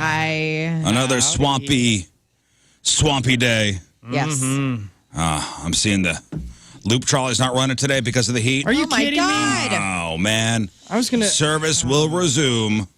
Another swampy day. Yes. I'm seeing the loop trolley's not running today because of the heat. Are you kidding me? Oh, man. Service will resume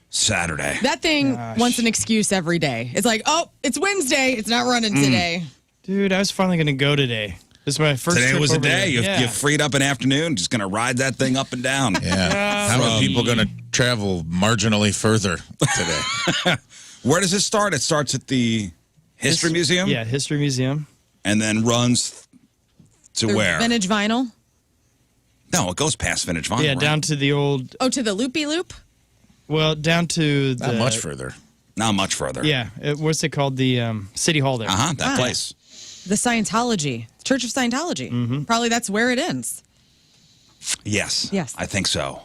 Saturday. That thing wants an excuse every day. It's like, oh, it's Wednesday. It's not running today. Dude, I was finally going to go today. This is my first Today trip was a over day. there. You freed up an afternoon, just going to ride that thing up and down. Yeah. How are people going to travel marginally further today? Where does it start? It starts at the History Museum? Yeah, History Museum. And then runs to where? Vintage vinyl. No, it goes past Vintage Vinyl. Yeah, down to the old... Oh, to the loopy loop? Well, down to the... Not much further. Not much further. Yeah. What's it called? The City Hall there. That place. The Scientology. Church of Scientology. Probably that's where it ends. Yes. Yes. I think so.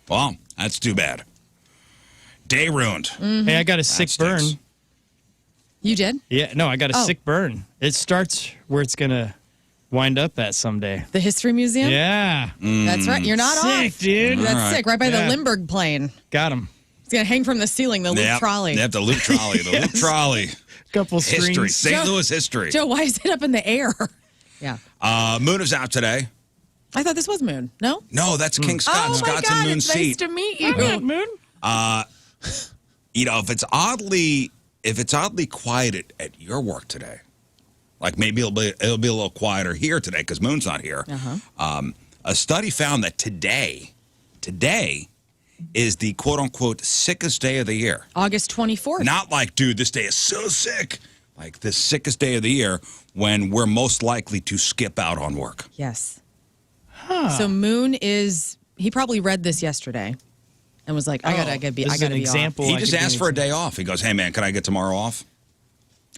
Well, that's too bad. Day ruined. Hey, I got a sick burn. You did? Yeah, no, I got a sick burn. It starts where it's going to wind up at someday. The History Museum? Yeah. That's right. You're not Sick, off. dude. That's sick. Right by the Limburg plane. Got him. It's going to hang from the ceiling, the loop trolley. Yep, the loop trolley. The loop trolley. Couple History. strings. St. Louis history. Joe, why is it up in the air? Yeah. Moon is out today. I thought this was Moon. No? No, that's King Scott. Oh, my Scott's God. in Moon's It's nice seat. to meet you. Moon? If it's oddly quiet at your work today, like maybe it'll be a little quieter here today because Moon's not here. A study found that today is the quote unquote sickest day of the year. August 24th. Not like, dude, this day is so sick. Like the sickest day of the year when we're most likely to skip out on work. Yes. So Moon is, he probably read this yesterday and was like, I gotta be example. He just asked for a day off. He goes, hey, man, can I get tomorrow off?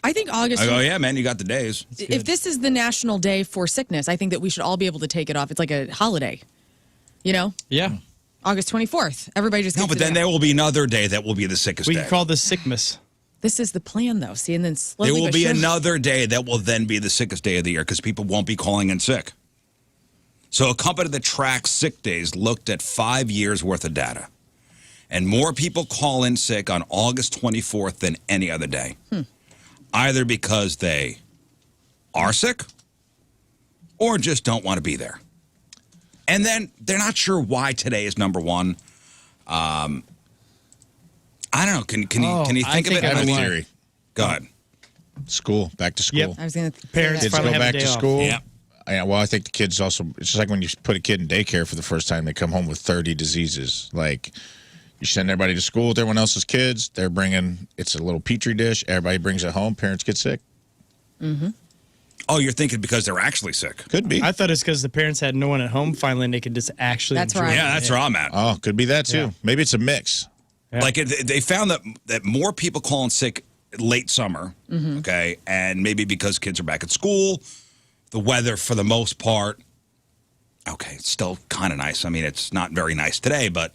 I think August. I go, yeah, man, you got the days. If this is the national day for sickness, I think that we should all be able to take it off. It's like a holiday, you know? Yeah. August 24th. Everybody just No, gets but then there will be another day that will be the sickest We day. can call this Sickmas. This is the plan, though. See, and then slowly There will but be surely- another day that will then be the sickest day of the year because people won't be calling in sick. So a company that tracks sick days looked at 5 years worth of data. And more people call in sick on August 24th than any other day. Either because they are sick or just don't want to be there. And then they're not sure why today is number one. I don't know. Can you think of it? I have a theory. Go ahead. School, back to school. Yep. I was going to. Parents Kids finally go have a back day to off. school. Yep. Yeah, well, I think the kids also, it's just like when you put a kid in daycare for the first time, they come home with 30 diseases. Like, you send everybody to school with everyone else's kids. They're bringing, it's a little petri dish. Everybody brings it home. Parents get sick. Oh, you're thinking because they're actually sick. Could be. I thought it's because the parents had no one at home finally and they could just actually That's enjoy right. it. Yeah, that's where I'm at. Oh, could be that too. Yeah. Maybe it's a mix. Yeah. Like they found that more people call in sick late summer, okay, and maybe because kids are back at school, the weather for the most part, okay, it's still kind of nice. I mean, it's not very nice today, but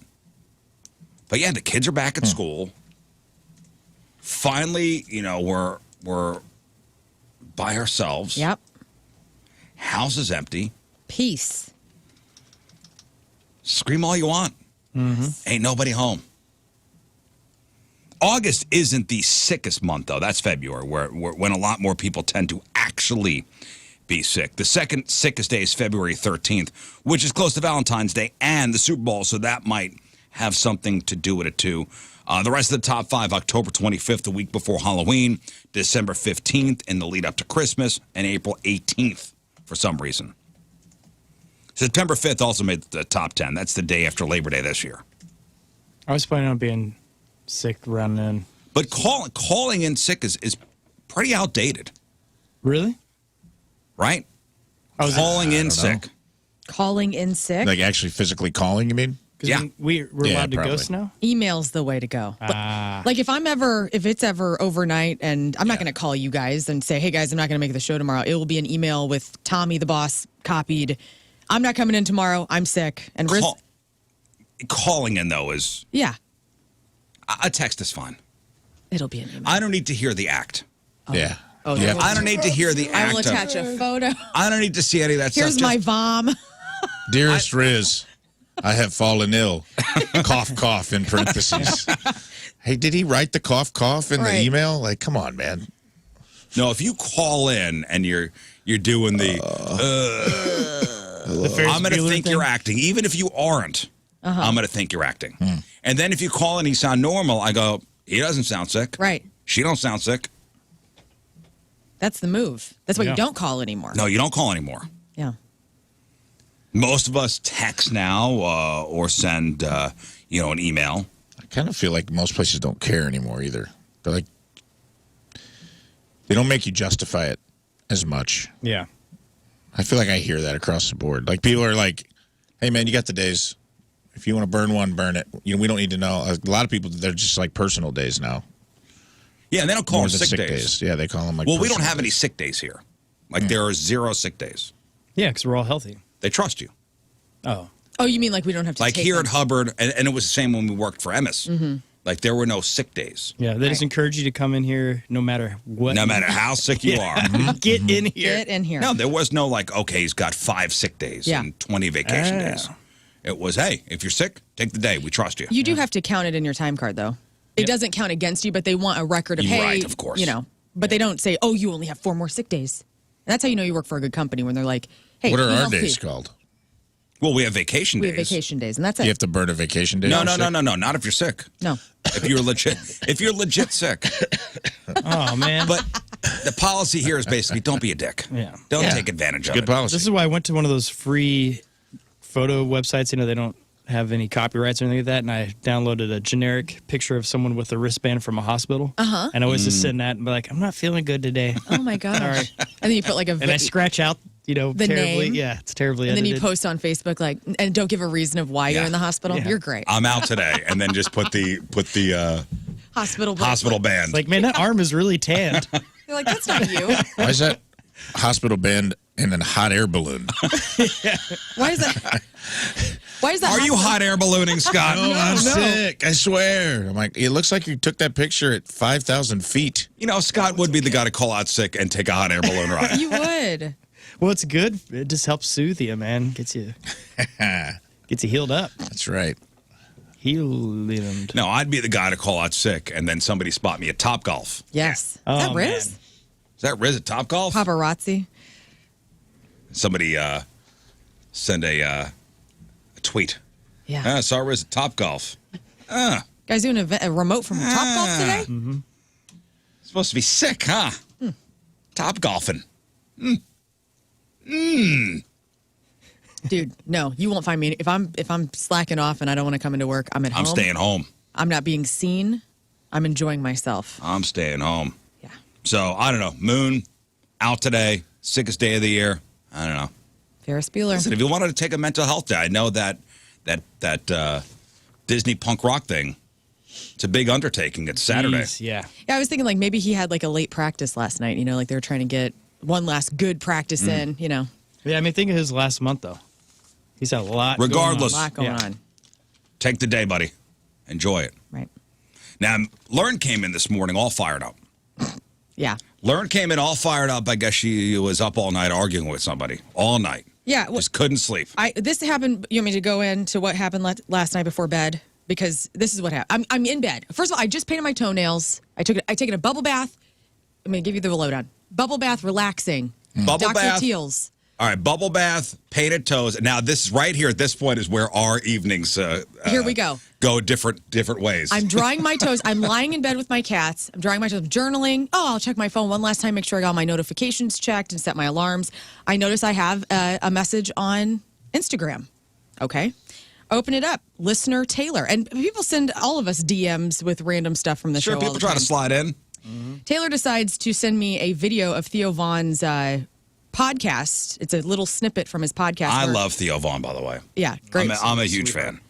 yeah, the kids are back at school. Finally, we're by ourselves. Yep. House is empty. Peace. Scream all you want. Ain't nobody home. August isn't the sickest month, though. That's February, when a lot more people tend to actually be sick. The second sickest day is February 13th, which is close to Valentine's Day and the Super Bowl, so that might have something to do with it, too. The rest of the top five, October 25th, the week before Halloween, December 15th in the lead up to Christmas, and April 18th for some reason. September 5th also made the top 10. That's the day after Labor Day this year. I was planning on being sick around then. But calling in sick is pretty outdated, Really? right? Calling in sick. Calling in sick. Like actually physically calling, you mean? Yeah. We're Yeah, allowed to probably. ghost now? Email's the way to go. But, like if it's ever overnight and I'm not going to call you guys and say, hey guys, I'm not going to make the show tomorrow. It will be an email with Tommy, the boss, copied. I'm not coming in tomorrow. I'm sick. And Rizz, Calling in, though, is yeah, a text is fine. it'll be an email. I don't need to hear the act. Yeah. Oh, Yeah. I don't need to hear the I act. will attach a photo. I don't need to see any of that Here's stuff. my Just- vom. Dearest Rizz, I have fallen ill. Cough, cough in parentheses. Hey, did he write the cough in the Right. email? Like, come on, man. No, if you call in and you're doing the Ferris I'm going to Bueller think thing? you're acting, even if you aren't. I'm going to think you're acting. And then if you call and you sound normal, I go, he doesn't sound sick. Right. She don't sound sick. That's the move. That's why Yeah. you don't call anymore. No, you don't call anymore. Yeah. Most of us text now or send, an email. I kind of feel like most places don't care anymore either. They're like, they don't make you justify it as much. Yeah. I feel like I hear that across the board. Like, people are like, hey, man, you got the days. If you want to burn one, burn it. We don't need to know. A lot of people, they're just like personal days now. Yeah, and they don't call More them than sick days. Yeah, they call them like Well, we don't personal have any days. sick days here. Like, there are 0 sick days. Yeah, because we're all healthy. They trust you. Oh. Oh, you mean like we don't have to Like take here them? at Hubbard, and it was the same when we worked for Emmis. Like, there were no sick days. Yeah, they just encourage you to come in here no matter what. No matter how sick you are. Get in here. Get in here. No, there was no like, okay, he's got 5 sick days Yeah. and 20 vacation days. It was, hey, if you're sick, take the day. We trust you. You do have to count it in your time card, though. It doesn't count against you, but they want a record of, You're hey, right, of course. But they don't say, oh, you only have 4 more sick days. And that's how you know you work for a good company, when they're like, hey, What are be our healthy. days called? Well, we have vacation We days. have vacation days, and that's it. You have to burn a vacation day? No, if no, you're no, sick? no, no, not if you're sick. No. If you're legit sick. Oh, man. But the policy here is basically don't be a dick. Yeah. Don't Yeah. take advantage of Good it. policy. This is why I went to one of those free photo websites. They don't have any copyrights or anything like that. And I downloaded a generic picture of someone with a wristband from a hospital. Uh-huh. And I always just send that and be like, I'm not feeling good today. Oh, my gosh. Sorry. And then you put like a And I scratch out, The terribly. name. Yeah, it's terribly and then edited. you post on Facebook, like, and don't give a reason of why you're Yeah. in the hospital. Yeah. You're great. I'm out today, and then just put the Hospital hospital band. Like, man, that arm is really tanned. You're like, that's not you. Why is that hospital band and then hot air balloon? Why is that? Why is that? Are you hospital- hot air ballooning, Scott? Oh, I'm sick. I swear. I'm like, it looks like you took that picture at 5,000 feet. You know, Scott would be the guy to call out sick and take a hot air balloon ride. You would. Well, it's good. It just helps soothe you, man. Gets you healed up. That's right. Healed. No, I'd be the guy to call out sick, and then somebody spot me at Topgolf. Yes. Oh, is that Rizz? man. Is that Rizz at Topgolf? Paparazzi. Somebody send a tweet. Yeah. I saw Rizz at Topgolf. Guys doing a remote from Top Golf today? Supposed to be sick, huh? Top golfing. Dude, no, you won't find me. If I'm slacking off and I don't want to come into work, I'm at home. I'm staying home. I'm not being seen. I'm enjoying myself. I'm staying home. Yeah. So, I don't know. Moon, out today. Sickest day of the year. I don't know. Ferris Bueller. Listen, if you wanted to take a mental health day, I know that Disney punk rock thing, it's a big undertaking. It's Saturday. Jeez, yeah. Yeah, I was thinking like maybe he had like a late practice last night, like they were trying to get one last good practice in, Yeah, I mean, think of his last month, though. He's had a lot Regardless. A lot going Yeah. on. Take the day, buddy. Enjoy it. Right. Now, Lern came in this morning all fired up. Yeah. Lern came in all fired up. I guess she was up all night arguing with somebody. All night. Yeah. Well, Just couldn't sleep. this happened. You want me to go into what happened last night before bed? Because this is what happened. I'm in bed. First of all, I just painted my toenails. I taken a bubble bath. I'm going to give you the lowdown. Bubble bath, relaxing. Bubble Dr. bath. Teal's. All right, bubble bath, painted toes. Now, this right here at this point is where our evenings Here we go. Go different ways. I'm drying my toes. I'm lying in bed with my cats. I'm drying my toes. I'm journaling. Oh, I'll check my phone one last time, make sure I got all my notifications checked and set my alarms. I notice I have a message on Instagram. Okay. Open it up. Listener Taylor. And people send all of us DMs with random stuff from the show. Sure, all people the try time. to slide in. Taylor decides to send me a video of Theo Vaughn's podcast. It's a little snippet from his podcast. I where- love Theo Vaughn, by the way. Yeah, great. I'm a huge fan.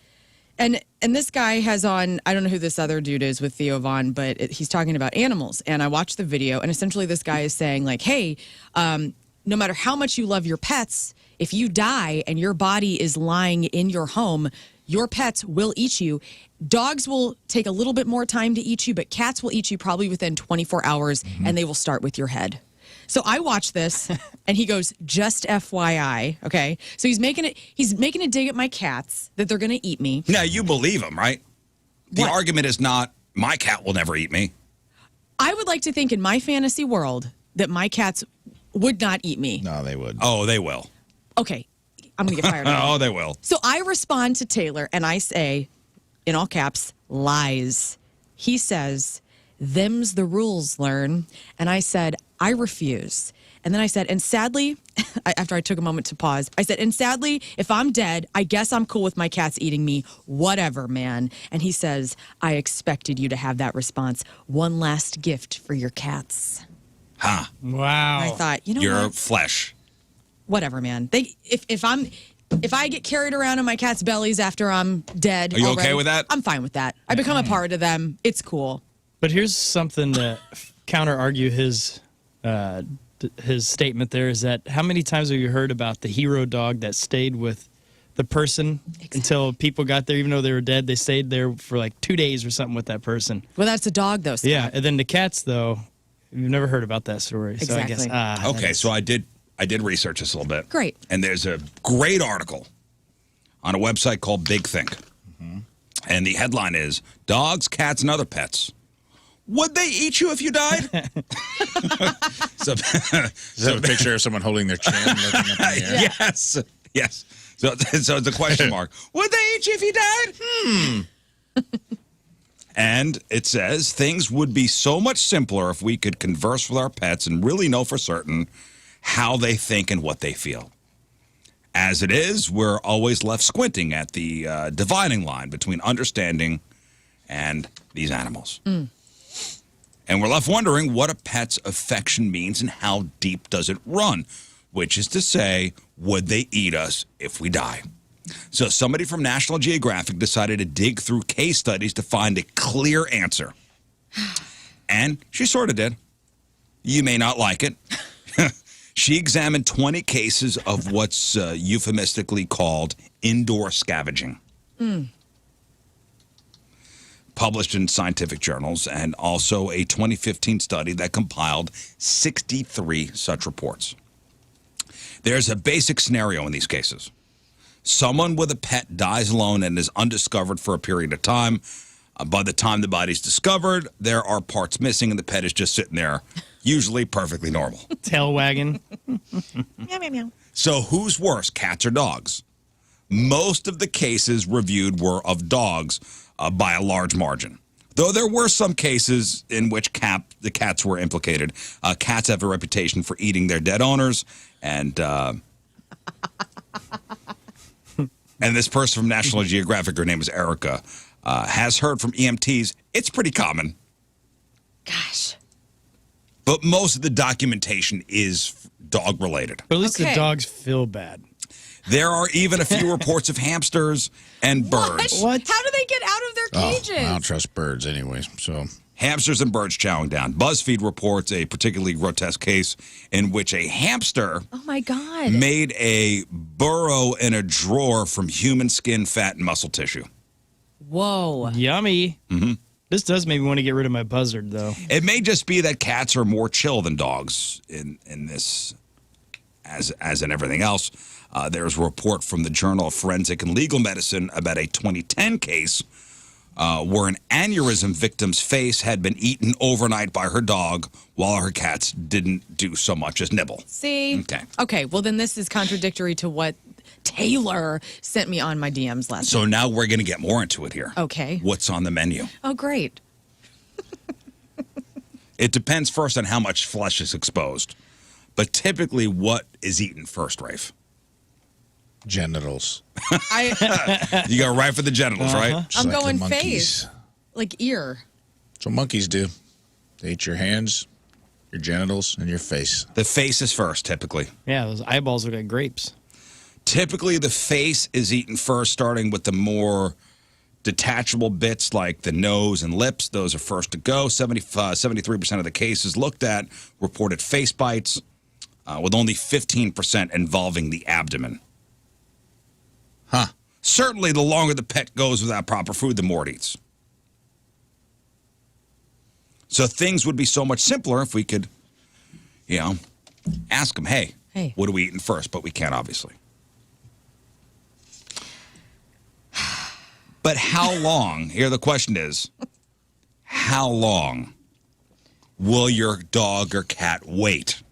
And this guy has on, I don't know who this other dude is with Theo Vaughn, but he's talking about animals. And I watched the video, and essentially this guy is saying, like, hey, no matter how much you love your pets, if you die and your body is lying in your home, your pets will eat you. Dogs will take a little bit more time to eat you, but cats will eat you probably within 24 hours, and they will start with your head. So I watched this, and he goes, just FYI, okay? So he's making a dig at my cats that they're going to eat me. Now, you believe him, right? The What? argument is not My cat will never eat me. I would like to think in my fantasy world that my cats would not eat me. No, they would. Oh, they will. Okay, I'm going to get fired. Oh, they will. So I respond to Taylor and I say, in all caps, lies. He says, them's the rules, Lern. And I said, I refuse. And then I said, and sadly, after I took a moment to pause, I said, and sadly, if I'm dead, I guess I'm cool with my cats eating me. Whatever, man. And he says, I expected you to have that response. One last gift for your cats. Huh. Wow. I thought, you know Your what? flesh. Whatever, man. If I get carried around in my cat's bellies after I'm dead, Are you already, okay with that? I'm fine with that. I become a part of them. It's cool. But here's something to counter-argue his statement there is that how many times have you heard about the hero dog that stayed with the person until people got there, even though they were dead? They stayed there for like 2 days or something with that person. Well, that's a dog, though. Scott. Yeah, and then the cats, though, you've never heard about that story. Exactly. So I guess, Okay, so I did research this a little bit. Great. And there's a great article on a website called Big Think. And the headline is, Dogs, Cats, and Other Pets. Would they eat you if you died? Is that a picture of someone holding their chin looking up in the air? Yes. Yes. So it's a question mark. Would they eat you if you died? And it says, things would be so much simpler if we could converse with our pets and really know for certain how they think and what they feel. As it is, we're always left squinting at the dividing line between understanding and these animals. And we're left wondering what a pet's affection means and how deep does it run, which is to say, would they eat us if we die? So somebody from National Geographic decided to dig through case studies to find a clear answer. And she sort of did. You may not like it. She examined 20 cases of what's euphemistically called indoor scavenging. Published in scientific journals, and also a 2015 study that compiled 63 such reports. There's a basic scenario in these cases. Someone with a pet dies alone and is undiscovered for a period of time. By the time the body's discovered, there are parts missing and the pet is just sitting there, usually perfectly normal. tail wagging. Meow, meow, meow. So who's worse, cats or dogs? Most of the cases reviewed were of dogs by a large margin. Though there were some cases in which the cats were implicated. Cats have a reputation for eating their dead owners, and this person from National Geographic, her name is Erica, has heard from EMTs it's pretty common. Gosh. But most of the documentation is dog-related. Or at least the Okay. dogs feel bad. There are even a few reports of hamsters and birds. What? How do they get out of their cages? I don't trust birds anyways, so... Hamsters and birds chowing down. BuzzFeed reports a particularly grotesque case in which a hamster Oh, my God. made a burrow in a drawer from human skin, fat, and muscle tissue. Whoa. Yummy. This does make me want to get rid of my buzzard, though. It may just be that cats are more chill than dogs in this, as in everything else. There's a report from the Journal of Forensic and Legal Medicine about a 2010 case where an aneurysm victim's face had been eaten overnight by her dog while her cats didn't do so much as nibble. See? Okay. Okay, well, then this is contradictory to what Taylor sent me on my DMs last night. So now we're going to get more into it here. Okay. What's on the menu? Oh, great. It depends first on how much flesh is exposed. But typically, what is eaten first, Rafe? Genitals. You go right for the genitals, right? Just I'm like the going monkeys. face. Like ear. That's what monkeys do. They eat your hands, your genitals, and your face. The face is first, typically. Yeah, those eyeballs look like grapes. Typically, the face is eaten first, starting with the more detachable bits like the nose and lips. Those are first to go. 73% of the cases looked at reported face bites, with only 15% involving the abdomen. Huh. Certainly, the longer the pet goes without proper food, the more it eats. So things would be so much simpler if we could, ask them, hey, what are we eating first? But we can't, obviously. But how long, here the question is, how long will your dog or cat wait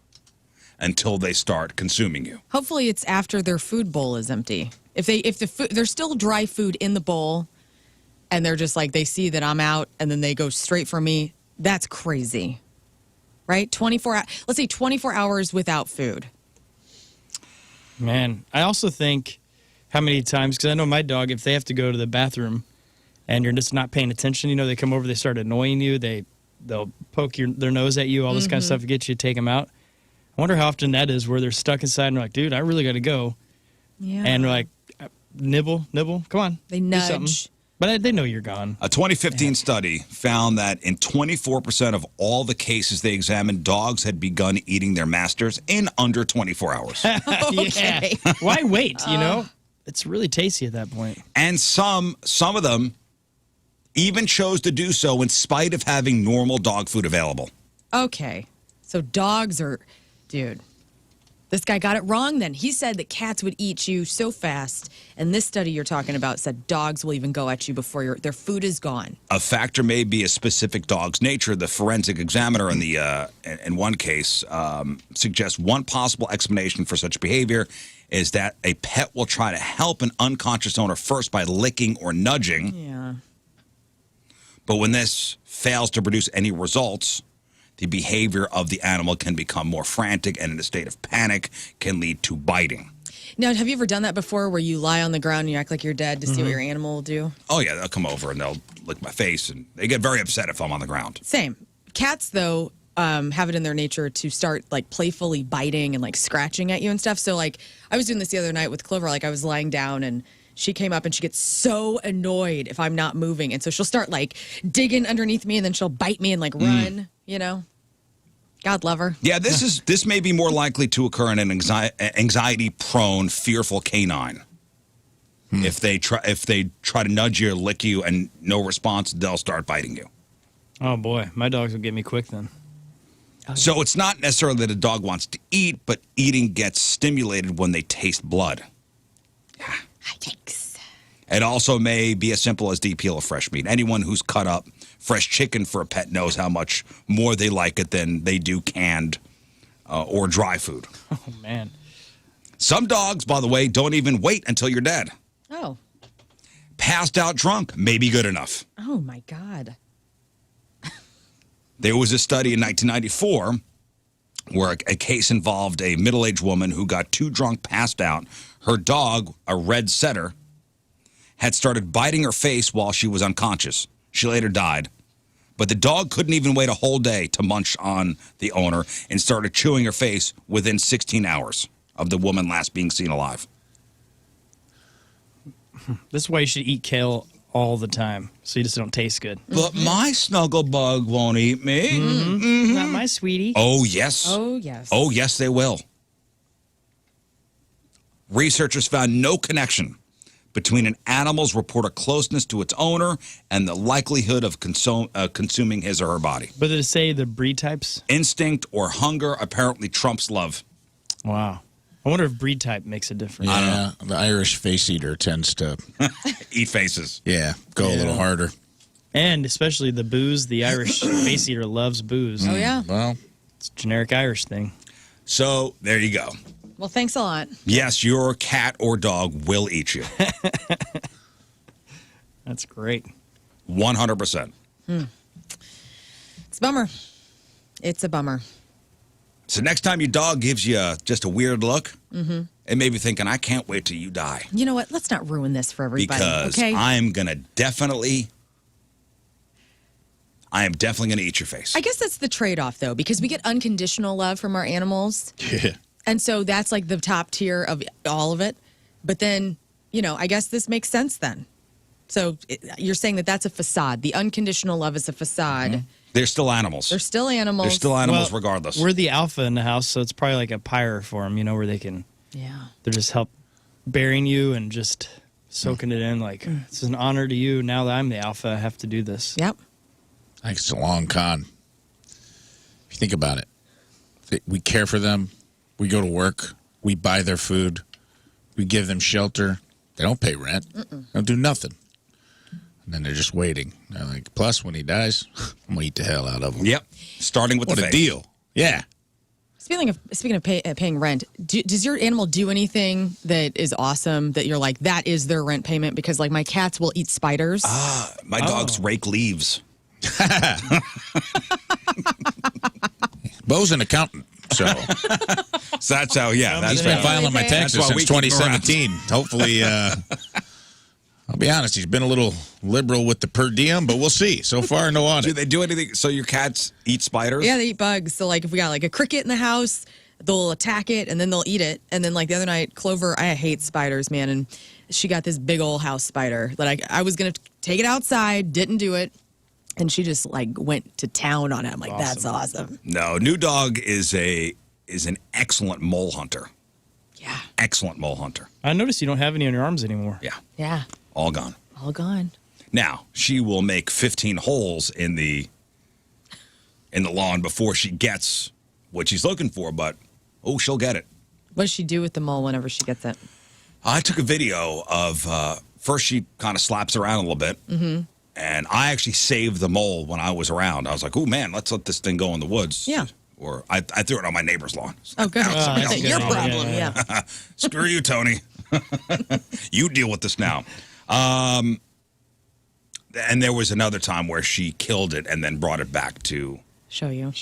until they start consuming you? Hopefully it's after their food bowl is empty. If there's still dry food in the bowl and they're just like, they see that I'm out and then they go straight for me, that's crazy. Right? 24 hours without food. Man, I also think how many times, because I know my dog, if they have to go to the bathroom and you're just not paying attention, you know, they come over, they start annoying you, they'll poke their nose at you, all this kind of stuff to get you to take them out. I wonder how often that is where they're stuck inside and they're like, dude, I really got to go. Yeah. And we're like, nibble, come on. They do nudge. something. But they know you're gone. A 2015 study found that in 24% of all the cases they examined, dogs had begun eating their masters in under 24 hours. Okay. Yeah. Why wait, you know? It's really tasty at that point. And some of them even chose to do so in spite of having normal dog food available. Okay. So dogs are, dude, this guy got it wrong then. He said that cats would eat you so fast. And this study you're talking about said dogs will even go at you before their food is gone. A factor may be a specific dog's nature. The forensic examiner in one case suggests one possible explanation for such behavior is that a pet will try to help an unconscious owner first by licking or nudging. Yeah. But when this fails to produce any results, the behavior of the animal can become more frantic and in a state of panic can lead to biting. Now, have you ever done that before where you lie on the ground and you act like you're dead to see what your animal will do? Oh, yeah, they'll come over and they'll lick my face, and they get very upset if I'm on the ground. Same. Cats, though, have it in their nature to start, like, playfully biting and, like, scratching at you and stuff. So, like, I was doing this the other night with Clover. Like, I was lying down and she came up and she gets so annoyed if I'm not moving. And so she'll start, like, digging underneath me and then she'll bite me and, like, run, you know? God love her. Yeah, this may be more likely to occur in an anxiety-prone, fearful canine. If they try to nudge you or lick you and no response, they'll start biting you. Oh, boy. My dogs will get me quick then. So it's not necessarily that a dog wants to eat, but eating gets stimulated when they taste blood. Yikes. It also may be as simple as deep peel of fresh meat. Anyone who's cut up fresh chicken for a pet knows how much more they like it than they do canned or dry food. Oh, man. Some dogs, by the way, don't even wait until you're dead. Oh. Passed out drunk may be good enough. Oh, my God. There was a study in 1994 where a case involved a middle-aged woman who got too drunk, passed out. Her dog, a red setter, had started biting her face while she was unconscious. She later died. But the dog couldn't even wait a whole day to munch on the owner and started chewing her face within 16 hours of the woman last being seen alive. This is why you should eat kale all the time, so you just don't taste good. But my snuggle bug won't eat me. Not my sweetie. Oh, yes. Oh, yes. Oh, yes, they will. Researchers found no connection between an animal's reported closeness to its owner and the likelihood of consuming his or her body. But did it say the breed types? Instinct or hunger apparently trumps love. Wow. I wonder if breed type makes a difference. Yeah, the Irish face eater tends to Eat faces. go a little harder. And especially the booze. The Irish face eater loves booze. Oh, yeah. Well, It's a generic Irish thing. So there you go. Well, thanks a lot. Yes, your cat or dog will eat you. That's great. 100%. It's a bummer. It's a bummer. So next time your dog gives you just a weird look, it may be thinking, I can't wait till you die. You know what? Let's not ruin this for everybody, Because okay? I am definitely going to eat your face. I guess that's the trade-off, though, because we get unconditional love from our animals. yeah. And so that's like the top tier of all of it. But then, you know, I guess this makes sense then. So you're saying that that's a facade. The unconditional love is a facade. They're still animals. They're still animals. They're still animals Well, regardless. We're the alpha in the house, so it's probably like a pyre for them, you know, where they can, Yeah. they're just help burying you and just soaking it in. Like, it's an honor to you. Now that I'm the alpha, I have to do this. Yep. I think it's a long con. If you think about it, we care for them. We go to work. We buy their food. We give them shelter. They don't pay rent. They don't do nothing. And then they're just waiting. They're like, plus, when he dies, I'm going to eat the hell out of him. Yep. Starting with what the a face. deal. Yeah. Speaking of paying rent, does your animal do anything that is awesome that you're like, that is their rent payment? Because, like, my cats will eat spiders. My dogs rake leaves. Bo's an accountant, so. So that's how, He's been filing my taxes since 2017. Hopefully, I'll be honest, he's been a little liberal with the per diem, but we'll see. So far, no audit. Do they do anything? So your cats eat spiders? Yeah, they eat bugs. So, like, if we got, like, a cricket in the house, they'll attack it, and then they'll eat it. And then, like, the other night, Clover, I hate spiders, man, and she got this big old house spider that I was going to take it outside, didn't do it, and she just, like, went to town on it. I'm like, that's awesome. No, new dog is an excellent mole hunter. Yeah. Excellent mole hunter. I noticed you don't have any on your arms anymore. Yeah. Yeah. All gone. All gone. Now, she will make 15 holes in the lawn before she gets what she's looking for, but, she'll get it. What does she do with the mole whenever she gets it? I took a video of, first she kind of slaps around a little bit, and I actually saved the mole when I was around. I was like, oh, man, let's let this thing go in the woods. Yeah. Or I threw it on my neighbor's lawn. Oh, good. that's Your good. problem, yeah. Screw you, Tony. You deal with this now. And there was another time where she killed it and then brought it back to Show you.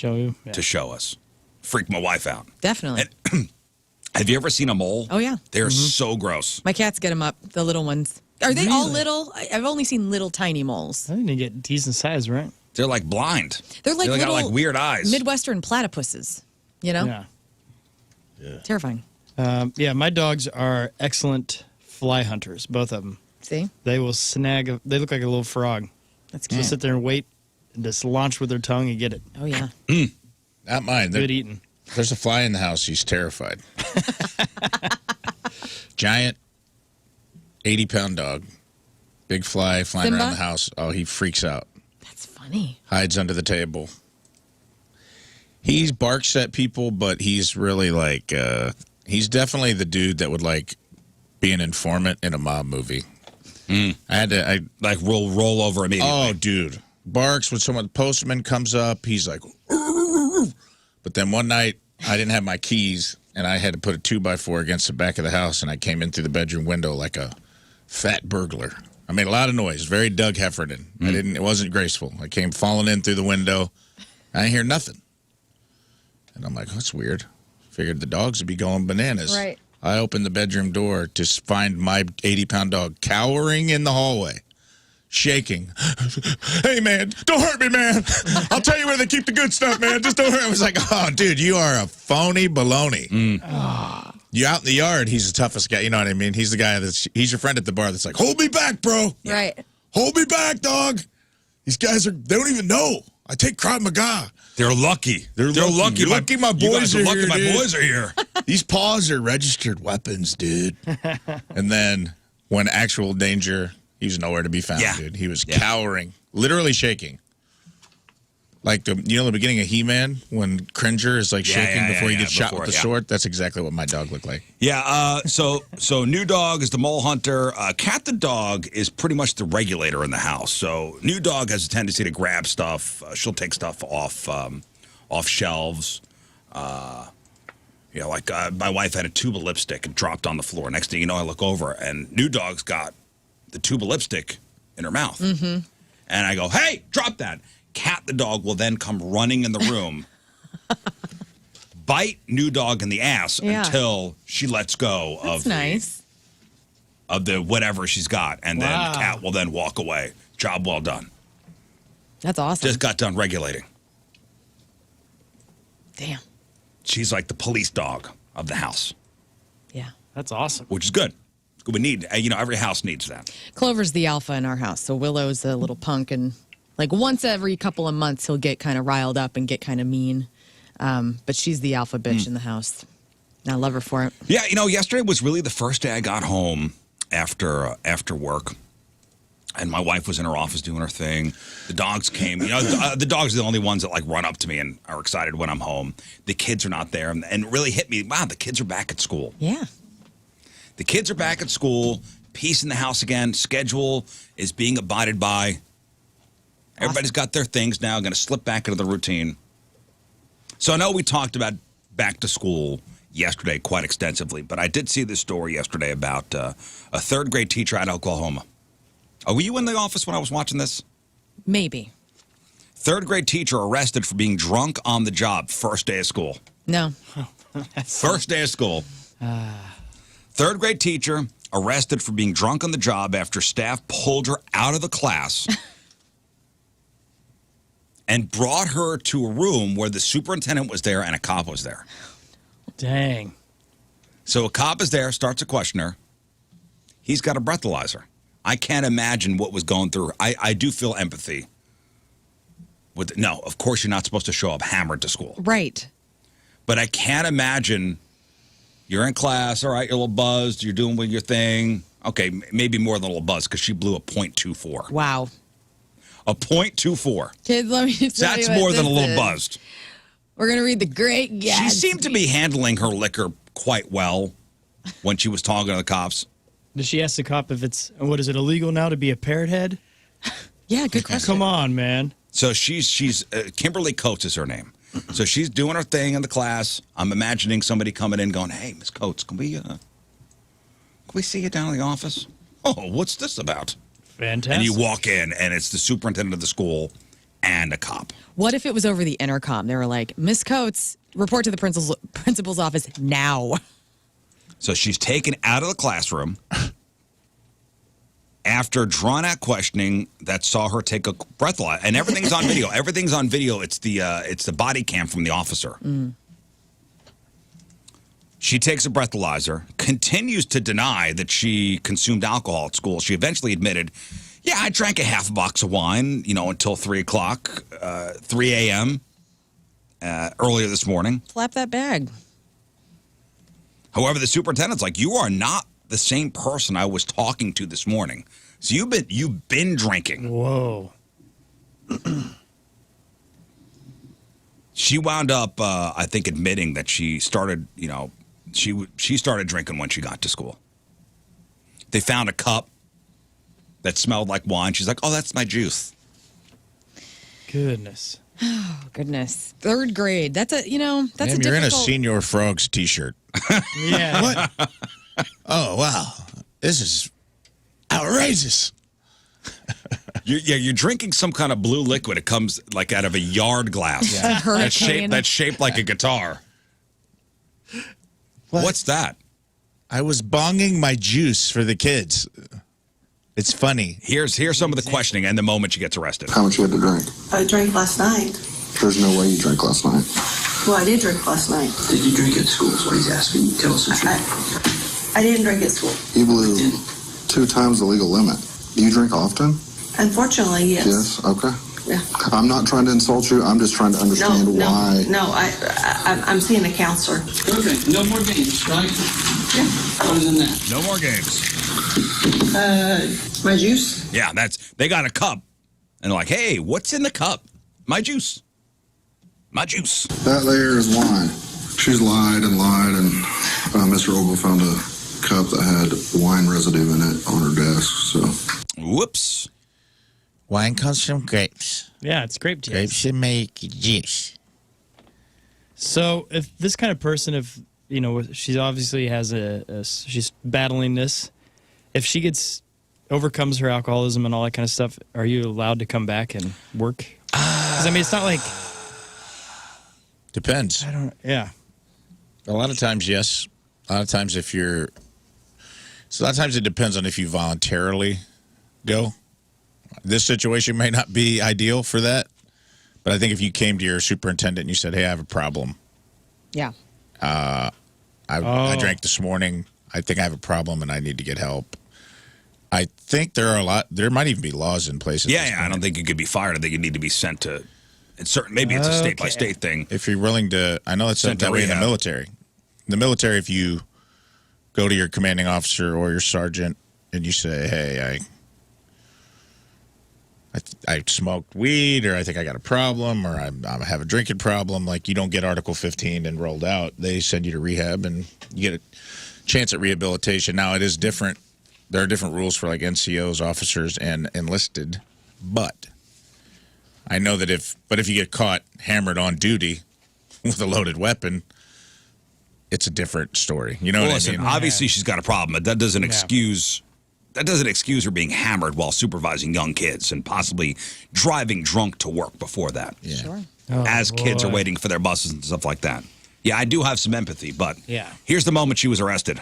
Yeah. show us. Freaked my wife out. Definitely. Have you ever seen a mole? Oh, yeah. They're so gross. My cats get them up, the little ones. Are they all little? I've only seen little tiny moles. I think they get decent size, right? They're like blind. They're like got little like weird eyes. Midwestern platypuses, you know? Yeah. Terrifying. Yeah, my dogs are excellent fly hunters, both of them. See? They will snag, they look like a little frog. That's Just cute. sit there and wait and just launch with their tongue and get it. Oh, yeah. Not mine. Good eating. There's a fly in the house. He's terrified. Giant, 80-pound dog. Big fly flying Simba? around the house. Oh, he freaks out. That's funny. Hides under the table. He barks at people, but he's really like, he's definitely the dude that would like be an informant in a mob movie. I Like roll over immediately. oh, dude. Barks when someone, postman comes up. He's like, but then one night I didn't have my keys and I had to put a 2x4 against the back of the house and I came in through the bedroom window like a fat burglar. I made a lot of noise, very Doug Heffernan. It wasn't graceful. I came falling in through the window. I didn't hear nothing. And I'm like, oh, that's weird. Figured the dogs would be going bananas. Right. I opened the bedroom door to find my 80-pound dog cowering in the hallway, shaking. Hey, man, don't hurt me, man. I'll tell you where they keep the good stuff, man. Just don't hurt me. I was like, oh, dude, you are a phony baloney. You out in the yard, he's the toughest guy. You know what I mean? He's the guy he's your friend at the bar that's like, hold me back, bro. Right. Hold me back, dog. These guys they don't even know. I take Krav Maga. They're lucky. They're lucky. You're lucky my You boys guys are are lucky here, my dude. boys are here. These paws are registered weapons, dude. And then when actual danger, he was nowhere to be found, Yeah. dude. He was cowering, literally shaking. Like, the beginning of He-Man, when Cringer is like shaking before he gets shot with the sword? That's exactly what my dog looked like. Yeah, so new dog is the mole hunter. Cat the dog is pretty much the regulator in the house. So new dog has a tendency to grab stuff. She'll take stuff off shelves. Like my wife had a tube of lipstick and dropped on the floor. Next thing you know, I look over and new dog's got the tube of lipstick in her mouth. And I go, hey, drop that. Cat the dog will then come running in the room, bite new dog in the ass until she lets go That's nice. of the whatever she's got, and then cat will then walk away. Job well done. That's awesome. Just got done regulating. Damn. She's like the police dog of the house, Yeah. That's awesome. which is good. We need, every house needs that. Clover's the alpha in our house, so Willow's a little punk, and like once every couple of months he'll get kind of riled up and get kind of mean. But she's the alpha bitch in the house. And I love her for it. Yeah, yesterday was really the first day I got home after work. And my wife was in her office doing her thing. The dogs came. The dogs are the only ones that like run up to me and are excited when I'm home. The kids are not there. And it really hit me. Wow, the kids are back at school. Yeah. The kids are back at school. Peace in the house again. Schedule is being abided by. Everybody's got their things now. Going to slip back into the routine. So I know we talked about back to school yesterday quite extensively, but I did see this story yesterday about a third-grade teacher out of Oklahoma. Oh, were you in the office when I was watching this? Maybe. Third-grade teacher arrested for being drunk on the job first day of school. No. First day of school. Third-grade teacher arrested for being drunk on the job after staff pulled her out of the class and brought her to a room where the superintendent was there and a cop was there. Dang. So a cop is there, starts to question her. He's got a breathalyzer. I can't imagine what was going through her. I do feel empathy. No, of course you're not supposed to show up hammered to school. Right. But I can't imagine you're in class, all right, you're a little buzzed, you're doing your thing. Okay, maybe more than a little buzzed because she blew a .24. Wow. A .24. Kids, let me tell you That's what more than a this little is. buzzed. We're going to read The Great Gatsby. She seemed to be handling her liquor quite well when she was talking to the cops. Does she ask the cop if it's, what is it, illegal now to be a parrot head? Yeah, good question. Come on, man. So she's Kimberly Coates is her name. So she's doing her thing in the class. I'm imagining somebody coming in going, hey, Miss Coates, can we see you down in the office? Oh, what's this about? Fantastic. And you walk in, and it's the superintendent of the school and a cop. What if it was over the intercom? They were like, Miss Coates, report to the principal's office now. So she's taken out of the classroom after drawn-out questioning that saw her take a breathalyzer. And everything's on video. Everything's on video. It's the body cam from the officer. Mm. She takes a breathalyzer, continues to deny that she consumed alcohol at school. She eventually admitted, yeah, I drank a half a box of wine, until 3 o'clock, 3 a.m. Earlier this morning. Slap that bag. However, the superintendent's like, you are not the same person I was talking to this morning. So you've been drinking. Whoa. She wound up, I think, admitting that she started, she started drinking when she got to school. They found a cup that smelled like wine. She's like, oh, that's my juice. Goodness. Oh, goodness. Third grade. That's a difficult... You're in a Senior Frogs t-shirt. Yeah. What? Oh, wow. This is outrageous. You're drinking some kind of blue liquid. It comes like out of a yard glass. Yeah. That's shaped like a guitar. What's that? I was bonging my juice for the kids. It's funny. Here's some of the questioning and the moment she gets arrested. How much you had to drink? I drank last night. There's no way you drank last night. Well, I did drink last night. Did you drink at school is what he's asking you. Tell us the truth. I didn't drink at school. You blew 2 times the legal limit. Do you drink often? Unfortunately, yes. Yes, okay. Yeah. I'm not trying to insult you. I'm just trying to understand why. No, I'm seeing a counselor. Okay, no more games, right? Yeah. Other than that. No more games. My juice? Yeah, they got a cup. And they're like, hey, what's in the cup? My juice. My juice. That there is wine. She's lied, and Mr. Ogle found a cup that had wine residue in it on her desk. So, Whoops. Wine comes from grapes. Yeah, it's grape juice. Grapes should make juice. So if this kind of person, she obviously has she's battling this. If she overcomes her alcoholism and all that kind of stuff, are you allowed to come back and work? Because it's not like... Depends. Yeah. A lot of times, yes. A lot of times a lot of times it depends on if you voluntarily go. This situation may not be ideal for that, but I think if you came to your superintendent and you said, hey, I have a problem. Yeah. I drank this morning. I think I have a problem and I need to get help. I think there might even be laws in place. Yeah, I don't think you could be fired. I think you need to be sent to, maybe it's a state-by-state thing. If you're willing to, I know that's that way in the military. In the military, if you go to your commanding officer or your sergeant and you say, hey, I smoked weed, or I think I got a problem, or I have a drinking problem, like you don't get Article 15 and rolled out. They send you to rehab and you get a chance at rehabilitation. Now, it is different there are different rules for like NCOs, officers, and enlisted. But I know that if you get caught hammered on duty with a loaded weapon, it's a different story. You know what I mean? Obviously she's got a problem, but that doesn't excuse her being hammered while supervising young kids and possibly driving drunk to work before that. Yeah. Sure. As kids are waiting for their buses and stuff like that. Yeah, I do have some empathy, but here's the moment she was arrested.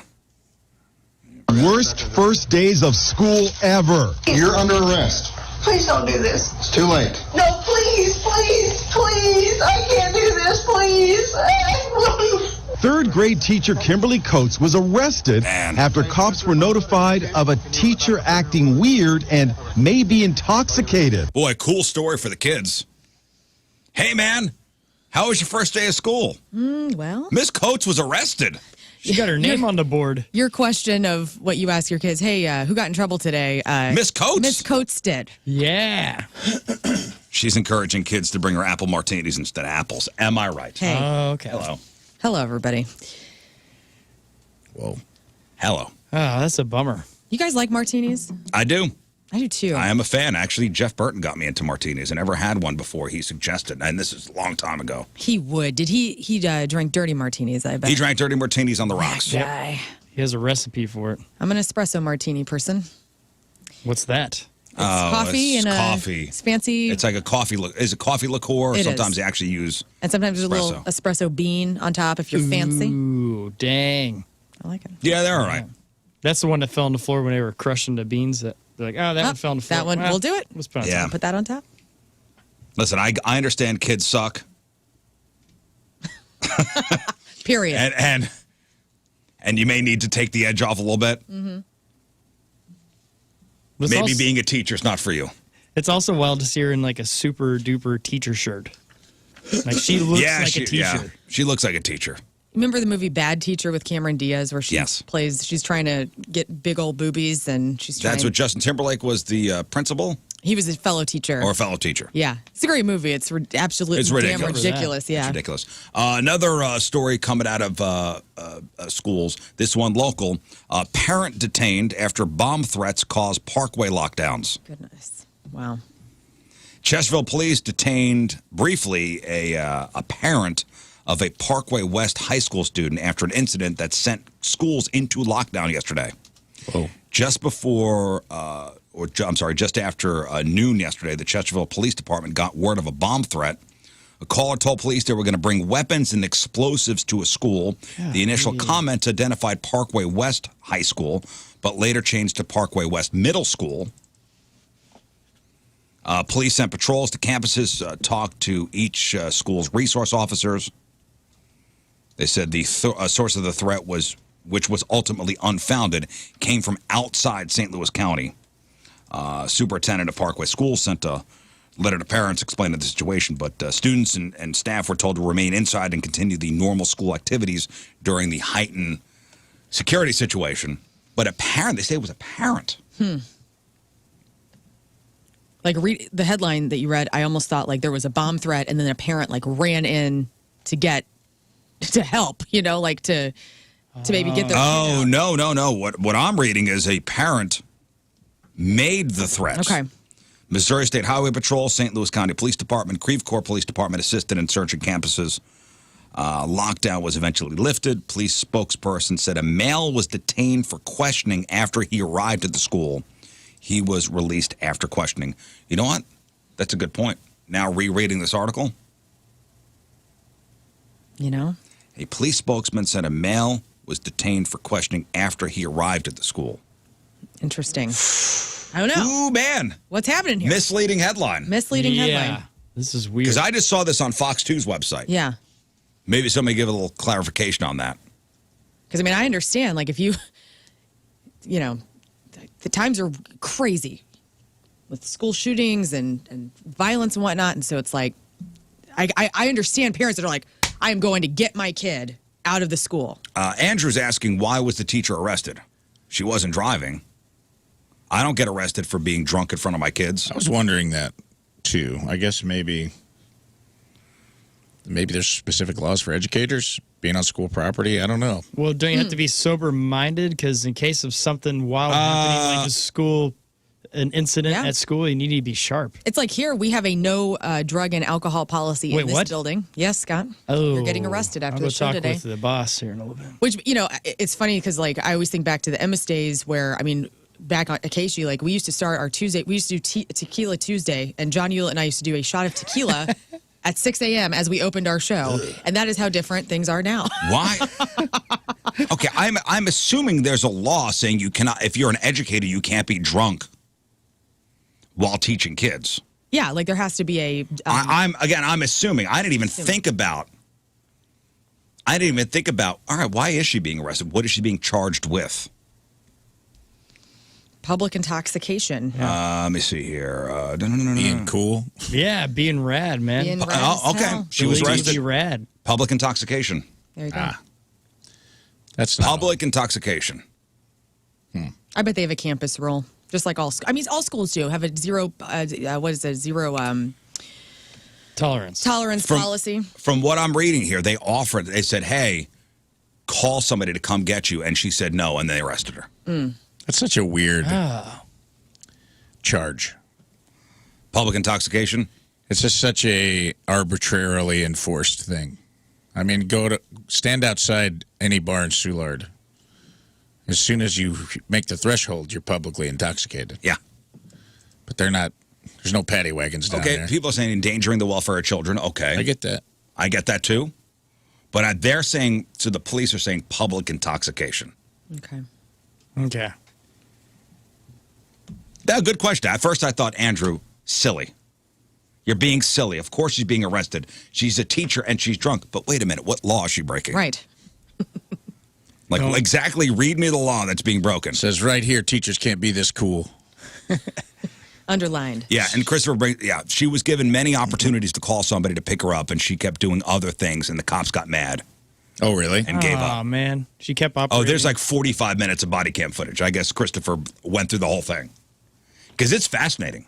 Worst first days of school ever. You're under arrest. Please don't do this. It's too late. No, please, please, please. I can't do this, please. Third grade teacher Kimberly Coates was arrested after cops were notified of a teacher acting weird and may be intoxicated. Boy, cool story for the kids. Hey, man, how was your first day of school? Well, Miss Coates was arrested. She got her name on the board. your question of what you ask your kids, hey, who got in trouble today? Miss Coates? Miss Coates did. Yeah. She's encouraging kids to bring her apple martinis instead of apples. Am I right? Hey. Oh, okay. Hello. Hello, everybody. Whoa. Hello. Oh, that's a bummer. You guys like martinis? I do. I do too. I am a fan. Actually, Jeff Burton got me into martinis. I never had one before. He suggested, and this is a long time ago. He would. Did he drank dirty martinis, I bet. He drank dirty martinis on the rocks. That guy. He has a recipe for it. I'm an espresso martini person. What's that? It's coffee it's and coffee. It's fancy. It's like a coffee. Is it coffee liqueur? It Sometimes is. they actually use and sometimes there's a little espresso bean on top if you're fancy. Ooh, dang. I like it. Yeah, they're all right. That's the one that fell on the floor when they were crushing the beans. That they're like, oh, that one fell on the floor. That one, we'll do it. Let's put it on Yeah. top. Put that on top. Listen, I understand kids suck, Period. and you may need to take the edge off a little bit. It's Maybe also, being a teacher's not for you. It's also wild to see her in like a super duper teacher shirt. Like she looks like a teacher. Yeah, she looks like a teacher. Remember the movie Bad Teacher with Cameron Diaz where she she's trying to get big old boobies and she's trying. That's what Justin Timberlake was the principal? He was a fellow teacher. Or a fellow teacher. Yeah. It's a great movie. It's absolutely It's ridiculous. damn ridiculous. Yeah. It's ridiculous. Another story coming out of schools, this one local. Parent detained after bomb threats caused parkway lockdowns. Goodness. Wow. Chesterfield police detained briefly a parent of a Parkway West high school student after an incident that sent schools into lockdown yesterday. Oh. Just after noon yesterday, the Chesterfield Police Department got word of a bomb threat. A caller told police they were going to bring weapons and explosives to a school. The initial comments identified Parkway West High School, but later changed to Parkway West Middle School. Police sent patrols to campuses, talked to each school's resource officers. They said the source of the threat which was ultimately unfounded, came from outside St. Louis County. Superintendent of Parkway Schools sent a letter to parents explaining the situation, but students and staff were told to remain inside and continue the normal school activities during the heightened security situation. But they say it was a parent. Like read the headline that you read, I almost thought like there was a bomb threat and then a parent like ran in to help, like to maybe get their Oh, no. What I'm reading is a parent made the threat. Okay. Missouri State Highway Patrol, St. Louis County Police Department, Creve Coeur Police Department assisted in searching campuses. Lockdown was eventually lifted. Police spokesperson said a male was detained for questioning after he arrived at the school. He was released after questioning. You know what? That's a good point. Now rereading this article. A police spokesman said a male was detained for questioning after he arrived at the school. Interesting. I don't know. Ooh, man. What's happening here? Misleading headline. Misleading headline. This is weird. Because I just saw this on Fox 2's website. Yeah. Maybe somebody give a little clarification on that. Because, I understand, like, if you, the times are crazy with school shootings and violence and whatnot. And so it's like, I understand parents that are like, I am going to get my kid out of the school. Andrew's asking, why was the teacher arrested? She wasn't driving. I don't get arrested for being drunk in front of my kids. I was wondering that, too. I guess maybe maybe there's specific laws for educators being on school property. I don't know. Well, don't you have to be sober-minded? Because in case of something wild happening, like a school, an incident at school, you need to be sharp. It's like here, we have a no drug and alcohol policy in this building. Yes, Scott. Oh. You're getting arrested after the show I'll go today. talk with the boss here in a little bit. Which, you know, it's funny because, like, I always think back to the Emmis days where, I mean, back on Acacia, like, we used to start our Tuesday, we used to do Tequila Tuesday, and John Hewlett and I used to do a shot of tequila at 6 a.m. as we opened our show. And that is how different things are now. Why? Okay, I'm assuming there's a law saying you cannot, if you're an educator, you can't be drunk while teaching kids. Yeah, like there has to be a... I'm assuming. I didn't even think about, all right, why is she being arrested? What is she being charged with? Public intoxication. Let me see here. Being cool. Yeah, being rad, man. Being rad as Okay, hell. she was arrested. Be rad. Public intoxication. There you go. That's not Public intoxication. I bet they have a campus rule, just like all. I mean, all schools do have a zero. What is it? Zero tolerance policy. From what I'm reading here, they offered. They said, "Hey, call somebody to come get you," and she said no, and they arrested her. That's such a weird charge. Public intoxication. It's just such a arbitrarily enforced thing. I mean, stand outside any bar in Soulard. As soon as you make the threshold, you're publicly intoxicated. Yeah. But they're not. There's no paddy wagons down there. People are saying endangering the welfare of children. Okay. I get that. I get that too. But they're saying, so the police are saying public intoxication. Okay. Okay. That's a good question. At first I thought, Andrew, silly. You're being silly. Of course she's being arrested. She's a teacher and she's drunk. But wait a minute. What law is she breaking? Right. Like, exactly, read me the law that's being broken. It says right here, teachers can't be this cool. Underlined. Yeah, and Christopher, she was given many opportunities to call somebody to pick her up, and she kept doing other things, and the cops got mad. Oh, really? And gave up. Oh, man. She kept operating. Oh, there's like 45 minutes of body cam footage. I guess Christopher went through the whole thing. Because it's fascinating.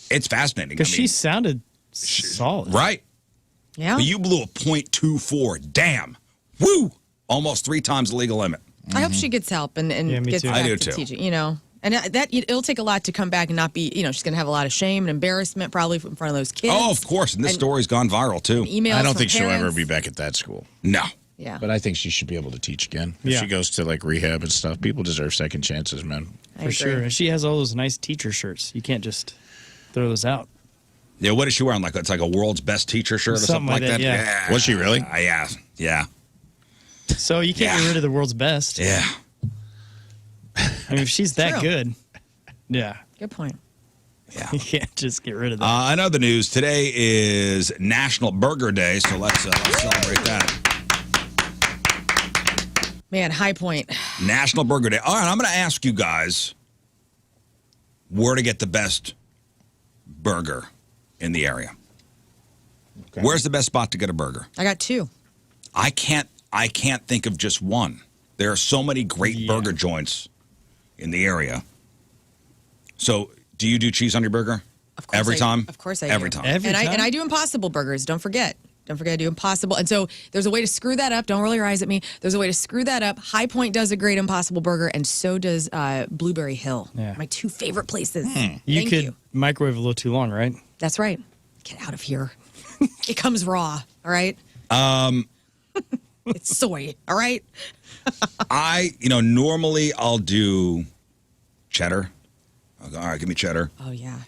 It's fascinating. Because she sounded solid. Right. Yeah. But you blew a .24. Damn. Woo! Almost 3 times the legal limit. I hope she gets help and gets too. back I do to too. teaching, you know. And it'll take a lot to come back and not be, you know, she's going to have a lot of shame and embarrassment probably in front of those kids. Oh, of course. And this story's gone viral, too. Emails I don't from think she'll parents. ever be back at that school. No. Yeah. But I think she should be able to teach again. If she goes to like rehab and stuff, people deserve second chances, man. For sure. And she has all those nice teacher shirts. You can't just throw those out. Yeah, what is she wearing? Like, it's like a world's best teacher shirt or something like that? Yeah. Was she really? Yeah. Yeah. So you can't get rid of the world's best. Yeah. I mean, if she's that True. good, yeah. Good point. Yeah. You can't just get rid of that. I know the news. Today is National Burger Day, so let's celebrate that. Man, high point. National Burger Day. All right, I'm going to ask you guys where to get the best burger in the area. Okay. Where's the best spot to get a burger? I got 2. I can't think of just one. There are so many great burger joints in the area. So, do you do cheese on your burger? Of course Every time? Of course I Every do. time. And I do Impossible burgers. Don't forget. Don't forget I do Impossible. And so there's a way to screw that up. Don't roll your eyes at me. There's a way to screw that up. High Point does a great Impossible burger, and so does Blueberry Hill. Yeah. My 2 favorite places. You Thank could you. microwave a little too long, right? That's right. Get out of here. It comes raw. All right. It's soy. All right. Normally I'll do cheddar. I'll go, all right, give me cheddar. Oh yeah.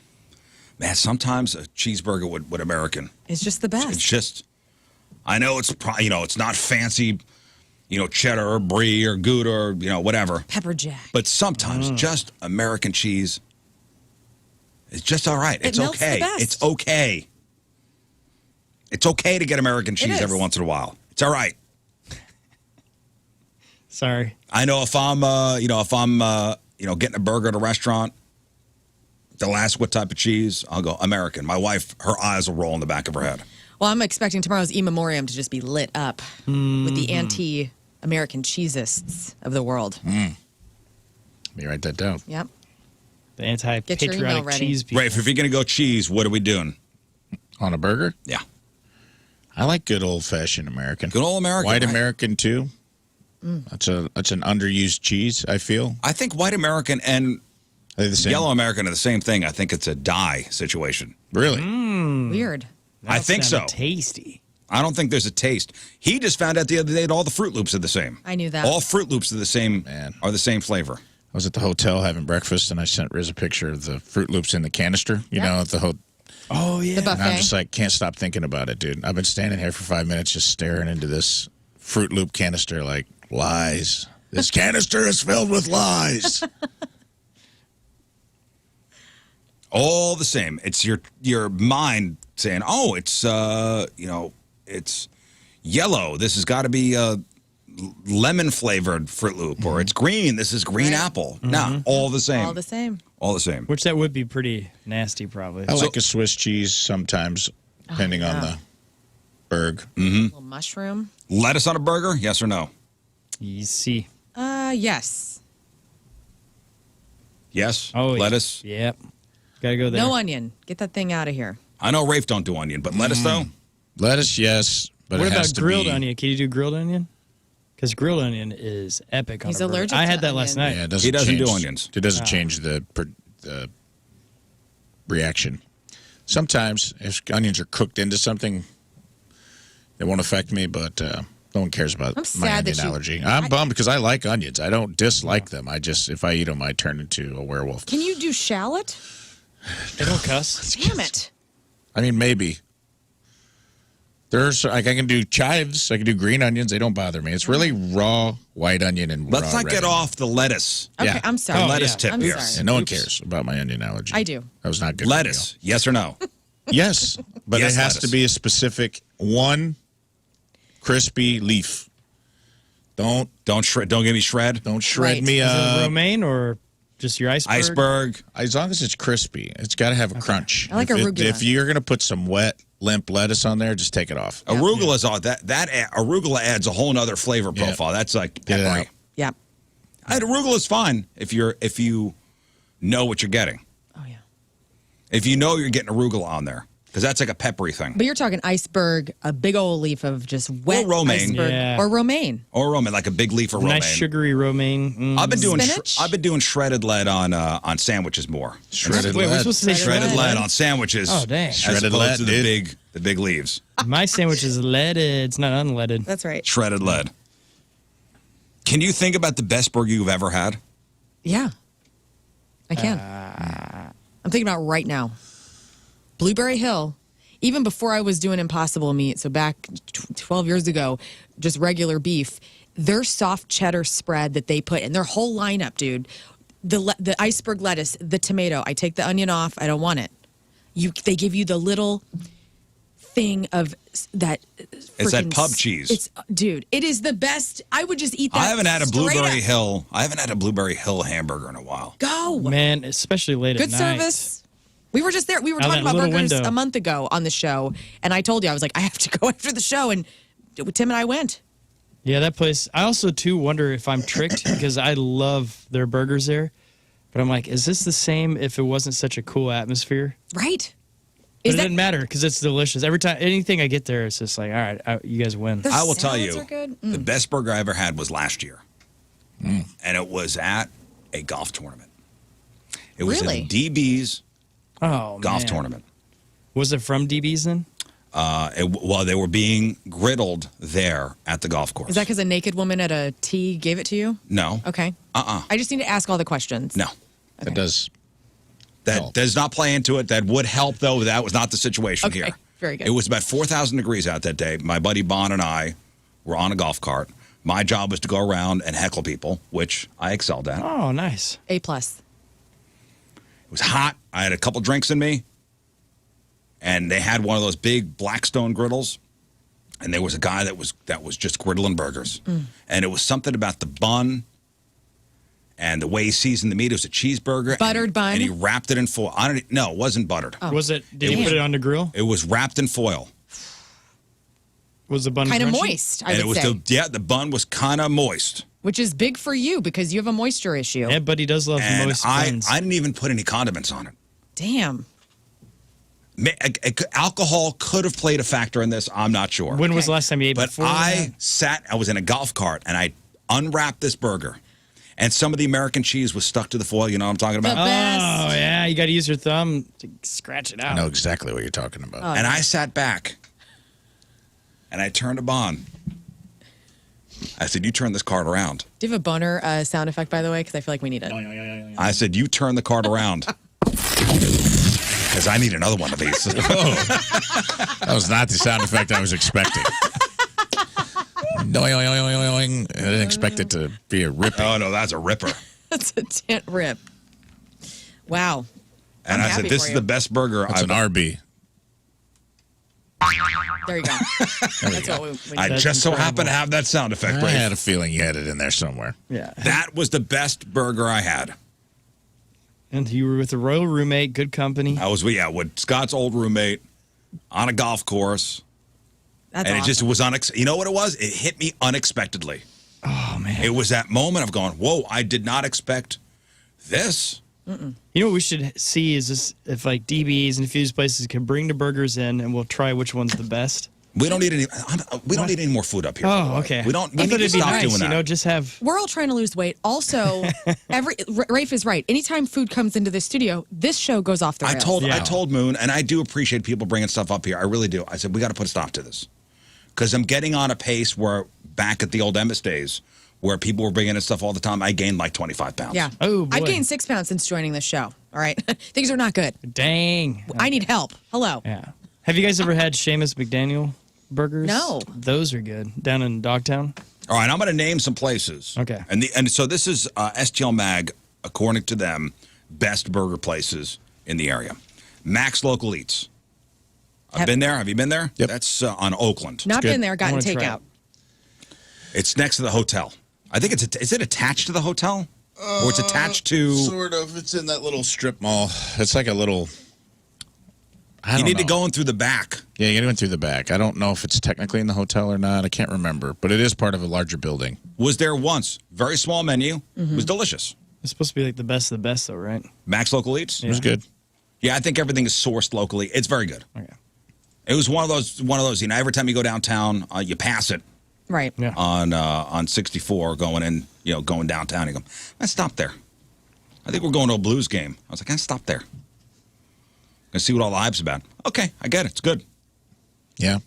Man, sometimes a cheeseburger with American. It's just the best. It's just, I know it's it's not fancy, cheddar or brie or Gouda or whatever. Pepper jack. But sometimes just American cheese is just all right. It's melts the okay. best. It's okay. It's okay to get American cheese every once in a while. It's all right. Sorry. I know if I'm getting a burger at a restaurant, they'll ask what type of cheese. I'll go American. My wife, her eyes will roll in the back of her head. Well, I'm expecting tomorrow's in memoriam to just be lit up with the anti-American cheesists of the world. Let me write that down. Yep. The Get your email anti-patriotic ready. cheese people. Rafe, if you're going to go cheese, what are we doing? On a burger? Yeah. I like good old-fashioned American. Good old American. White right? American, too. That's an underused cheese, I feel. I think white American and Are they the same? yellow American are the same thing. I think it's a dye situation. Really? Weird. I think so. Tasty. I don't think there's a taste. He just found out the other day that all the Fruit Loops are the same. I knew that. All Fruit Loops are the same. Are the same flavor. I was at the hotel having breakfast, and I sent Rizz a picture of the Fruit Loops in the canister, you know, at the hotel. Oh, yeah. The buffet. And I'm just like, can't stop thinking about it, dude. I've been standing here for 5 minutes just staring into this Fruit Loop canister like, lies. This canister is filled with lies. All the same. It's your mind saying, "Oh, it's it's yellow. This has got to be lemon flavored Fruit Loop, or it's green. This is green apple." Nah, all the same. All the same. All the same. Which that would be pretty nasty, probably. I like a Swiss cheese sometimes, depending on the burg. A little mushroom. Lettuce on a burger? Yes or no? Easy. Yes. Yes. Oh, lettuce. Yep. Gotta go there. No onion. Get that thing out of here. I know Rafe don't do onion, but lettuce though. Lettuce, yes, but What it has about to grilled be, onion? Can you do grilled onion? Because grilled onion is epic on He's a burger. allergic I to had that last onion. night. Yeah, it doesn't He doesn't do change- onions. It doesn't change the reaction. Sometimes, if onions are cooked into something, it won't affect me, but no one cares about I'm my sad that onion you- allergy. I'm bummed because I like onions. I don't dislike them. I just, if I eat them, I turn into a werewolf. Can you do shallot? They don't cuss. Damn it. I mean, maybe. There's, like, I can do chives. I can do green onions. They don't bother me. It's really raw white onion and Let's raw not red get onion. off the lettuce. Okay, Yeah. I'm sorry. lettuce tip I'm here. sorry. And no one Oops. cares about my onion allergy. I do. That was not good. Lettuce. Yes or no? Yes, but Yes, it has lettuce. to be a specific one crispy leaf. Don't Don't give me shred. shred Right. me Is it up. romaine or just your iceberg? Iceberg. As long as it's crispy, it's got to have a crunch. I like if arugula. if you're gonna put some wet, limp lettuce on there, just take it off. Arugula's on that arugula adds a whole nother flavor profile. That's like Get it peppery. out. Yeah. And arugula's fine if you know what you're getting. Oh, yeah. If you know you're getting arugula on there, because that's like a peppery thing. But you're talking iceberg, a big old leaf of just wet romaine. iceberg. Yeah. Or romaine. Or romaine, like a big leaf of romaine. Nice sugary romaine. I've been doing Spinach? I've been doing shredded lead on sandwiches more. Shredded Wait, we're lead. supposed to say Shredded shredded lead on sandwiches. Oh, dang. As Shredded opposed lead, to the big leaves. My sandwich is leaded. It's not unleaded. That's right. Shredded lead. Can you think about the best burger you've ever had? Yeah. I can. I'm thinking about right now. Blueberry Hill, even before I was doing Impossible Meat, so back 12 years ago, just regular beef, their soft cheddar spread that they put in their whole lineup, dude. The iceberg lettuce, the tomato. I take the onion off. I don't want it. They give you the little thing of that. It's that freaking pub cheese. It's dude. It is the best. I would just eat that. I haven't had a straight Blueberry up. Hill. I haven't had a Blueberry Hill hamburger in a while. Go. Man, especially late Good at night. service. We were just there. We were Out talking that about little burgers window. a month ago on the show, and I told you I was like, I have to go after the show, and Tim and I went. Yeah, that place. I also, too, wonder if I'm tricked because I love their burgers there. But I'm like, is this the same if it wasn't such a cool atmosphere? Right? But it doesn't matter because it's delicious. Every time, anything I get there, it's just like, all right, you guys win. Their I will tell salads you, are good. the best burger I ever had was last year. And it was at a golf tournament. It was Really? in DB's Oh, golf man. tournament. Was it from DB's then? Well, they were being griddled there at the golf course. Is that because a naked woman at a tee gave it to you? No. Okay. I just need to ask all the questions. No. That does. That No. does not play into it. That would help, though. That was not the situation Okay, here. very good. It was about 4,000 degrees out that day. My buddy Bon and I were on a golf cart. My job was to go around and heckle people, which I excelled at. Oh, nice. A+. It was hot. I had a couple drinks in me. And they had one of those big Blackstone griddles. And there was a guy that was just griddling burgers. And it was something about the bun and the way he seasoned the meat. It was a cheeseburger. Buttered bun? And he wrapped it in foil. No, it wasn't buttered. Was it? Did you Damn. put it on the grill? It was wrapped in foil. Was the bun Kind of crunchy? moist, I And it would was say. the bun was kind of moist. Which is big for you because you have a moisture issue. Yeah, but he does love And moist I buns. didn't even put any condiments on it. Damn. Alcohol could have played a factor in this. I'm not sure. When was the last time you ate But before I that? was in a golf cart, and I unwrapped this burger. And some of the American cheese was stuck to the foil. You know what I'm talking about? The best. Oh, yeah. You got to use your thumb to scratch it out. I know exactly what you're talking about. And I sat back, and I turned to Bon. I said, you turn this cart around. Do you have a boner sound effect, by the way? Because I feel like we need it. I said, you turn the cart around. Because I need another one of these. That was not the sound effect I was expecting. I didn't expect it to be a ripper. Oh, no, that's a ripper. That's a tent rip. Wow. And I said, this is the best burger That's an RB. There you go. That's what we I need. just so happen to have that sound effect. I Rafe. had a feeling you had it in there somewhere. Yeah. That was the best burger I had. And you were with a royal roommate, good company. I was, with Scott's old roommate on a golf course. That's And awesome. it just was you know what it was? It hit me unexpectedly. Oh, man. It was that moment of going, whoa, I did not expect this. You know what we should see is this, if like DBs and a few of these places can bring the burgers in and we'll try which one's the best. We don't need any. We don't need any more food up here. by the Oh, way. okay. We don't. We I need thought to it'd be stop nice, doing that. You know, just have. We're all trying to lose weight. Also, Rafe is right. Anytime food comes into the studio, this show goes off the rails. I told Moon, and I do appreciate people bringing stuff up here. I really do. I said we got to put a stop to this because I'm getting on a pace where back at the old Emmis days, where people were bringing in stuff all the time, I gained like 25 pounds. Yeah. Oh, boy. I've gained 6 pounds since joining this show. All right. Things are not good. Dang. I need help. Hello. Yeah. Have you guys ever had Seamus McDaniel burgers? No. Those are good. Down in Dogtown? All right, I'm going to name some places. Okay. And so this is STL Mag, according to them, best burger places in the area. Max Local Eats. I've been there. Have you been there? Yep. That's on Oakland. Not good. been there, gotten wanna try takeout. it. It's next to the hotel. I think is it attached to the hotel? Or it's attached to... Sort of. It's in that little strip mall. It's like a little... You need to go in through the back. Yeah, you got to go in through the back. I don't know if it's technically in the hotel or not. I can't remember. But it is part of a larger building. Was there once. Very small menu. Mm-hmm. Was delicious. It's supposed to be like the best of the best, though, right? Max Local Eats? It was good. Yeah, I think everything is sourced locally. It's very good. Okay. It was one of those, you know, every time you go downtown, you pass it Right. Yeah. on 64 going in, you know, going downtown. You go, let's stop there. I think we're going to a Blues game. I was like, let's stop there. Gonna see what all the hype's about. Okay, I get it. It's good. Yeah.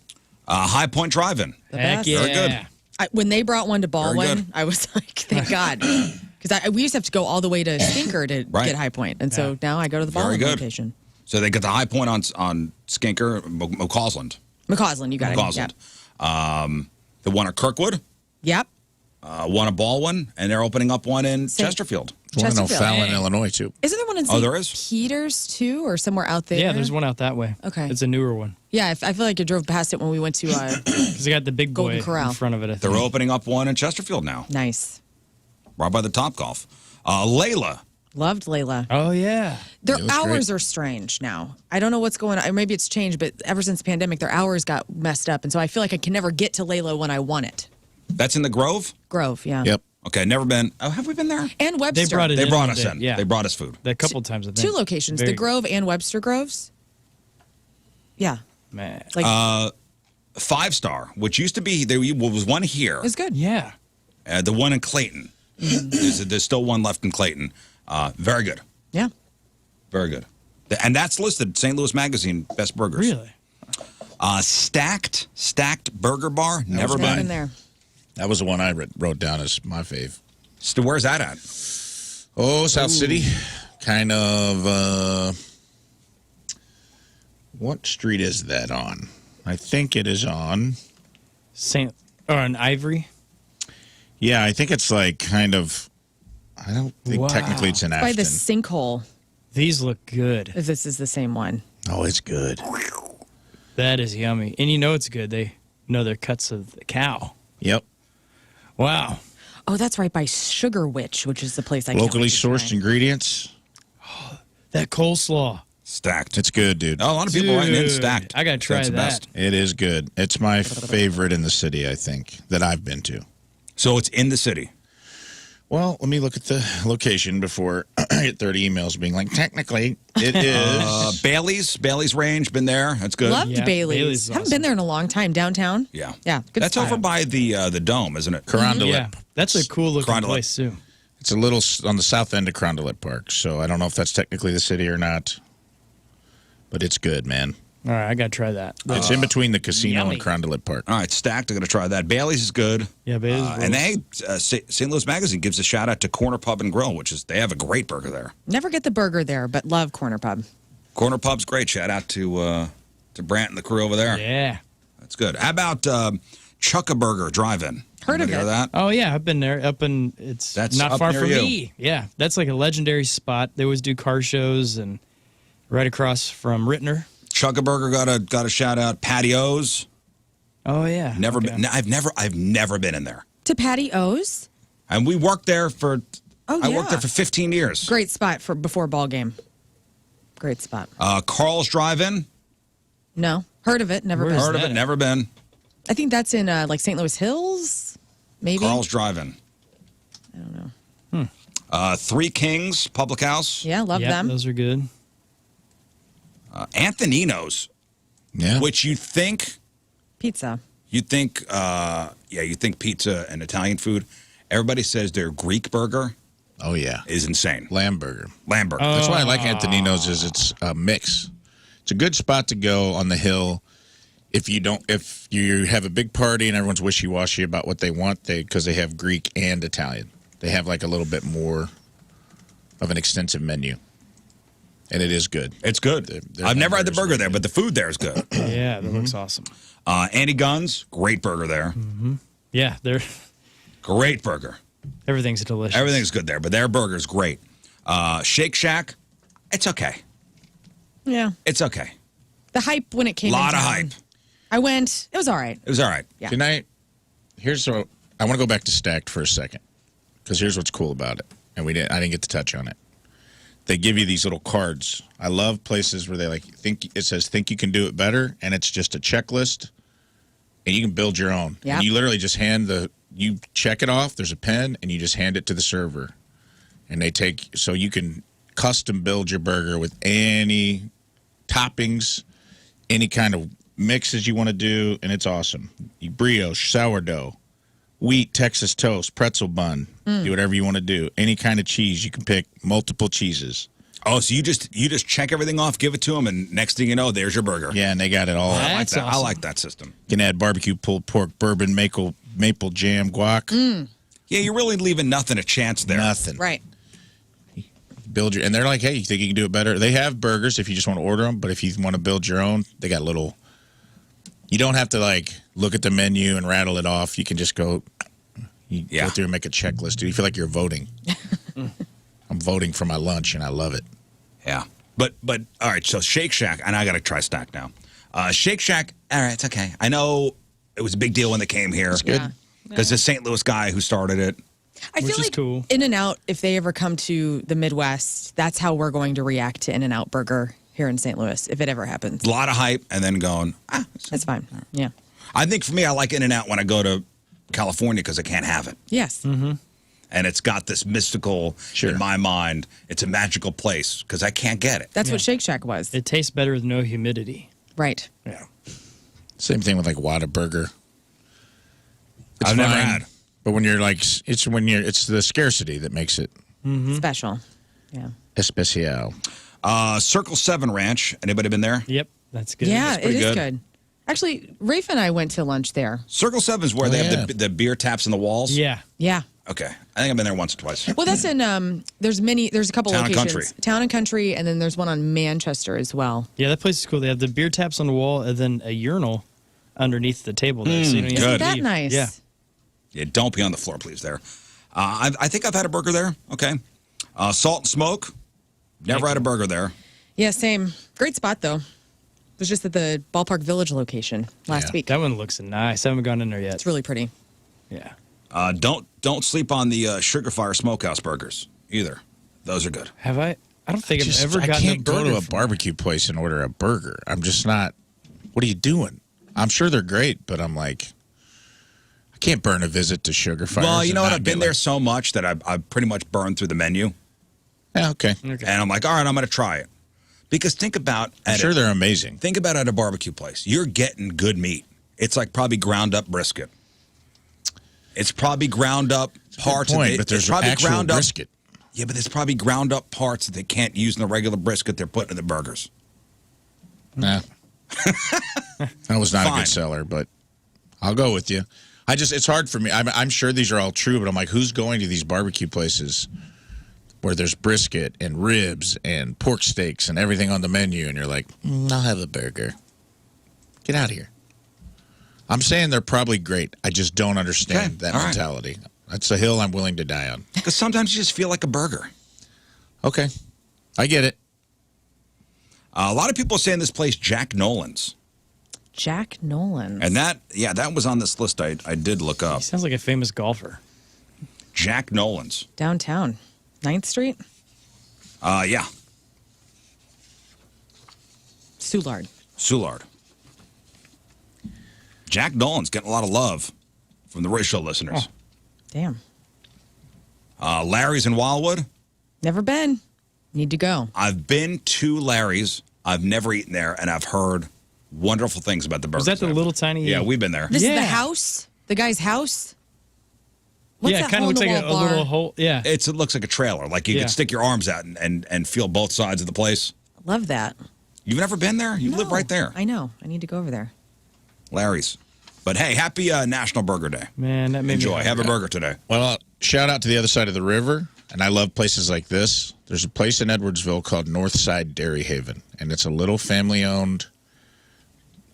High Point Drive-In. Heck best. yeah. Very good. When they brought one to Very Ballwin, good. I was like, thank God. Because we used to have to go all the way to Stinker to Right. get High Point. And so now I go to the Very Ballwin good. location. So they got the High Point on Skinker, McCausland. McCausland, you got McCausland. it. The one at Kirkwood, Yep. one at Baldwin, and they're opening up one in Chesterfield. There's one in Chesterfield. O'Fallon, Illinois, too. Isn't there one in Oh, St. there is? Peters, too, or somewhere out there? Yeah, there's one out that way. Okay. It's a newer one. Yeah, I feel like I drove past it when we went to Because they got the big Golden boy Corral. in front of it, I think. They're opening up one in Chesterfield now, Nice. right by the Topgolf. Layla. Loved Layla. Oh, yeah. Their It looks hours great. are strange now. I don't know what's going on. Maybe it's changed, but ever since the pandemic, their hours got messed up. And so I feel like I can never get to Layla when I want it. That's in the Grove? Grove, yeah. Yep. Okay, never been. Oh, have we been there? And Webster. They brought it They in brought one us day. in. Yeah. They brought us food. A couple times, I think. Two locations, Very the Grove and Webster Groves. Yeah. good. Man. Like, 5-star, which used to be, there was one here. it was good. Yeah. The one in Clayton. There's still one left in Clayton. Very good. Yeah. Very good. And that's listed, St. Louis Magazine, Best Burgers. Really? Stacked Burger Bar. Never Never been. been there. That was the one I wrote down as my fave. So where's that at? Oh, South City. Kind of, what street is that on? I think it is on. An Ivory? Yeah, I think it's like kind of, I don't think Wow. technically it's in By the Afton. sinkhole, These look good. if this is the same one. Oh, it's good. That is yummy. And you know it's good. They know their cuts of the cow. Yep. Wow. Oh, that's right by Sugar Witch, which is the place I can't Locally wait to sourced try. ingredients. That coleslaw. Stacked. It's good, dude. Oh, a lot of people writing in Dude, stacked. I gotta try That's the that. best. It is good. It's my favorite in the city, I think, that I've been to. So it's in the city. Well, let me look at the location before I get 30 emails being like, technically, it is. Bailey's Range, been there. That's good. Loved Yeah, Bailey's. Bailey's is Haven't awesome. been there in a long time. Downtown. Yeah. Yeah. Good That's spot. over by the Dome, isn't it? Carondelet. Yeah, that's a cool looking Carondelet. place too. It's a little on the south end of Carondelet Park, so I don't know if that's technically the city or not. But it's good, man. All right, I gotta try that. It's in between the casino Yummy. and Carondelet Park. All right, Stacked. I'm going to try that. Bailey's is good. Yeah, Bailey's And rules. St. Louis Magazine gives a shout out to Corner Pub and Grill, they have a great burger there. Never get the burger there, but love Corner Pub. Corner Pub's great. Shout out to Brant and the crew over there. Yeah. That's good. How about Chuck-a-Burger Drive-In? Heard of Anybody it. that? Oh yeah, I've been there. It's That's not up far near from you. me. Yeah, that's like a legendary spot. They always do car shows and right across from Rittner. Chuck-a-Burger got a shout out. Patios. Oh yeah. Never Okay. been. I've never been in there. To Patty O's. And we worked there for. Oh, I yeah. worked there for 15 years. Great spot for before ball game. Great spot. Carl's Drive-In. No. Heard of it. Never Where's been. Heard of that it. at? Never been. I think that's in like St. Louis Hills, maybe. Carl's Drive-In. I don't know. Three Kings Public House. Yeah, love Yep, them. those are good. Anthonino's, Yeah. which you think Pizza. you think pizza and Italian food. Everybody says their Greek burger Oh, yeah. is insane. Lamb burger. Lamb burger. That's why I like Antonino's is it's a mix. It's a good spot to go on the hill if you have a big party and everyone's wishy-washy about what they want, because they have Greek and Italian. They have like a little bit more of an extensive menu. And it is good. It's good. Their I've never had the hamburgers burger are there, but the food there is good. Yeah, that looks awesome. Andy Gunn's, great burger there. Yeah, they're Great burger. everything's delicious. Everything's good there, but their burger's great. Shake Shack, it's okay. Yeah. It's okay. The hype when it came A lot in of town. hype. I went. It was all right. It was all right. Yeah. Can I want to go back to Stacked for a second, because here's what's cool about it, and I didn't get to touch on it. They give you these little cards. I love places where they think you can do it better, and it's just a checklist, and you can build your own. Yeah. And you literally just you check it off. There's a pen, and you just hand it to the server, and so you can custom build your burger with any toppings, any kind of mixes you want to do, and it's awesome. Brioche, sourdough, wheat, Texas toast, pretzel bun. Do whatever you want to do. Any kind of cheese, you can pick multiple cheeses. Oh, so you just check everything off, give it to them, and next thing you know, there's your burger. Yeah, and they got it all. I like That's that. I awesome. like that system. You can add barbecue pulled pork, bourbon, maple jam, guac. Yeah, you're really leaving nothing a chance there. Nothing. Right. And they're like, hey, you think you can do it better? They have burgers if you just want to order them, but if you want to build your own, they got little. You don't have to look at the menu and rattle it off. You can just go. Go through and make a checklist. Do you feel like you're voting? I'm voting for my lunch, and I love it. Yeah. But all right, so Shake Shack, and I got to try Stack now. Shake Shack, all right, it's okay. I know it was a big deal when they came here. It's good. Because the St. Louis guy who started it. I Which feel is like cool. In-N-Out, if they ever come to the Midwest, that's how we're going to react to In-N-Out Burger here in St. Louis, if it ever happens. A lot of hype, and then going, That's fine. Yeah. I think for me, I like In-N-Out when I go to California because I can't have it. Yes. And it's got this mystical, in my mind, it's a magical place because I can't get it. That's what Shake Shack was. It tastes better with no humidity. Right. Yeah. Same thing with Whataburger. I've never had. But when you're it's the scarcity that makes it Special. Yeah. especial. Circle 7 Ranch. Anybody been there? Yep, that's good. Yeah, it pretty is good. good. Actually, Rafe and I went to lunch there. Circle 7 is where they have the beer taps in the walls? Yeah. Yeah. Okay. I think I've been there once or twice. Well, that's in there's a couple Town and locations. Country. Town and Country, and then there's one on Manchester as well. Yeah, that place is cool. They have the beer taps on the wall and then a urinal underneath the table there. So you don't good. have Isn't to that leave. nice? Yeah. Yeah, don't be on the floor, please, there. I think I've had a burger there. Okay. Salt and Smoke. Never had a burger there. Yeah, same. Great spot, though. It was just at the Ballpark Village location last week. That one looks nice. I haven't gone in there yet. It's really pretty. Yeah. Don't sleep on the Sugar Fire Smokehouse burgers either. Those are good. Have I? I don't think I've ever I gotten can't a go burger to a from barbecue place and order a burger. I'm just not. What are you doing? I'm sure they're great, but I'm like, I can't burn a visit to Sugar Fires. Well, you know what? and I've not be been there so much that I've pretty much burned through the menu. Yeah, okay. And I'm like, all right, I'm going to try it. Because think about... I'm sure they're amazing. Think about at a barbecue place. You're getting good meat. It's like probably ground up brisket. It's probably ground up parts of it. But there's probably actual ground brisket. Yeah, but there's probably ground up parts that they can't use in the regular brisket they're putting in the burgers. Nah. That was not a Fine. good seller, but I'll go with you. It's hard for me. I'm sure these are all true, but I'm like, who's going to these barbecue places where there's brisket and ribs and pork steaks and everything on the menu, and you're like, I'll have a burger. Get out of here. I'm saying they're probably great. I just don't understand that mentality. That's a hill I'm willing to die on. Because sometimes you just feel like a burger. Okay. I get it. A lot of people are saying this place, Jack Nolan's. Jack Nolan. And that was on this list I did look up. He sounds like a famous golfer. Jack Nolan's. Downtown. 9th Street? Yeah. Soulard. Jack Nolan's getting a lot of love from the Rizz Show listeners. Oh, damn. Larry's in Wildwood. Never been. Need to go. I've been to Larry's. I've never eaten there, and I've heard wonderful things about the burgers. Was that the there. little tiny... Yeah, we've been there. This is the house? The guy's house? What's yeah, that it kind of looks like a hole-in-the-wall little bar? hole. Yeah. It looks like a trailer. Like you Yeah. could stick your arms out and feel both sides of the place. Love that. You've never been there? You live right there. I know. I need to go over there. Larry's. But hey, happy National Burger Day. Man, that made Enjoy. me Have a burger today. Well, shout out to the other side of the river, and I love places like this. There's a place in Edwardsville called Northside Dairy Haven, and it's a little family-owned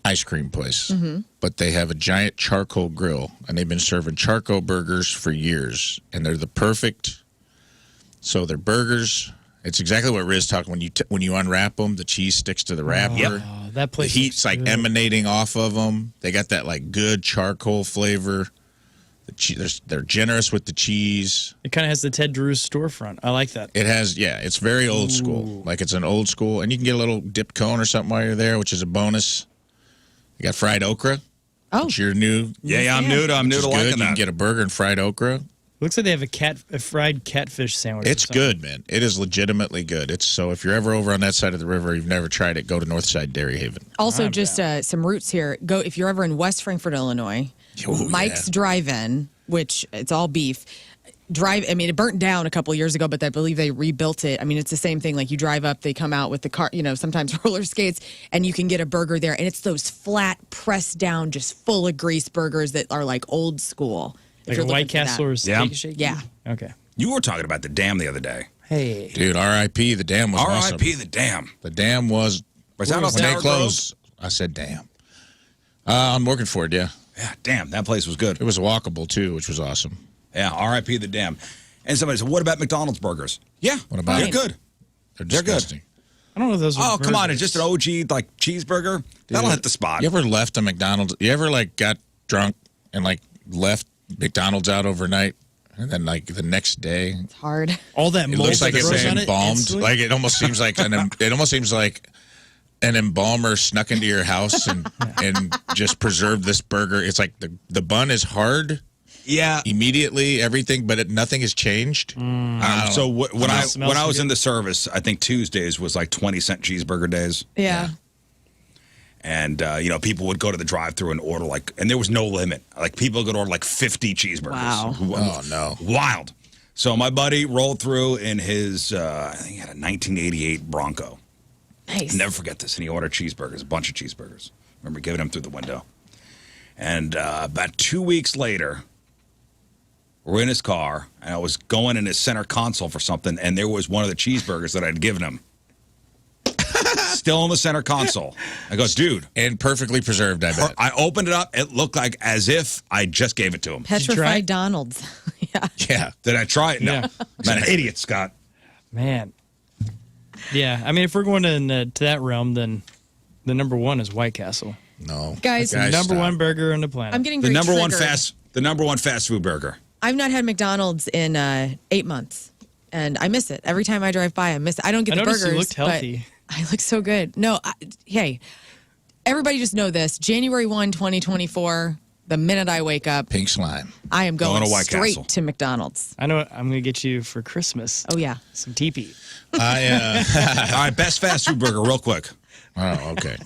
ice cream place. But they have a giant charcoal grill, and they've been serving charcoal burgers for years, and they're the perfect. So their burgers, it's exactly what Rizz talked when you unwrap them, the cheese sticks to the wrapper. Oh, that place The heat's like good. emanating off of them. They got that like good charcoal flavor. They're generous with the cheese. It kind of has the Ted Drew's storefront. I like that. It has, yeah, it's very old school. Like it's an old school, and you can get a little dipped cone or something while you're there, which is a bonus. You got fried okra. Oh. Which you're new. Yeah, I'm new to which is liking good. You that. can get a burger and fried okra. Looks like they have a fried catfish sandwich. or It's something. good, man. It is legitimately good. So if you're ever over on that side of the river, you've never tried it, go to Northside Dairy Haven. Also, just some roots here. Go if you're ever in West Frankfort, Illinois. Oh, Mike's yeah. Drive-In, which it's all beef. It burnt down a couple years ago, but I believe they rebuilt it. I mean, it's the same thing. Like you drive up, they come out with the car, sometimes roller skates, and you can get a burger there. And it's those flat, pressed down, just full of grease burgers that are like old school. If Like you're a looking White for that. Castle or Steak Shake? Yeah. Okay. You were talking about the dam the other day. Hey. Dude, R.I.P. The dam was awesome. R.I.P. the dam. The dam was. Was that off when they Tower closed, I said, damn. I'm working for it, yeah. Yeah, damn, that place was good. It was walkable, too, which was awesome. Yeah, R.I.P. the dam. And somebody said, what about McDonald's burgers? Yeah, What about they're it? good. They're They're good. disgusting. I don't know if those are Oh, come on. burgers. It's just an OG, like, cheeseburger. That'll hit the spot. You ever left a McDonald's? You ever, like, got drunk and, like, left McDonald's out overnight? And then, like, the next day, It's hard. All that it mold looks like that it's grows on been it embalmed. instantly? Like, it almost seems like an embalmer snuck into your house and just preserved this burger. It's like the bun is hard Yeah. immediately, everything, but nothing has changed. So when I smells was good. in the service, I think Tuesdays was like 20-cent cheeseburger days. Yeah. And, people would go to the drive-thru and order and there was no limit. Like, people could order like 50 cheeseburgers. Wow. Oh, no. Wild. So my buddy rolled through in his, I think he had a 1988 Bronco. Nice. I'll never forget this. And he ordered cheeseburgers, a bunch of cheeseburgers. Remember giving them through the window. And about 2 weeks later, we're in his car, and I was going in his center console for something, and there was one of the cheeseburgers that I'd given him. Still in the center console. I go, dude. And perfectly preserved, I bet. I opened it up. It looked like as if I just gave it to him. you try it? Petrified Donald's. Yeah. Yeah. Did I try it? No. Yeah. I'm an idiot, Scott. Man. Yeah, I mean, if we're going to that realm, then the number one is White Castle. No. Guys, Number stop. one burger on the planet. I'm getting The very number one triggered. fast food burger. I've not had McDonald's in 8 months, and I miss it. Every time I drive by, I miss it. I don't get I the noticed burgers. you looked healthy. But I look so good. No, hey, everybody just know this. January 1, 2024, The minute I wake up, Pink slime. I am going to White straight Castle. to McDonald's. I know what I'm going to get you for Christmas. Oh, yeah. Some teepee. All right, best fast food burger, real quick. Oh, okay.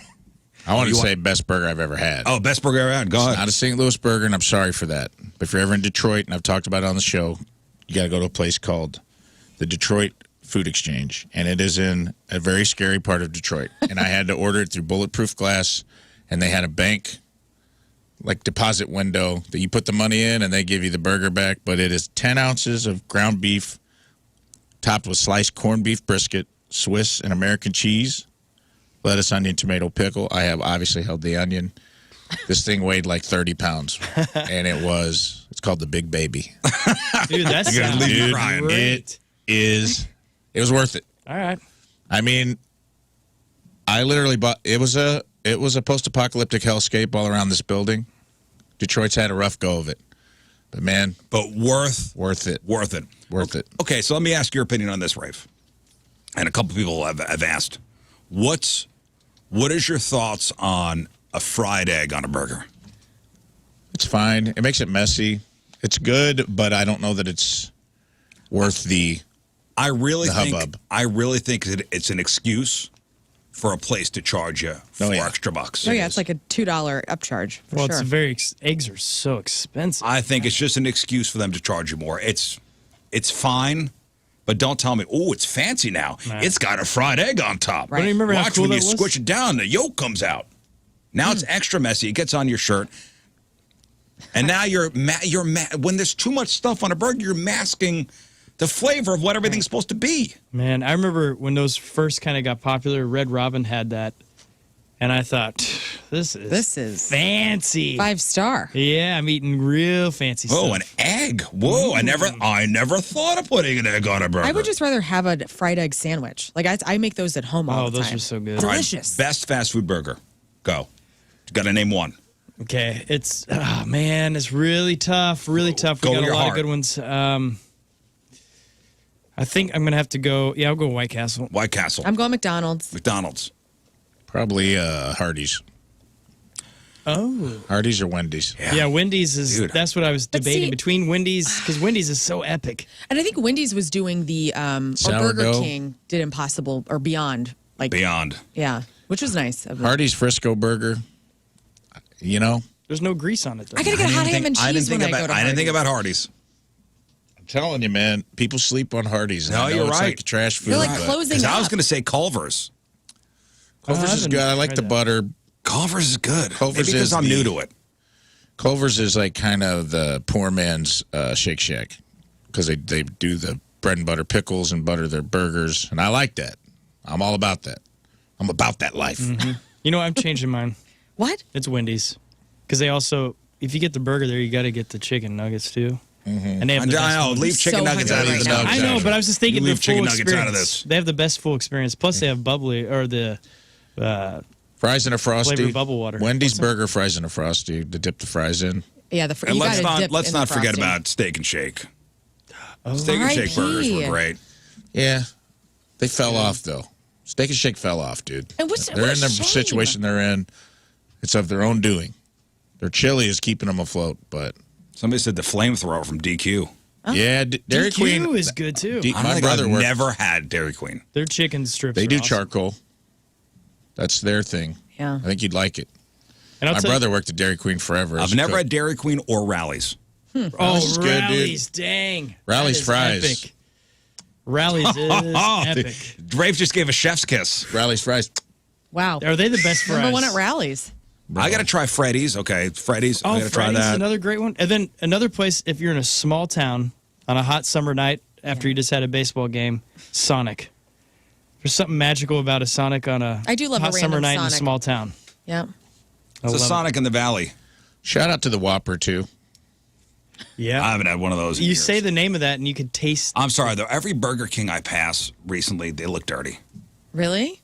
I want to say best burger I've ever had. Oh, best burger I ever had. Go ahead. Not a St. Louis burger, and I'm sorry for that. But if you're ever in Detroit, and I've talked about it on the show, you got to go to a place called the Detroit Food Exchange, and it is in a very scary part of Detroit. And I had to order it through bulletproof glass, and they had a bank like deposit window that you put the money in, and they give you the burger back. But it is 10 ounces of ground beef, topped with sliced corned beef brisket, Swiss and American cheese, lettuce, onion, tomato, pickle. I have obviously held the onion. This thing weighed like 30 pounds, and it's called the Big Baby. Dude, that's You're gonna leave me crying. great. It was worth it. All right. I mean, I literally bought, it was a post-apocalyptic hellscape all around this building. Detroit's had a rough go of it. But man, worth it. Worth it. Worth it. Okay, so let me ask your opinion on this, Rafe. And a couple people have asked, what is your thoughts on a fried egg on a burger? It's fine. It makes it messy. It's good, but I don't know that it's worth the hubbub. I really think it's an excuse for a place to charge you for extra bucks. Oh, yeah, it's like a $2 upcharge, for Well, sure. eggs are so expensive. I think it's just an excuse for them to charge you more. It's fine, but don't tell me, oh, it's fancy now. Nah. It's got a fried egg on top. Right. Don't you remember how Watch cool when that you was? squish it down, the yolk comes out. Now it's extra messy. It gets on your shirt. And now when there's too much stuff on a burger, you're masking the flavor of what everything's supposed to be. Man, I remember when those first kind of got popular, Red Robin had that. And I thought, this is fancy. 5-star. Yeah, I'm eating real fancy stuff. Oh, an egg. Whoa, I never thought of putting an egg on a burger. I would just rather have a fried egg sandwich. Like, I make those at home all the time. those are so good. Delicious. All right, best fast food burger. Go. You got to name one. Okay, it's really tough. Really tough. We Go got with a your lot heart. of good ones. I think I'm gonna have to go. Yeah, I'll go White Castle. White Castle. I'm going McDonald's. McDonald's. Probably Hardee's. Oh, Hardee's or Wendy's. yeah. Wendy's is. Dude. That's what I was But debating see- between Wendy's because Wendy's is so epic. And I think Wendy's was doing the, or Burger Sourdough. King did Impossible or Beyond. Like, Beyond. yeah, which was nice. Of them. Hardee's Frisco burger. You know, There's no grease on it though. I gotta get hot ham and I didn't cheese when think I go to I didn't think Hardee's. about Hardee's. I'm telling you, man, people sleep on Hardee's. And No, I know you're it's right. like trash food. They're like but closing Because I was up. going to say Culver's. Culver's I is haven't good. I like tried the that. butter. Culver's is good. Culver's Maybe because is I'm the- new to it. Culver's is like kind of the poor man's Shake Shack because they do the bread and butter pickles and butter their burgers. And I like that. I'm all about that. I'm about that life. You know, I'm changing mine. What? It's Wendy's because they also, if you get the burger there, you got to get the chicken nuggets too. And they have the I best know. ones. Leave chicken so nuggets out of hungry this. right now. I know, but I was just thinking You the leave chicken full nuggets experience. out of this. They have the best full experience. Plus, they have bubbly or the Fries and a Frosty. Flavored bubble water. Wendy's What's burger, fries and a Frosty to dip the fries in. Yeah, And you let's gotta dip not in the forget frosting. about Steak and Shake. Oh. Steak and Shake R.I.P.. burgers were great. Yeah. They fell off, though. Steak and Shake fell off, dude. And They're what in a the shame. situation they're in. It's of their own doing. Their chili is keeping them afloat, but Somebody said the flamethrower from DQ. yeah, Dairy DQ Queen is good too. My brother I've worked. never had Dairy Queen. Their chicken strips. They are do awesome. charcoal. That's their thing. Yeah. I think you'd like it. And I'll My tell you- brother worked at Dairy Queen forever. as I've a never cook. had Dairy Queen or Rallies. Oh, Rally's is good, dude. Rally's, dang. Rally's That is fries. Epic. Rally's is epic. Rafe just gave a chef's kiss. Rally's fries. Wow. Are they the best fries? Number one at Rallies. I got to try Freddy's. Okay, Freddy's. I Oh, got to try Freddy's, that. another great one. And then another place, if you're in a small town on a hot summer night after you just had a baseball game, Sonic. There's something magical about a Sonic on a I do love a hot summer random night in a Sonic. small town. Yeah. It's a love Sonic in the Valley. Shout out to the Whopper, too. Yeah. I haven't had one of those in You years. say the name of that and you could taste. I'm sorry, though. Every Burger King I pass recently, they look dirty. Really?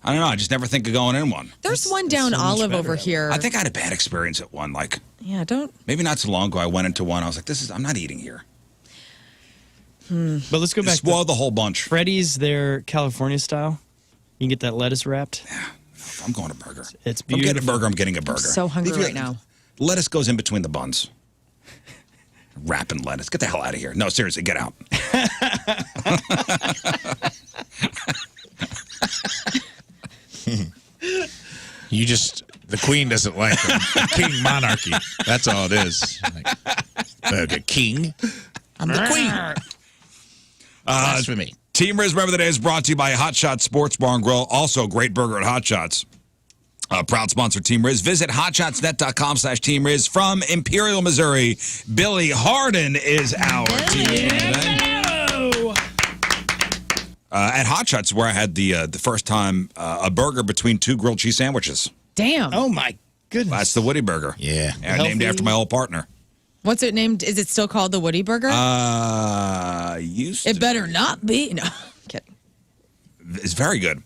I don't know. I just never think of going in one. There's one down so much Olive better over that way. here. I think I had a bad experience at one. Like, Yeah, don't. maybe not so long ago, I went into one. I was like, I'm not eating here. But let's go It back to spoiled the whole bunch. Freddy's, their California style. You can get that lettuce wrapped. I'm going to burger. It's If I'm getting a beautiful. burger, I'm getting a burger. So hungry If you- right now. Lettuce goes in between the buns. Wrapping lettuce. Get the hell out of here. No, seriously, get out. The queen doesn't like them. King monarchy. That's all it is. The king. I'm the queen. Blasphemy. Team Rizz Remember the Day is brought to you by Hot Shots Sports Bar and Grill. Also, great burger at Hot Shots. Proud sponsor, Team Rizz. Visit hotshotsnet.com/Team Rizz. From Imperial, Missouri, Billy Harden is our Team Rizz today. At Hot Shots, where I had the first time a burger between 2 grilled cheese sandwiches. Damn. Oh, my goodness. That's the Woody Burger. Yeah. Named after my old partner. What's it named? Is it still called the Woody Burger? Used it to better not be. No, kidding. It's very good.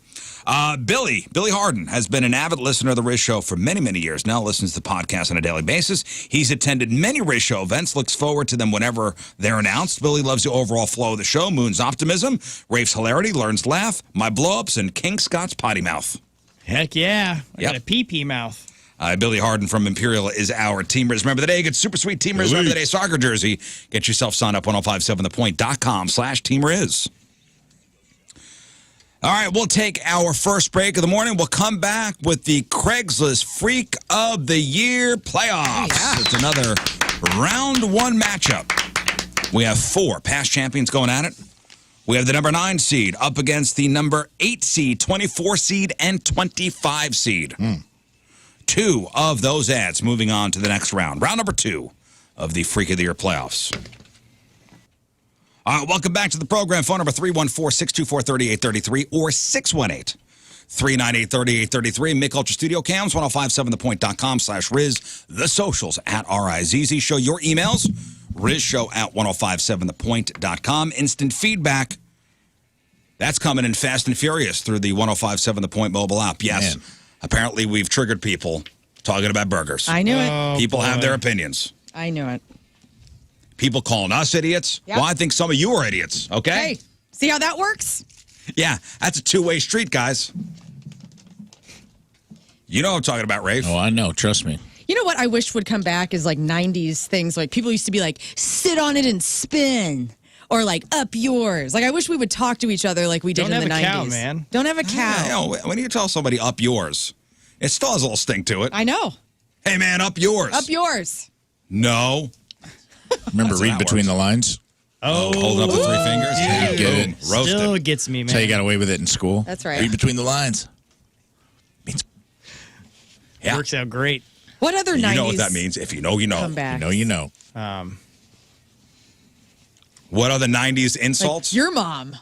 Billy Harden has been an avid listener of the Rizz Show for many, many years now, listens to the podcast on a daily basis. He's attended many Rizz Show events, looks forward to them whenever they're announced. Billy loves the overall flow of the show, Moon's optimism, Rafe's hilarity, Lern's laugh, my blow-ups, and King Scott's potty mouth. Heck yeah. I got a pee-pee mouth. Billy Harden from Imperial is our Team Rizz Remember the Day. Get super sweet Team Rizz Remember the Day soccer jersey. Get yourself signed up 1057thepoint.com/Team Rizz. All right, we'll take our first break of the morning. We'll come back with the Craigslist Freak of the Year playoffs. Yeah. It's another round 1 matchup. We have 4 past champions going at it. We have the number 9 seed up against the number 8 seed, 24 seed, and 25 seed. 2 of those ads moving on to the next round. Round number 2 of the Freak of the Year playoffs. All right, welcome back to the program. Phone number 314-624-3833 or 618-398-3833. Mick Ultra Studio Cams, 1057thepoint.com/Rizz. The socials at RIZZ. Show your emails. RizzShow at 1057thepoint.com. Instant feedback. That's coming in fast and furious through the 1057 The Point mobile app. Yes, man. Apparently we've triggered people talking about burgers. I knew it. People have their opinions. I knew it. People calling us idiots. Yep. Well, I think some of you are idiots, okay? Hey, see how that works? Yeah, that's a two-way street, guys. You know what I'm talking about, Rafe. Oh, I know. Trust me. You know what I wish would come back is like 90s things. Like people used to be like, sit on it and spin. Or like, up yours. Like I wish we would talk to each other like we did in the 90s. Don't have a cow, man. Don't have a cow. You know, when you tell somebody up yours, it still has a little stink to it. I know. Hey, man, up yours. Up yours. No. Remember, read between the lines? Oh, holding up the 3 fingers? Yeah, get it. Roast Still it. gets me, man. That's how you got away with it in school. That's right. Read between the lines. Yeah. Works out great. What other 90s? You know what that means. If you know, you know. Come back. You know, you know. What other 90s insults? Like your mom.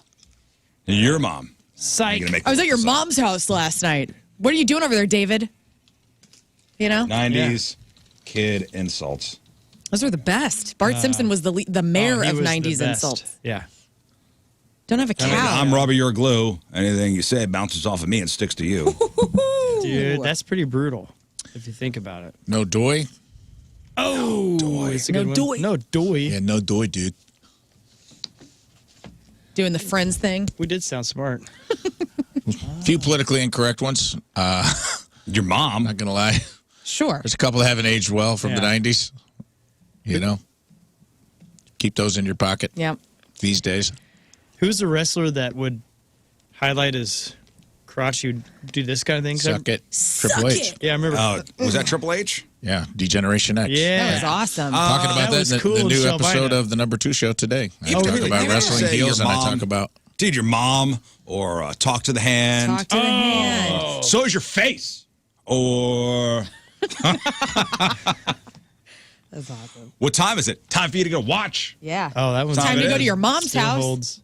Your mom. Psych. I was at your mom's house last night. What are you doing over there, David? You know? 90s kid insults. Those were the best. Bart Simpson was the mayor he of was 90s the best. insults. Yeah. Don't have a cow. I'm rubber, you're glue. Anything you say bounces off of me and sticks to you. Dude, that's pretty brutal if you think about it. No doy? Oh, doy. it's a good No one. doy. No doy. Yeah, no doy, dude. Doing the friends thing. We did sound smart. A few politically incorrect ones. Your mom. Not going to lie. Sure. There's a couple that haven't aged well from the 90s. You know? Keep those in your pocket Yeah. these days. Who's the wrestler that would highlight his crotch? You'd do this kind of thing? Suck it. Suck Triple H. it. Yeah, I remember. Was that Triple H? Yeah, Degeneration X. Yeah. That was awesome. Talking about that that was in cool the in new Shelbina. episode of the number 2 show today. I talk really? about You wrestling say heels, your and I mom- talk about... Dude, your mom or talk to the hand. Talk to the hand. So is your face. Or That's awesome. what time is it? Time for you to go watch. Yeah. Oh, that one's Time to it go is. to your mom's Still house. holds.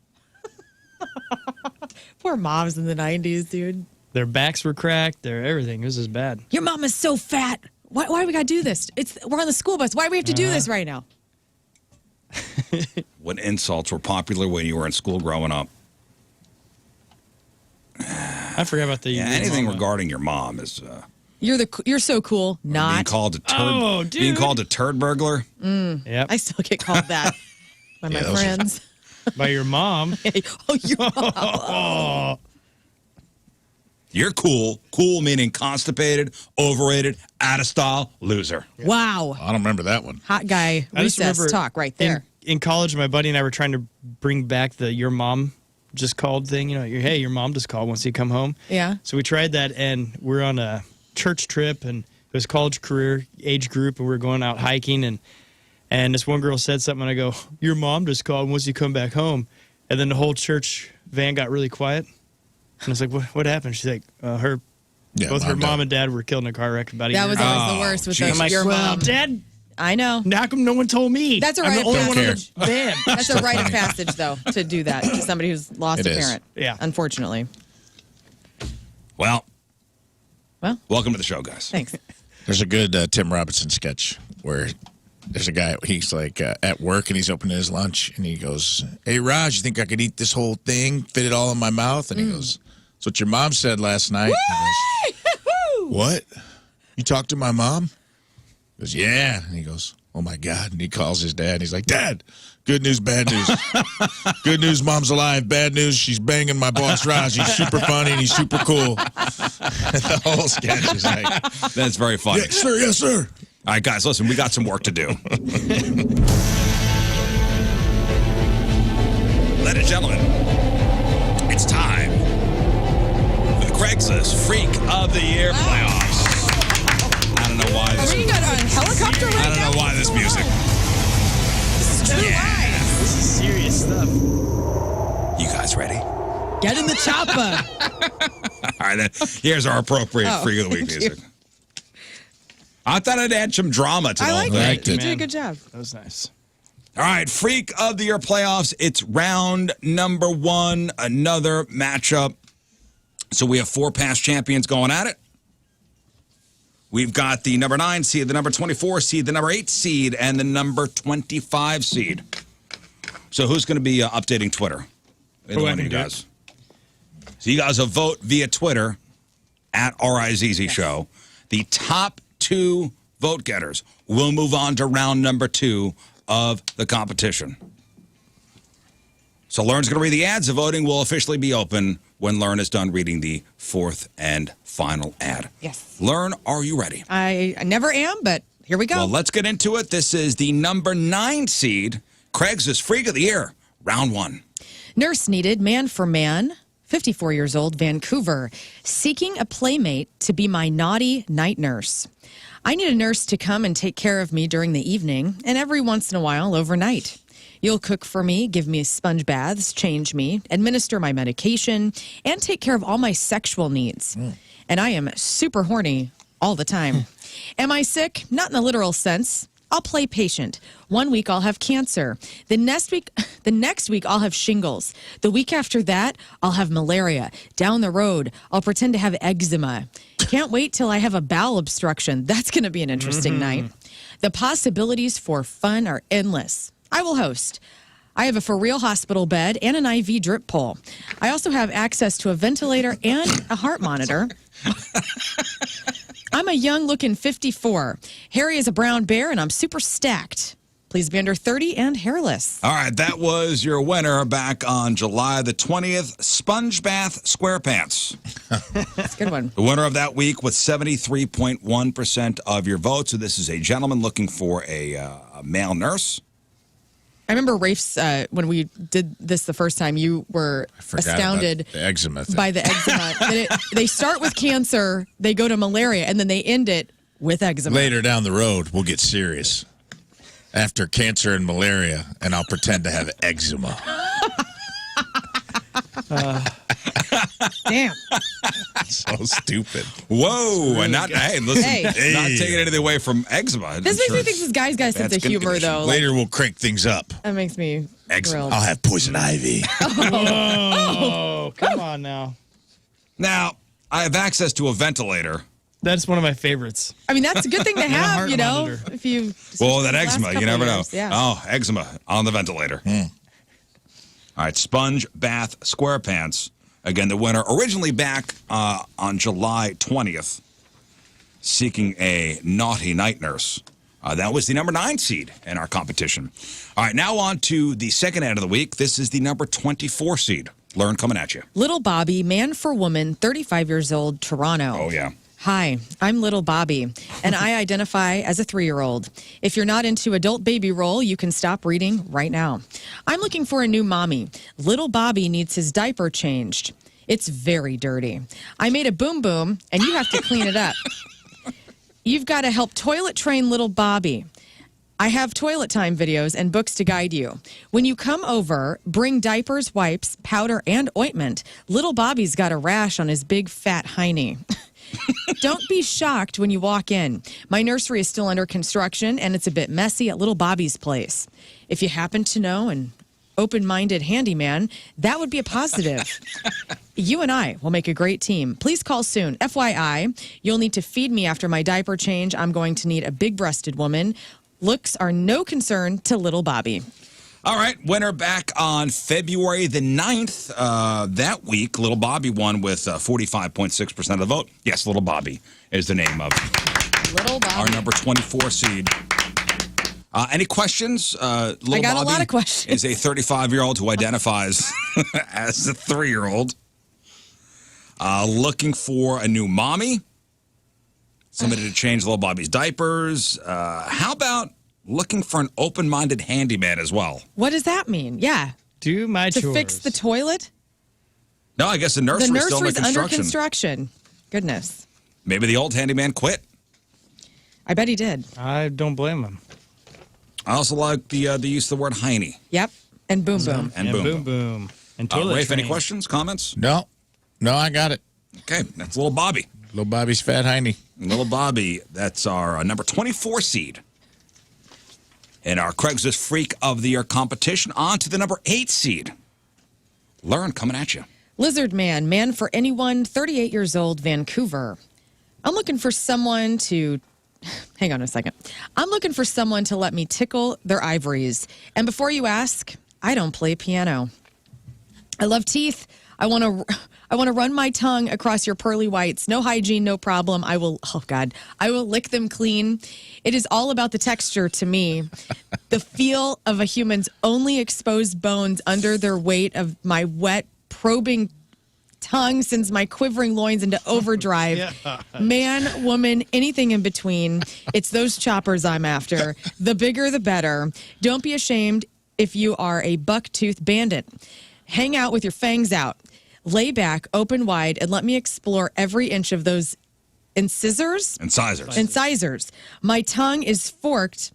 Poor moms in the 90s, dude. Their backs were cracked. Their everything. This is bad. Your mom is so fat. Why do we got to do this? We're on the school bus. Why do we have to do this right now? When insults were popular when you were in school growing up. I forgot about the Anything regarding your mom is You're so cool. being Not. called a turd. Oh, dude. Being called a turd burglar. Yep. I still get called that by my those are- friends. By your mom. Oh, your mom. You're cool. Cool meaning constipated, overrated, out of style, loser. Wow. I don't remember that one. Hot guy I just recess remember talk right there. In college, my buddy and I were trying to bring back the "your mom just called" thing. Hey, your mom just called once you come home. Yeah. So we tried that, and we're on a church trip, and it was college career age group, and we were going out hiking, and this one girl said something, and I go, "Your mom just called once you come back home," and then the whole church van got really quiet, and I was like, "What happened?" She's like, both her mom and dad were killed in a car wreck about a year That was ago. always the worst with I'm like, your well, mom. Dad, I know. how come no one told me? That's a I'm rite the of only one on passage. the van. That's a rite of passage, though, to do that to somebody who's lost It a is. parent. Yeah. Unfortunately. Well, Well, welcome to the show, guys. thanks. There's a good Tim Robinson sketch where there's a guy, he's like at work and he's opening his lunch and he goes, "Hey, Raj, you think I could eat this whole thing, fit it all in my mouth?" And he goes, "That's what your mom said last night." He goes, "What? You talked to my mom?" He goes, "Yeah." And he goes, "Oh, my God." And he calls his dad and he's like, "Dad, good news, bad news. Good news, mom's alive. Bad news, she's banging my boss, Raj. He's super funny and he's super cool." The whole sketch is like, That's very funny. "Yes, sir. Yes, sir." All right, guys, listen, we got some work to do. Ladies and gentlemen, it's time for the Craigslist Freak of the Year playoffs. I don't know why this. Are we got a helicopter right I don't now? know why this music. This is true lies. This is serious stuff. You guys ready? Get in the chopper. All right, then here's our appropriate Oh, Freak of the Week thank you. music. I thought I'd add some drama to I the like whole thing. it. You did a man. good job. That was nice. All right, Freak of the Year playoffs. It's round number 1, another matchup. So we have 4 past champions going at it. We've got the number 9 seed, the number 24 seed, the number 8 seed, and the number 25 seed. So who's going to be updating Twitter? Either I one of can you do it. guys. So you guys will vote via Twitter at RIZZ Show. The top 2 vote getters will move on to round number 2 of the competition. So Lern's going to read the ads. The voting will officially be open when Lern is done reading the 4th and final ad. Yes. Lern, are you ready? I never am, but here we go. Well, let's get into it. This is the number 9 seed, Craigslist Freak of the Year, round 1. Nurse needed, man for man, 54 years old, Vancouver, seeking a playmate to be my naughty night nurse. I need a nurse to come and take care of me during the evening and every once in a while overnight. You'll cook for me, give me sponge baths, change me, administer my medication, and take care of all my sexual needs. And I am super horny all the time. Am I sick? Not in the literal sense. I'll play patient. 1 week I'll have cancer. The next week I'll have shingles. The week after that, I'll have malaria. Down the road, I'll pretend to have eczema. Can't wait till I have a bowel obstruction. That's going to be an interesting night. The possibilities for fun are endless. I will host. I have a for real hospital bed and an IV drip pole. I also have access to a ventilator and a heart monitor. I'm a young-looking 54. Harry is a brown bear, and I'm super stacked. Please be under 30 and hairless. All right, that was your winner back on July the 20th, Sponge Bath SquarePants. That's a good one. The winner of that week with 73.1% of your votes. So this is a gentleman looking for a male nurse. I remember Rafe's, when we did this the first time, you were astounded about the eczema thing. by the eczema. They start with cancer, they go to malaria, and then they end it with eczema. Later down the road, we'll get serious. After cancer and malaria, and I'll pretend to have eczema. Damn. So stupid. Whoa, and not hey, listen, Hey. not taking anything away from eczema. This makes me think this guy's got a sense of skin humor, condition. though. Later, we'll crank things up. That makes me Eczema. thrilled. I'll have poison ivy. Oh, come on now. Now, I have access to a ventilator. That's one of my favorites. I mean, that's a good thing to have, heart you know, monitor. if you... Well, that last eczema, you couple never know. years, Yeah. Oh, eczema on the ventilator. All right, Sponge Bath SquarePants. Again, the winner originally back on July 20th, seeking a naughty night nurse. That was the number 9 seed in our competition. All right, now on to the second ad of the week. This is the number 24 seed. Lern coming at you. Little Bobby, man for woman, 35 years old, Toronto. Oh, yeah. Hi, I'm Little Bobby, and I identify as a 3-year-old. If you're not into adult baby role, you can stop reading right now. I'm looking for a new mommy. Little Bobby needs his diaper changed. It's very dirty. I made a boom boom, and you have to clean it up. You've got to help toilet train Little Bobby. I have toilet time videos and books to guide you. When you come over, bring diapers, wipes, powder, and ointment. Little Bobby's got a rash on his big fat hiney. Don't be shocked when you walk in. My nursery is still under construction, and it's a bit messy at Little Bobby's place. If you happen to know an open-minded handyman, that would be a positive. You and I will make a great team. Please call soon. FYI, you'll need to feed me after my diaper change. I'm going to need a big-breasted woman. Looks are no concern to Little Bobby. All right, winner back on February the 9th. That week, Little Bobby won with 45.6% of the vote. Yes, Little Bobby is the name of Little Bobby. our number 24 seed. Any questions? Little I got Bobby a lot of questions. is a 35-year-old who identifies as a 3-year-old. Looking for a new mommy. Somebody to change Little Bobby's diapers. How about looking for an open-minded handyman as well? What does that mean? Yeah. Do my To chores. fix the toilet? No, I guess the nursery's still under construction. Goodness. Maybe the old handyman quit. I bet he did. I don't blame him. I also like the use of the word hiney. Yep. And boom boom. And boom. boom. And toilet Rafe, any train. questions, comments? No, I got it. Okay, that's Little Bobby. Little Bobby's fat hiney. Little Bobby, that's our number 24 seed. In our Craigslist Freak of the Year competition, on to the number 8 seed. Lern coming at you. Lizard Man, man for anyone, 38 years old, Vancouver. I'm looking for someone to... Hang on a second. I'm looking for someone to let me tickle their ivories. And before you ask, I don't play piano. I love teeth. I want to run my tongue across your pearly whites. No hygiene, no problem. I will lick them clean. It is all about the texture to me. The feel of a human's only exposed bones under their weight of my wet, probing tongue sends my quivering loins into overdrive. Yeah. Man, woman, anything in between. It's those choppers I'm after. The bigger, the better. Don't be ashamed if you are a buck-toothed bandit. Hang out with your fangs out. Lay back, open wide, and let me explore every inch of those incisors. Incisors. My tongue is forked.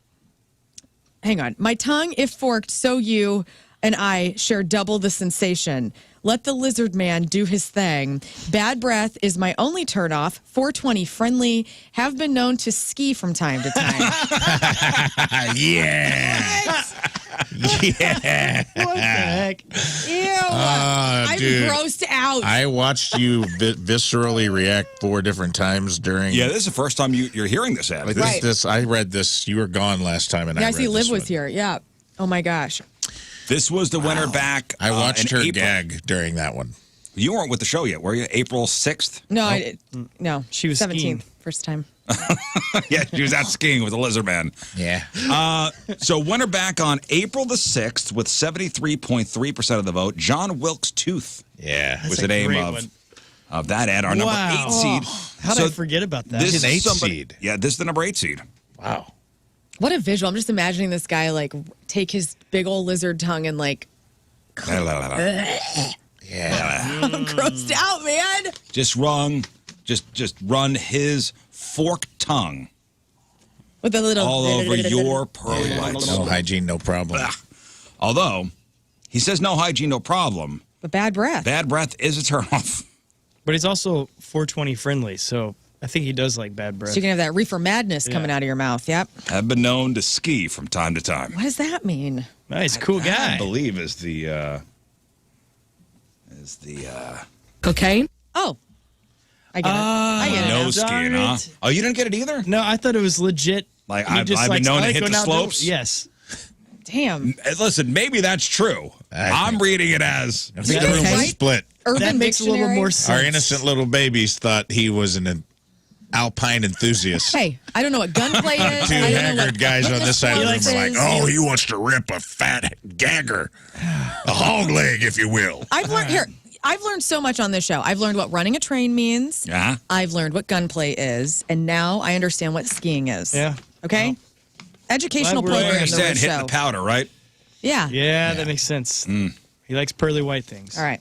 Hang on. My tongue, if forked, so you and I share double the sensation. Let the lizard man do his thing. Bad breath is my only turnoff. 420 friendly. Have been known to ski from time to time. Yeah. Yeah. What the heck? Ew. I'm dude, grossed out. I watched you viscerally react 4 different times during. Yeah, this is the first time you're hearing this ad. Like Right. I read this. You were gone last time, and yeah, I I read see Liv this was one. here. Yeah. Oh my gosh. This was the winner back. I watched in her April. gag during that one. You weren't with the show yet, were you? April 6th? No, no. She was 17th, skiing. first time. Yeah, she was out skiing with a lizard man. Yeah. So winner back on April the 6th with 73.3% of the vote. John Wilkes Tooth Yeah. was a the name great of one. that ad. Our Wow. number 8 seed. How did I forget about that? This He's an is 8 somebody- seed. Yeah, this is the number 8 seed. Wow. What a visual. I'm just imagining this guy like take his big old lizard tongue and like Yeah. I'm grossed out, man. Just run his forked tongue With a little all over your pearly whites. No hygiene, no problem. Although he says no hygiene, no problem. But bad breath. Bad breath is a turnoff. But he's also 420 friendly, so I think he does like bad breath. So you can have that reefer madness coming out of your mouth. Yep. Have been known to ski from time to time. What does that mean? Nice, cool guy. I believe is the Cocaine? Oh. I get it. I get it. no now. skiing, darn huh? it. Oh, you didn't get it either? No, I thought it was legit. Like, He I've just been likes- known I to like hit going the out slopes? Yes. Damn. Listen, maybe that's true. I'm reading it as I think Yeah. the room was Okay. split. Urban That makes a little Dictionary? more sense. Our innocent little babies thought he was an alpine enthusiast. Hey, I don't know what gunplay is. Two I don't know haggard what guys on this side of the room are like, is. oh, he wants to rip a fat gagger. A hog leg, if you will. I've learned so much on this show. I've learned what running a train means. Yeah. I've learned what gunplay is, and now I understand what skiing is. Yeah. Okay. Well, Educational glad we're- program. I understand The hitting show. the powder, right? Yeah. Yeah, that makes sense. He likes pearly white things. All right.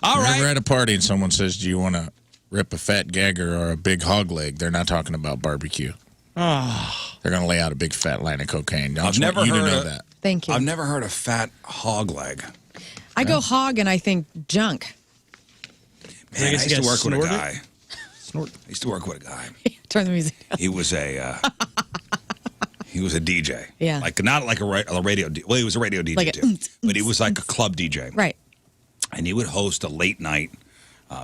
All Whenever right. we're at a party and someone says, do you want to rip a fat gagger or a big hog leg, they're not talking about barbecue. They're going to lay out a big fat line of cocaine. I I've just want never you to heard know of- that. Thank you. I've never heard of fat hog leg. I go hog and I think junk. Man, I guess used you to guys work with a snorted? guy. Snort. I used to work with a guy. Turn the music down. He was a DJ. Yeah. Like not like a radio. Well, he was a radio DJ Like a too, but he was like a club DJ. Right. And he would host a late night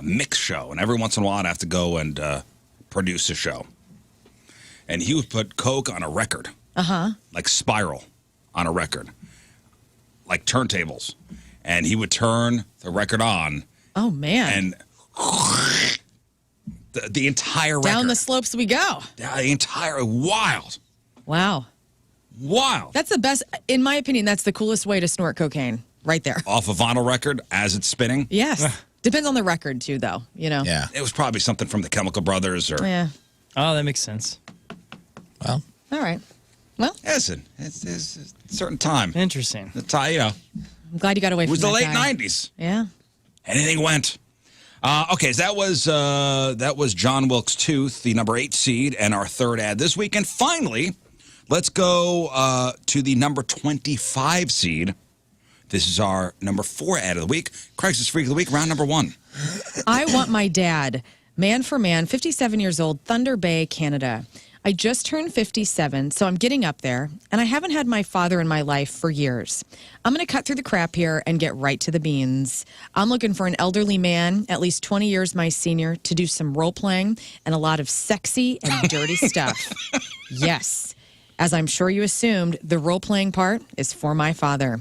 mix show, and every once in a while I'd have to go and produce a show. And he would put coke on a record, like Spiral on a record, like turntables, and he would turn the record on, Oh man. and the entire record, Down the slopes we go. the entire wild. Wow. That's the best, in my opinion, that's the coolest way to snort cocaine right there. Off a vinyl record as it's spinning. Yes. Depends on the record, too, though, you know? Yeah. It was probably something from the Chemical Brothers or. Yeah. Oh, that makes sense. Well, All right. Well, Listen, it's a certain time. Interesting. The time, you know, I'm glad you got away it from was the that late guy. 90s. Yeah. Anything went. Okay, so that was John Wilkes Tooth, the number 8 seed, and our third ad this week. And finally, let's go to the number 25 seed. This is our number 4 ad of the week. Crisis Freak of the Week, round number 1. I want my dad. Man for man, 57 years old, Thunder Bay, Canada. I just turned 57, so I'm getting up there, and I haven't had my father in my life for years. I'm going to cut through the crap here and get right to the beans. I'm looking for an elderly man, at least 20 years my senior, to do some role-playing and a lot of sexy and dirty stuff. Yes. As I'm sure you assumed, the role-playing part is for my father.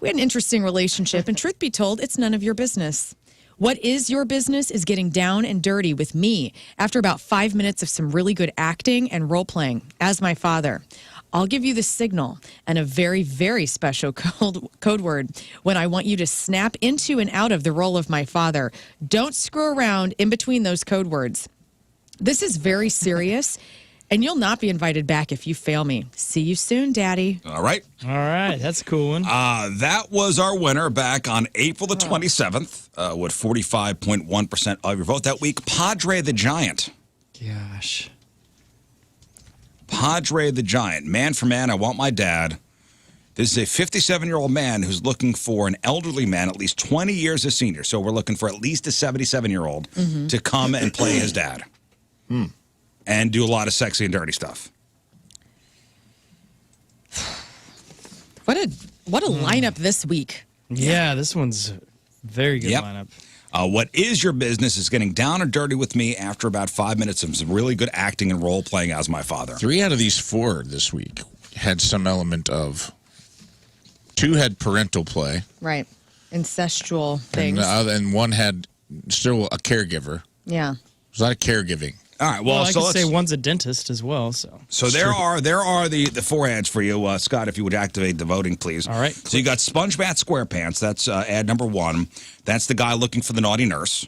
We had an interesting relationship, and truth be told, it's none of your business. What is your business is getting down and dirty with me after about 5 minutes of some really good acting and role-playing as my father. I'll give you the signal and a very, very special code word when I want you to snap into and out of the role of my father. Don't screw around in between those code words. This is very serious, and you'll not be invited back if you fail me. See you soon, Daddy. All right. All right. That's a cool one. That was our winner back on April the 27th with 45.1% of your vote that week. Padre the Giant. Gosh. Padre the Giant. Man for man, I want my dad. This is a 57-year-old man who's looking for an elderly man, at least 20 years his senior. So we're looking for at least a 77-year-old to come and play his dad. And do a lot of sexy and dirty stuff. What a lineup this week. Yeah, this one's a very good Yep. lineup. What is your business is getting down and dirty with me after about 5 minutes of some really good acting and role playing as my father. 3 out of these 4 this week had some element of. 2 had parental play. Right. Incestual things. And 1 had still a caregiver. Yeah. There's a lot of caregiving. All right. Well, Well, I so could let's say one's a dentist as well. So there are the 4 ads for you, Scott. If you would activate the voting, please. All right. So you got Sponge Bath SquarePants. That's ad number 1. That's the guy looking for the naughty nurse.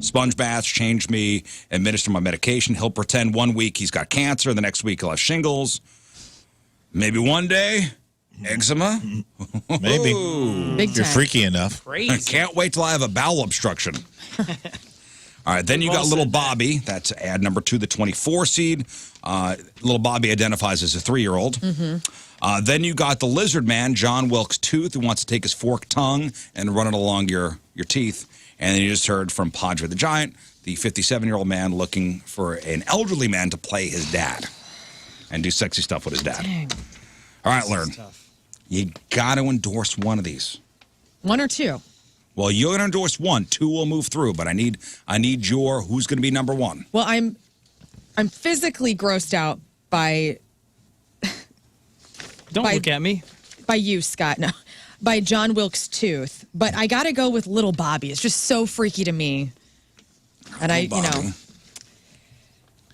Sponge baths change me, administer my medication. He'll pretend 1 week he's got cancer, the next week he'll have shingles. Maybe one day, eczema. Maybe. Big If you're time. freaky enough. I can't wait till I have a bowel obstruction. All right, then you got Little Bobby. That's ad number 2, the 24 seed. Little Bobby identifies as a 3-year-old. Then you got the Lizard Man, John Wilkes Tooth, who wants to take his forked tongue and run it along your teeth. And then you just heard from Padre the Giant, the 57-year-old man looking for an elderly man to play his dad and do sexy stuff with his dad. Dang. All right, Lern. You got to endorse one of these. 1 or 2. Well, you're going to endorse 1. 2 will move through, but I need your who's going to be number 1. Well, I'm physically grossed out by don't look at me. you, Scott. No. By John Wilkes Tooth, but I got to go with Little Bobby. It's just so freaky to me. And Bobby.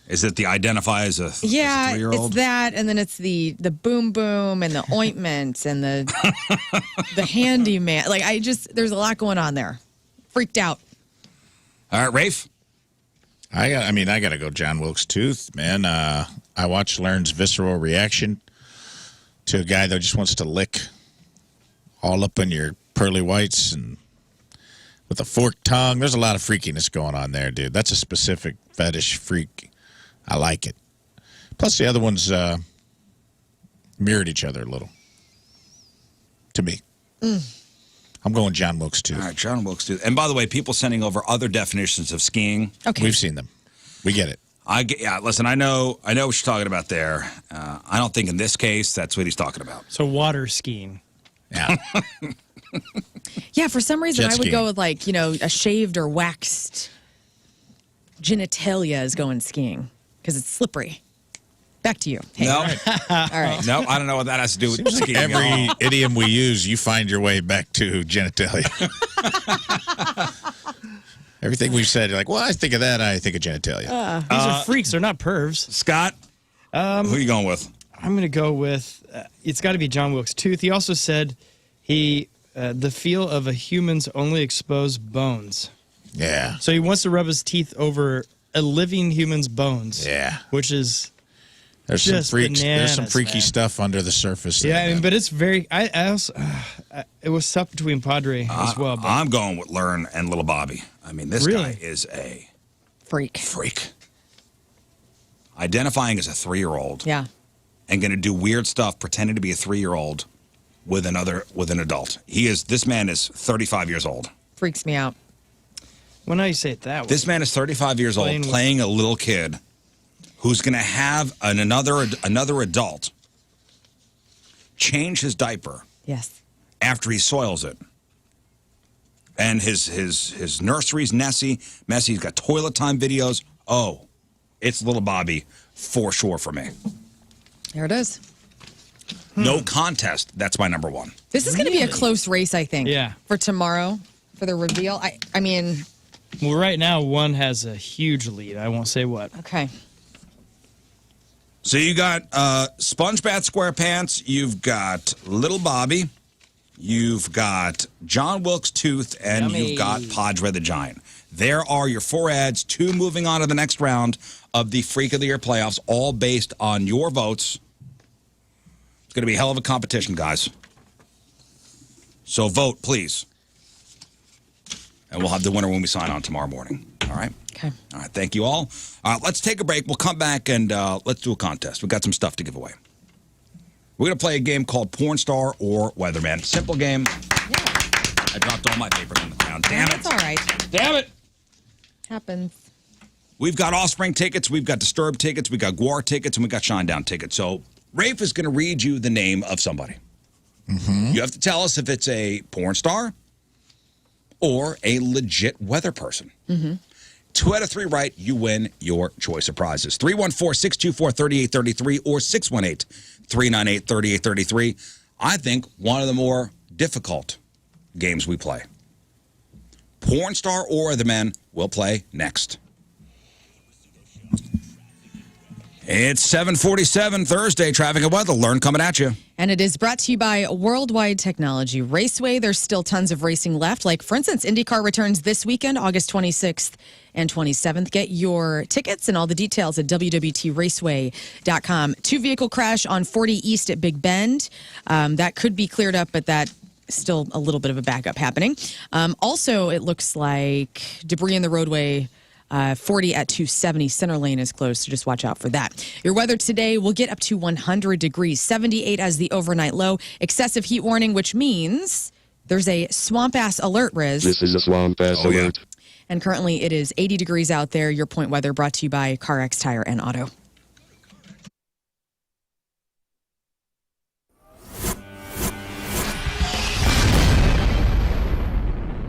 Is it the identify as a Yeah, as a 3-year-old? it's that, and then it's the boom boom and the ointment and the handyman. Like there's a lot going on there. Freaked out. All right, Rafe. I got to go John Wilkes Tooth, man. I watched Lern's visceral reaction to a guy that just wants to lick all up in your pearly whites and with a forked tongue. There's a lot of freakiness going on there, dude. That's a specific fetish freak. I like it. Plus, the other ones mirrored each other a little. To me. I'm going John Wilkes Tooth. All right, John Wilkes Tooth. And by the way, people sending over other definitions of skiing. Okay. We've seen them. We get it. Listen, I know what you're talking about there. I don't think in this case that's what he's talking about. So water skiing. Yeah. Yeah, for some reason Jet I would skiing. go with like, a shaved or waxed genitalia is going skiing because it's slippery. Back to you. Hey. No, All right. no, I don't know what that has to do with Seems like skiing. every idiom we use, you find your way back to genitalia. Everything we've said, you're like, well, I think of that, I think of genitalia. These are freaks. They're not pervs. Scott, who are you going with? I'm going to go with, it's got to be John Wilkes Tooth. He also said the feel of a human's only exposed bones. Yeah. So he wants to rub his teeth over a living human's bones. Yeah. Which is There's some just freaks. There's some bananas, freaky man. stuff under the surface. Yeah, there, man. but it's very. I also it was tough between Padre as well. But I'm going with Lern and Little Bobby. I mean, this Really? guy is a Freak. freak. Identifying as a 3-year-old Yeah. and going to do weird stuff pretending to be a 3-year-old with an adult. This man is 35 years old. Freaks me out. well, now you say it that way. This man is 35 years old Playing with- playing a little kid who's going to have another adult change his diaper Yes. after he soils it. And his nursery's messy. He's got toilet time videos. Oh, it's Little Bobby for sure for me. There it is. No contest. That's my number one. This is going to be a close race, I think. Yeah. For tomorrow, for the reveal. I mean, Well, right now one has a huge lead. I won't say what. okay. So you got Sponge Bath SquarePants. You've got Little Bobby. You've got John Wilkes Tooth, and Yummy. you've got Padre the Giant. There are your 4 ads, 2 moving on to the next round of the Freak of the Year playoffs, all based on your votes. It's going to be a hell of a competition, guys. So vote, please. And we'll have the winner when we sign on tomorrow morning. All right? Okay. All right, thank you all. Let's take a break. We'll come back and let's do a contest. We've got some stuff to give away. We're going to play a game called Porn Star or Weatherman. Simple game. Yeah. I dropped all my papers on the ground. Damn it. That's all right. Damn it. Happens. We've got Offspring tickets, we've got Disturbed tickets, we've got Guar tickets, and we've got Shinedown tickets. So Rafe is going to read you the name of somebody. Mm-hmm. You have to tell us if it's a porn star or a legit weather person. Mm-hmm. 2 out of 3 right, you win your choice of prizes. 314-624-3833 or 618-398-3833. I think one of the more difficult games we play. Porn star or the men will play next. It's 7:47 Thursday. Traffic and weather. Lern coming at you. And it is brought to you by Worldwide Technology Raceway. There's still tons of racing left. Like, for instance, IndyCar returns this weekend, August 26th and 27th. Get your tickets and all the details at www.raceway.com. 2-vehicle crash on 40 East at Big Bend. That could be cleared up, but that still a little bit of a backup happening. Also, it looks like debris in the roadway. 40 at 270 center lane is closed, so just watch out for that. Your weather today will get up to 100 degrees, 78 as the overnight low. Excessive heat warning, which means there's a swamp ass alert, Rizz. This is a swamp ass alert. And currently it is 80 degrees out there. Your point weather brought to you by CarX Tire and Auto.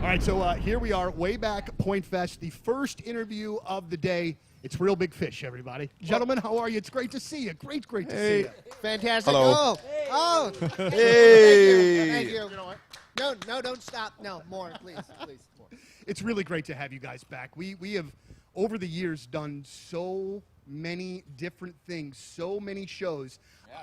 All right, so here we are, way back Point Fest, the first interview of the day. It's Real Big Fish, everybody. Gentlemen, how are you? It's great to see you. Great to see you. Fantastic. Hello. Oh. Hey. Thank you. You know what? No, don't stop. No, more, please. More. It's really great to have you guys back. We have, over the years, done so many different things, so many shows.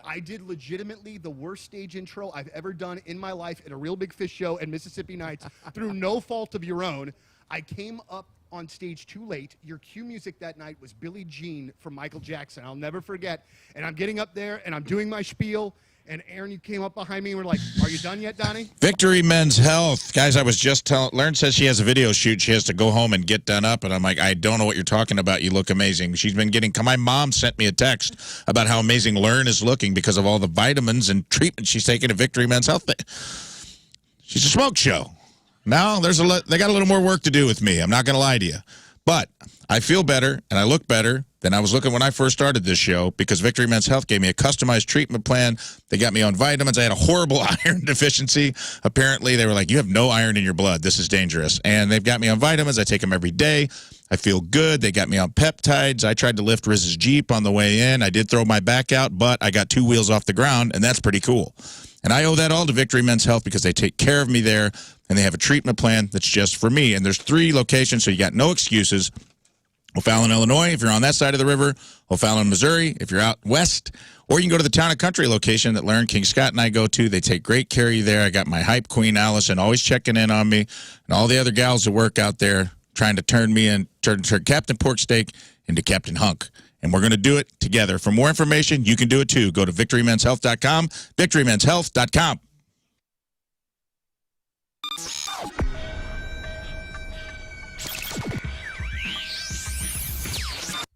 I did legitimately the worst stage intro I've ever done in my life at a Real Big Fish show at Mississippi Nights through no fault of your own. I came up on stage too late. Your cue music that night was Billie Jean from Michael Jackson. I'll never forget. And I'm getting up there and I'm doing my spiel. And Aaron, you came up behind me and were like, "Are you done yet, Donnie?" Victory Men's Health. Guys, I was just telling, Lern says she has a video shoot. She has to go home and get done up. And I'm like, I don't know what you're talking about. You look amazing. She's been getting, my mom sent me a text about how amazing Lern is looking because of all the vitamins and treatment she's taking at Victory Men's Health. She's a smoke show. Now, they got a little more work to do with me. I'm not going to lie to you. But I feel better and I look better than I was looking when I first started this show because Victory Men's Health gave me a customized treatment plan. They got me on vitamins. I had a horrible iron deficiency. Apparently, they were like, you have no iron in your blood. This is dangerous. And they've got me on vitamins. I take them every day. I feel good. They got me on peptides. I tried to lift Rizz's Jeep on the way in. I did throw my back out, but I got 2 wheels off the ground, and that's pretty cool. And I owe that all to Victory Men's Health because they take care of me there, and they have a treatment plan that's just for me. And there's 3 locations, so you got no excuses. O'Fallon, Illinois, if you're on that side of the river. O'Fallon, Missouri, if you're out west. Or you can go to the Town and Country location that Lern, King Scott, and I go to. They take great care of you there. I got my hype queen, Allison, always checking in on me. And all the other gals that work out there trying to turn me in, turn Captain Pork Steak into Captain Hunk. And we're going to do it together. For more information, you can do it too. Go to victorymenshealth.com, victorymenshealth.com.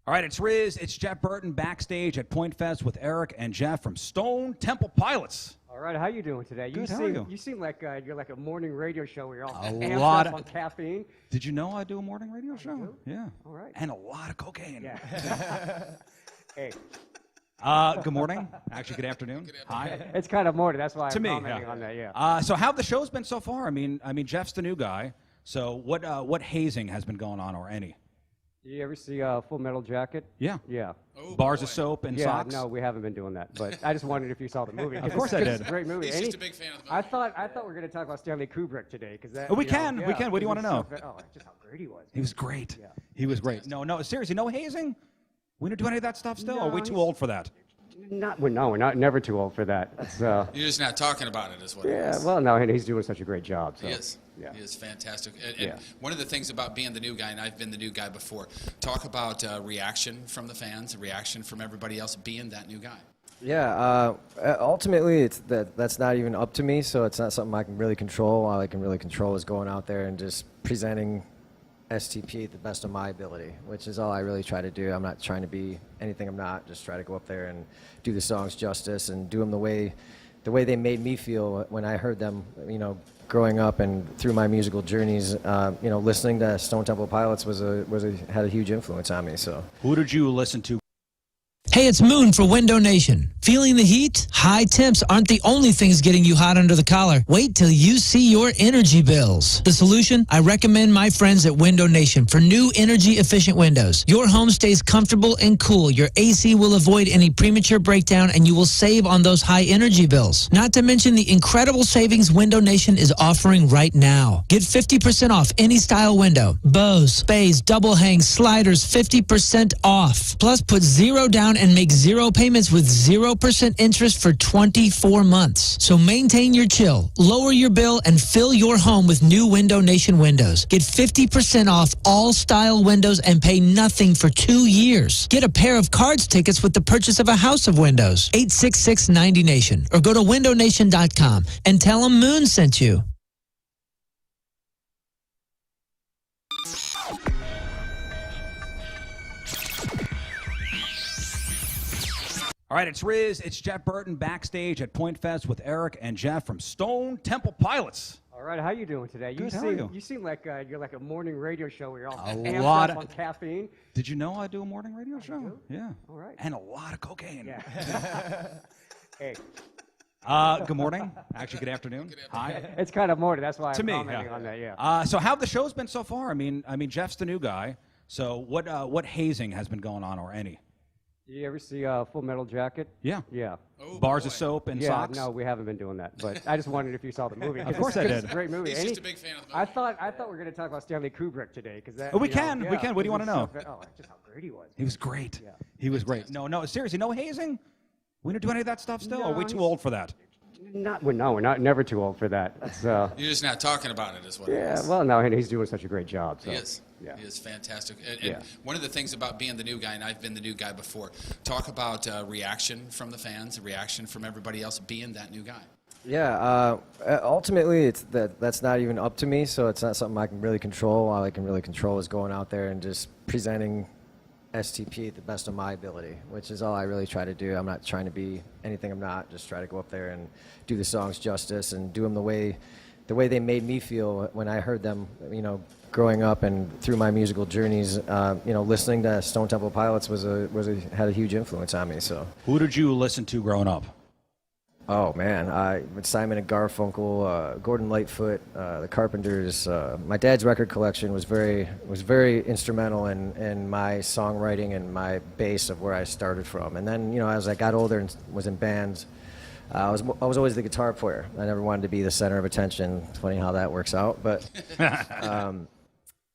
All right, it's Rizz. It's Jeff Burton backstage at Point Fest with Eric and Jeff from Stone Temple Pilots. All right, how you doing today? Good, how are you? You seem like you're like a morning radio show where you're all A amped lot up of- on caffeine. Did you know I do a morning radio show? do? Yeah. All right. And a lot of cocaine. Yeah. Hey, Good morning. Actually, good afternoon. Hi. it's kind of morning. That's why To I'm me, commenting yeah. on that. Yeah. So how have the shows been so far? I mean, Jeff's the new guy. So what hazing has been going on, or any? You ever see Full Metal Jacket? Yeah. Yeah. Bars of soap and Yeah. socks? No, we haven't been doing that. But I just wondered if you saw the movie. Of course I did. It's a great movie. He's just a big fan of the movie. I thought we were going to talk about Stanley Kubrick today because that. Oh, we you know, can. We yeah, can. What do you want to know? Just how great he was. He was great. Yeah. He was great. No, seriously, no hazing? We don't do any of that stuff still? No, Or are we too old for that? We're not never too old for that. That's, You're just not talking about it, is what it yeah. is. Well, no, and he's doing such a great job. So. He is. Yeah. He is fantastic. And Yeah. one of the things about being the new guy, and I've been the new guy before, talk about reaction from the fans, reaction from everybody else being that new guy. Yeah, ultimately, that's not even up to me, so it's not something I can really control. All I can really control is going out there and just presenting STP at the best of my ability, which is all I really try to do. I'm not trying to be anything I'm not. Just try to go up there and do the songs justice and do them the way they made me feel when I heard them, growing up and through my musical journeys. Listening to Stone Temple Pilots had a huge influence on me. So, Who did you listen to? Hey, it's Moon for Window Nation. Feeling the heat? High temps aren't the only things getting you hot under the collar. Wait till you see your energy bills. The solution? I recommend my friends at Window Nation for new energy-efficient windows. Your home stays comfortable and cool. Your AC will avoid any premature breakdown, and you will save on those high energy bills. Not to mention the incredible savings Window Nation is offering right now. Get 50% off any style window. Bows, bays, double hangs, sliders, 50% off. Plus, put zero down and make zero payments with 0% interest for 24 months. So maintain your chill, lower your bill, and fill your home with new Window Nation windows. Get 50% off all style windows and pay nothing for 2 years. Get a pair of cards tickets with the purchase of a house of windows. 866-90Nation or go to windownation.com and tell them Moon sent you. All right, it's Rizz. It's Jeff Burton backstage at Point Fest with Eric and Jeff from Stone Temple Pilots. All right, how you doing today? Good, how are you? You seem like you're like a morning radio show where you're all A amped lot up of- on caffeine. Did you know I do a morning radio show? do? Yeah. All right. And a lot of cocaine. Yeah. Hey, Good morning. Actually, good afternoon. Hi. it's kind of morning. That's why To I'm me, commenting yeah. on that. Yeah. So how have the shows been so far? I mean, Jeff's the new guy. So what hazing has been going on, or any? Did you ever see Full Metal Jacket? Yeah. Yeah. Oh, Bars boy. of soap and Yeah, socks. no, we haven't been doing that. But I just wondered if you saw the movie. Of course I did. It's a great movie. He's And just a big fan of the movie. I thought we were going to talk about Stanley Kubrick today because that. Oh, we you know, can. We yeah, can. What do you it want to was know? so just how great he was. He was great. Yeah. He was great. No, seriously, no hazing. We don't do any of that stuff still. No, Or are we too old for that? No, we're not never too old for that. That's, You're just not talking about it, is what it yeah, is. well, no, and he's doing such a great job. So. He is. Yeah. He is fantastic. And Yeah. one of the things about being the new guy, and I've been the new guy before, talk about reaction from the fans, reaction from everybody else being that new guy. Yeah, ultimately, that's not even up to me, so it's not something I can really control. All I can really control is going out there and just presenting STP at the best of my ability, which is all I really try to do. I'm not trying to be anything I'm not. Just try to go up there and do the songs justice and do them the way they made me feel when I heard them, you know, growing up and through my musical journeys. You know, listening to Stone Temple Pilots had a huge influence on me. So. Who did you listen to growing up? Oh man, Simon and Garfunkel, Gordon Lightfoot, the Carpenters. My dad's record collection was very instrumental in my songwriting and my base of where I started from. And then, you know, as I got older and was in bands, I was always the guitar player. I never wanted to be the center of attention. It's funny how that works out, but.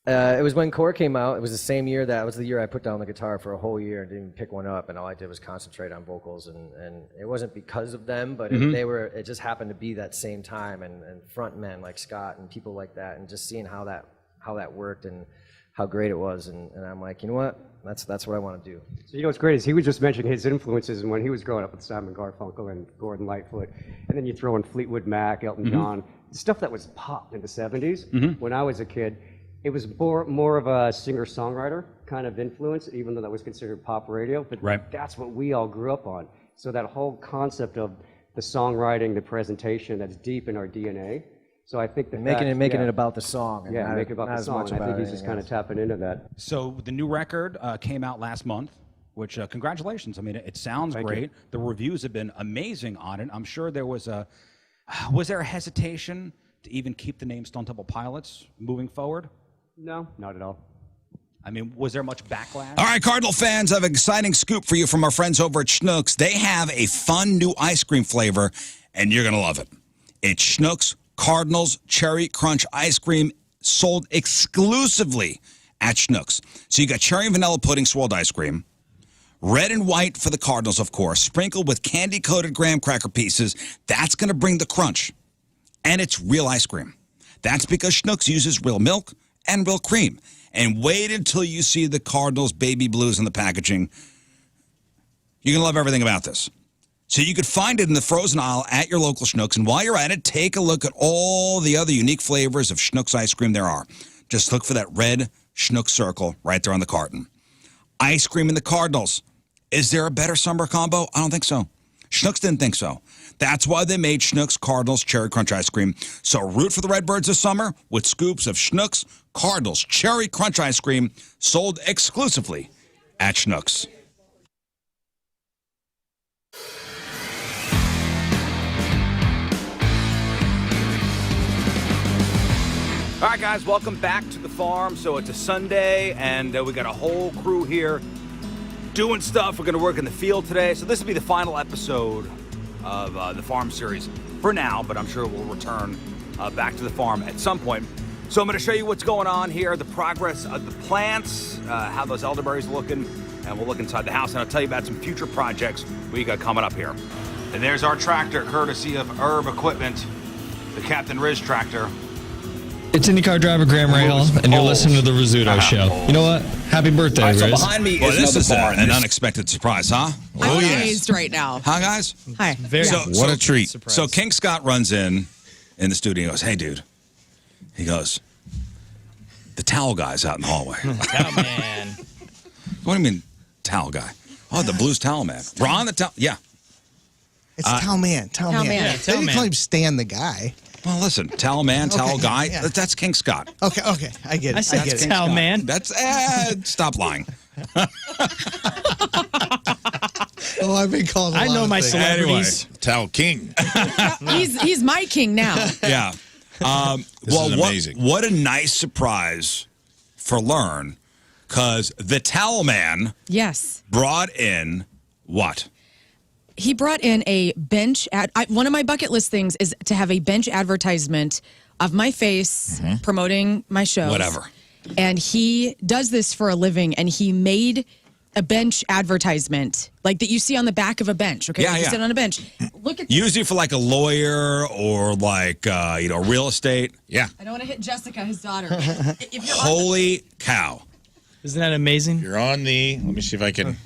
It was when Core came out. It was the same year that was the year I put down the guitar for a whole year and didn't pick one up, and all I did was concentrate on vocals. And it wasn't because of them, but it just happened to be that same time. And front men like Scott and people like that, and just seeing how that worked and how great it was. And I'm like, you know what? That's what I want to do. So you know what's great is he was just mentioning his influences and when he was growing up with Simon Garfunkel and Gordon Lightfoot, and then you throw in Fleetwood Mac, Elton John, stuff that was pop in the 70s. When I was a kid, it was more of a singer-songwriter kind of influence, even though that was considered pop radio. But that's what we all grew up on. So that whole concept of the songwriting, the presentation, that's deep in our DNA. So I think making it about the song. Yeah, make it about the song. And I think he's just kind of tapping into that. So the new record came out last month, which congratulations. I mean, it sounds great. The reviews have been amazing on it. I'm sure there was there a hesitation to even keep the name Stone Temple Pilots moving forward? No, not at all. I mean, was there much backlash? All right, Cardinal fans, I have an exciting scoop for you from our friends over at Schnucks. They have a fun new ice cream flavor, and you're going to love it. It's Schnucks Cardinals Cherry Crunch Ice Cream, sold exclusively at Schnucks. So you got cherry and vanilla pudding swirled ice cream, red and white for the Cardinals, of course, sprinkled with candy-coated graham cracker pieces. That's going to bring the crunch. And it's real ice cream. That's because Schnucks uses real milk and real cream. And wait until you see the Cardinals baby blues in the packaging. You're going to love everything about this. So you could find it in the frozen aisle at your local Schnucks. And while you're at it, take a look at all the other unique flavors of Schnucks ice cream there are. Just look for that red Schnucks circle right there on the carton. Ice cream and the Cardinals. Is there a better summer combo? I don't think so. Schnucks didn't think so. That's why they made Schnucks Cardinals Cherry Crunch Ice Cream. So root for the Redbirds this summer with scoops of Schnucks Cardinals Cherry Crunch Ice Cream, sold exclusively at Schnucks. All right, guys, welcome back to the farm. So it's a Sunday, and we got a whole crew here doing stuff. We're going to work in the field today. So this will be the final episode of the farm series for now, but I'm sure we'll return back to the farm at some point. So I'm going to show you what's going on here, the progress of the plants, how those elderberries are looking, and we'll look inside the house, and I'll tell you about some future projects we got coming up here. And there's our tractor, courtesy of Herb Equipment, the Captain Rizz tractor. It's IndyCar driver Graham Rahal, and you're listening to the Rizzuto Show. You know what? Happy birthday, All right, so Rizz. behind me is an unexpected surprise, huh? I'm amazed right now. Huh, guys? Hi. What a treat. So King Scott runs in the studio and goes, hey, dude. He goes, the towel guy's out in the hallway. Towel man. What do you mean, towel guy? Oh, the blues towel man. Ron, the towel, yeah. It's towel man. Towel man. Yeah, They towel didn't man. call him Stan the guy. Well, listen, towel man, towel guy, yeah. that's King Scott. Okay, I get it. I said get it. towel man. That's, stop lying. Oh, I've been called a I lot know of my things. celebrities. Towel King. He's my king now. Yeah. This is amazing. What a nice surprise for Lern Because the towel man brought in what? He brought in a bench one of my bucket list things is to have a bench advertisement of my face promoting my shows. Whatever. And he does this for a living, and he made a bench advertisement like that you see on the back of a bench. Okay, you sit on a bench. Look at usually for like a lawyer or like real estate. Yeah. I don't want to hit Jessica, his daughter. If you're Holy cow! Isn't that amazing? You're on the. Let me see if I can.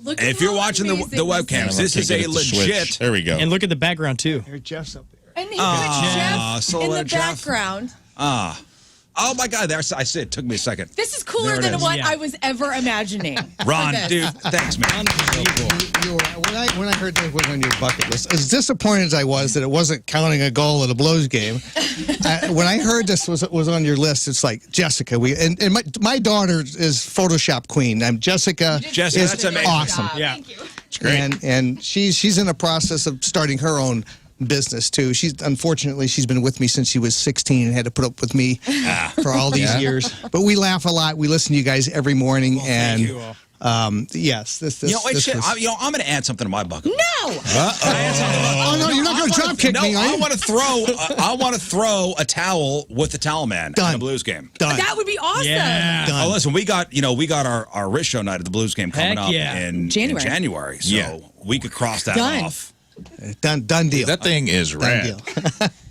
Look and if you're watching the webcams, this is a legit. There we go. And look at the background too. There's Jeff's up there. And he put Jeff so in the Jeff. background. Oh my God! I said it took me a second. This is cooler than what I was ever imagining. Ron, dude, thanks, man. When I heard that was on your bucket list, as disappointed as I was that it wasn't counting a goal at a Blues game, when I heard this was on your list, it's like Jessica. And my daughter is Photoshop queen. Jessica that's is amazing. awesome. Yeah, it's great. And she's in the process of starting her own business too. Unfortunately she's been with me since she was 16 and had to put up with me for all these years. But we laugh a lot. We listen to you guys every morning, and yes, this I'm going to add something to my bucket. No. Oh no, you're not going to drop kick me. I want to throw a towel with the towel man in the Blues game. Done. That would be awesome. Yeah. Oh, listen, we got our Rizz show night at the Blues game coming up in January. So we could cross that off. Done deal. That thing is rad.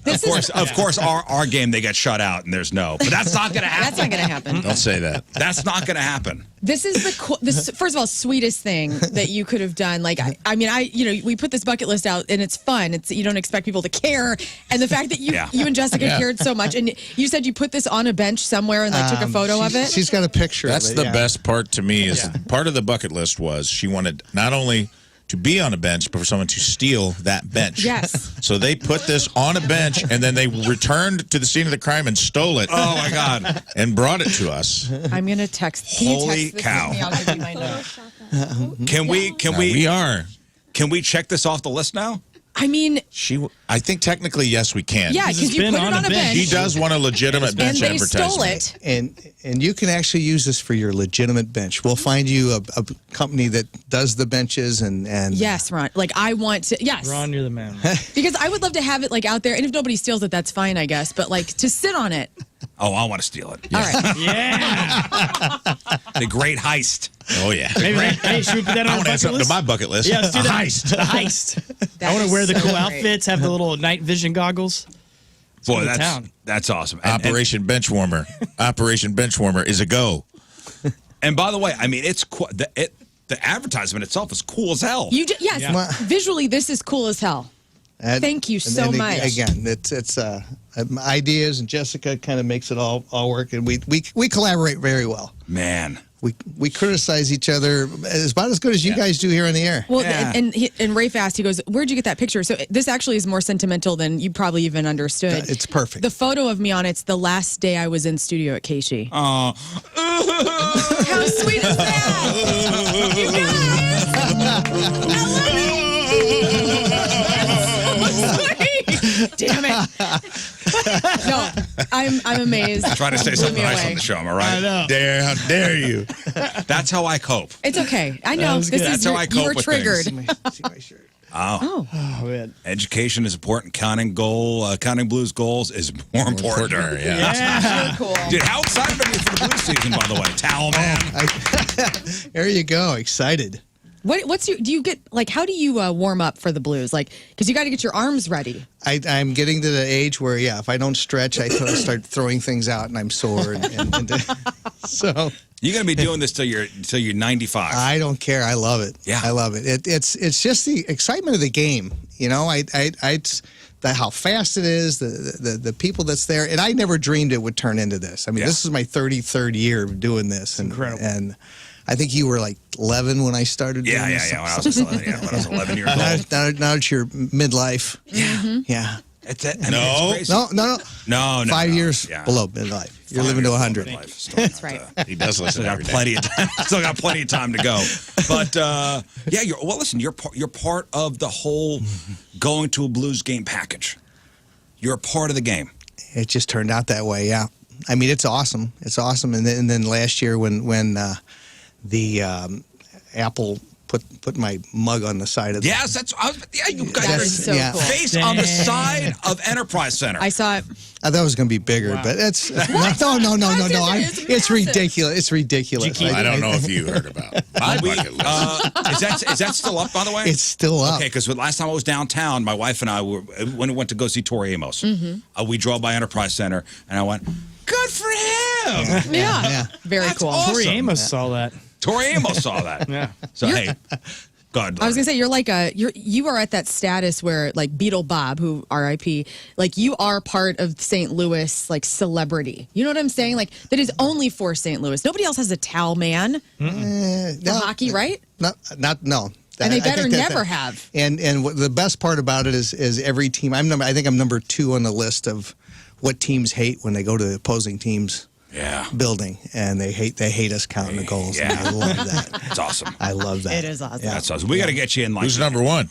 Of course, our game they get shut out and there's no. But that's not going to happen. That's not going to happen. Don't say that. That's not going to happen. This is the first of all sweetest thing that you could have done. Like we put this bucket list out and it's fun. You don't expect people to care, and the fact that you and Jessica cared so much, and you said you put this on a bench somewhere and took a photo of it. She's got a picture. That's of it, the best part to me. Is part of the bucket list was she wanted not only to be on a bench, but for someone to steal that bench. Yes. So they put this on a bench, and then they returned to the scene of the crime and stole it. Oh, my God. And brought it to us. I'm going to text. Holy cow. I'll give you my number. Can we check this off the list now? I mean, I think technically, yes, we can. Yeah, because you put it on a bench. He does want a legitimate bench and they advertisement. stole it. And you can actually use this for your legitimate bench. We'll find you a company that does the benches and yes, Ron. Like I want to. Yes, Ron, you're the man. Because I would love to have it like out there, and if nobody steals it, that's fine, I guess. But like to sit on it. Oh, I want to steal it. All right. Yeah. The great heist. Oh, yeah. Hey, should we put that on I want to add something to my bucket list. Yeah, let's do a that. heist. The heist. I want to wear the cool outfits, have the little night vision goggles. Boy, that's awesome. Operation Benchwarmer. Operation Benchwarmer is a go. And by the way, I mean, the advertisement itself is cool as hell. Visually, this is cool as hell. Thank you so much. Again, it's ideas, and Jessica kind of makes it all work, and we collaborate very well. Man, we criticize each other about as good as you guys do here on the air. Well, and Rafe asked, he goes, "Where'd you get that picture?" So this actually is more sentimental than you probably even understood. It's perfect. The photo of me on it's the last day I was in studio at Keishi. Oh, how sweet is that? You guys, I love it. Damn it. No, I'm amazed. Try to say something nice on the show, am I right? I know. How dare you? That's how I cope. It's okay. I know. That's how I cope you were with triggered. See my shirt. Oh, man. Education is important. Counting Blues goals is more important. Yeah. Cool. Dude, how excited are you for the Blues season, by the way? Towel man. There you go. Excited. Do you get, like, how do you warm up for the Blues? Like, because you got to get your arms ready. I'm getting to the age where, if I don't stretch, I start throwing things out and I'm sore. So you're going to be doing this till you're 95. I don't care. I love it. Yeah. I love it. It's just the excitement of the game. How fast it is, the people that's there. And I never dreamed it would turn into this. I mean, this is my 33rd year of doing this. Incredible. And I think you were like 11 when I started doing this. Yeah. When I was 11 years old. Now it's your midlife. Yeah. No. 5 years below midlife. You're living to 100. That's right. He does listen. Still got plenty of time. Still got plenty of time to go. But listen, you're part of the whole going to a Blues game package. You're a part of the game. It just turned out that way. Yeah. I mean, it's awesome. It's awesome. And then last year when the Apple put my mug on the side of the... Yes, you guys That are is so cool. face on the side of Enterprise Center. I saw it. I thought it was going to be bigger, but it's... No. It's ridiculous. It's ridiculous. I don't know if you heard about my bucket list. Is that still up, by the way? It's still up. Okay, because last time I was downtown, my wife and I when we went to go see Tori Amos, we drove by Enterprise Center, and I went, good for him. Yeah. Very That's cool. awesome. Tori Amos saw that. Tori Amos saw that. Yeah. So, hey, God. I was gonna say you are at that status where like Beetle Bob, who R.I.P. Like you are part of St. Louis like celebrity. You know what I'm saying? Like that is only for St. Louis. Nobody else has a towel man for hockey, right? No. And they I better think never have. And what the best part about it is every team. I think I'm number 2 on the list of what teams hate when they go to the opposing team's building, and they hate us counting the goals. Yeah. And I love that. It's awesome. I love that. It is awesome. Yeah. That's awesome. We got to get you in. Who's number 1?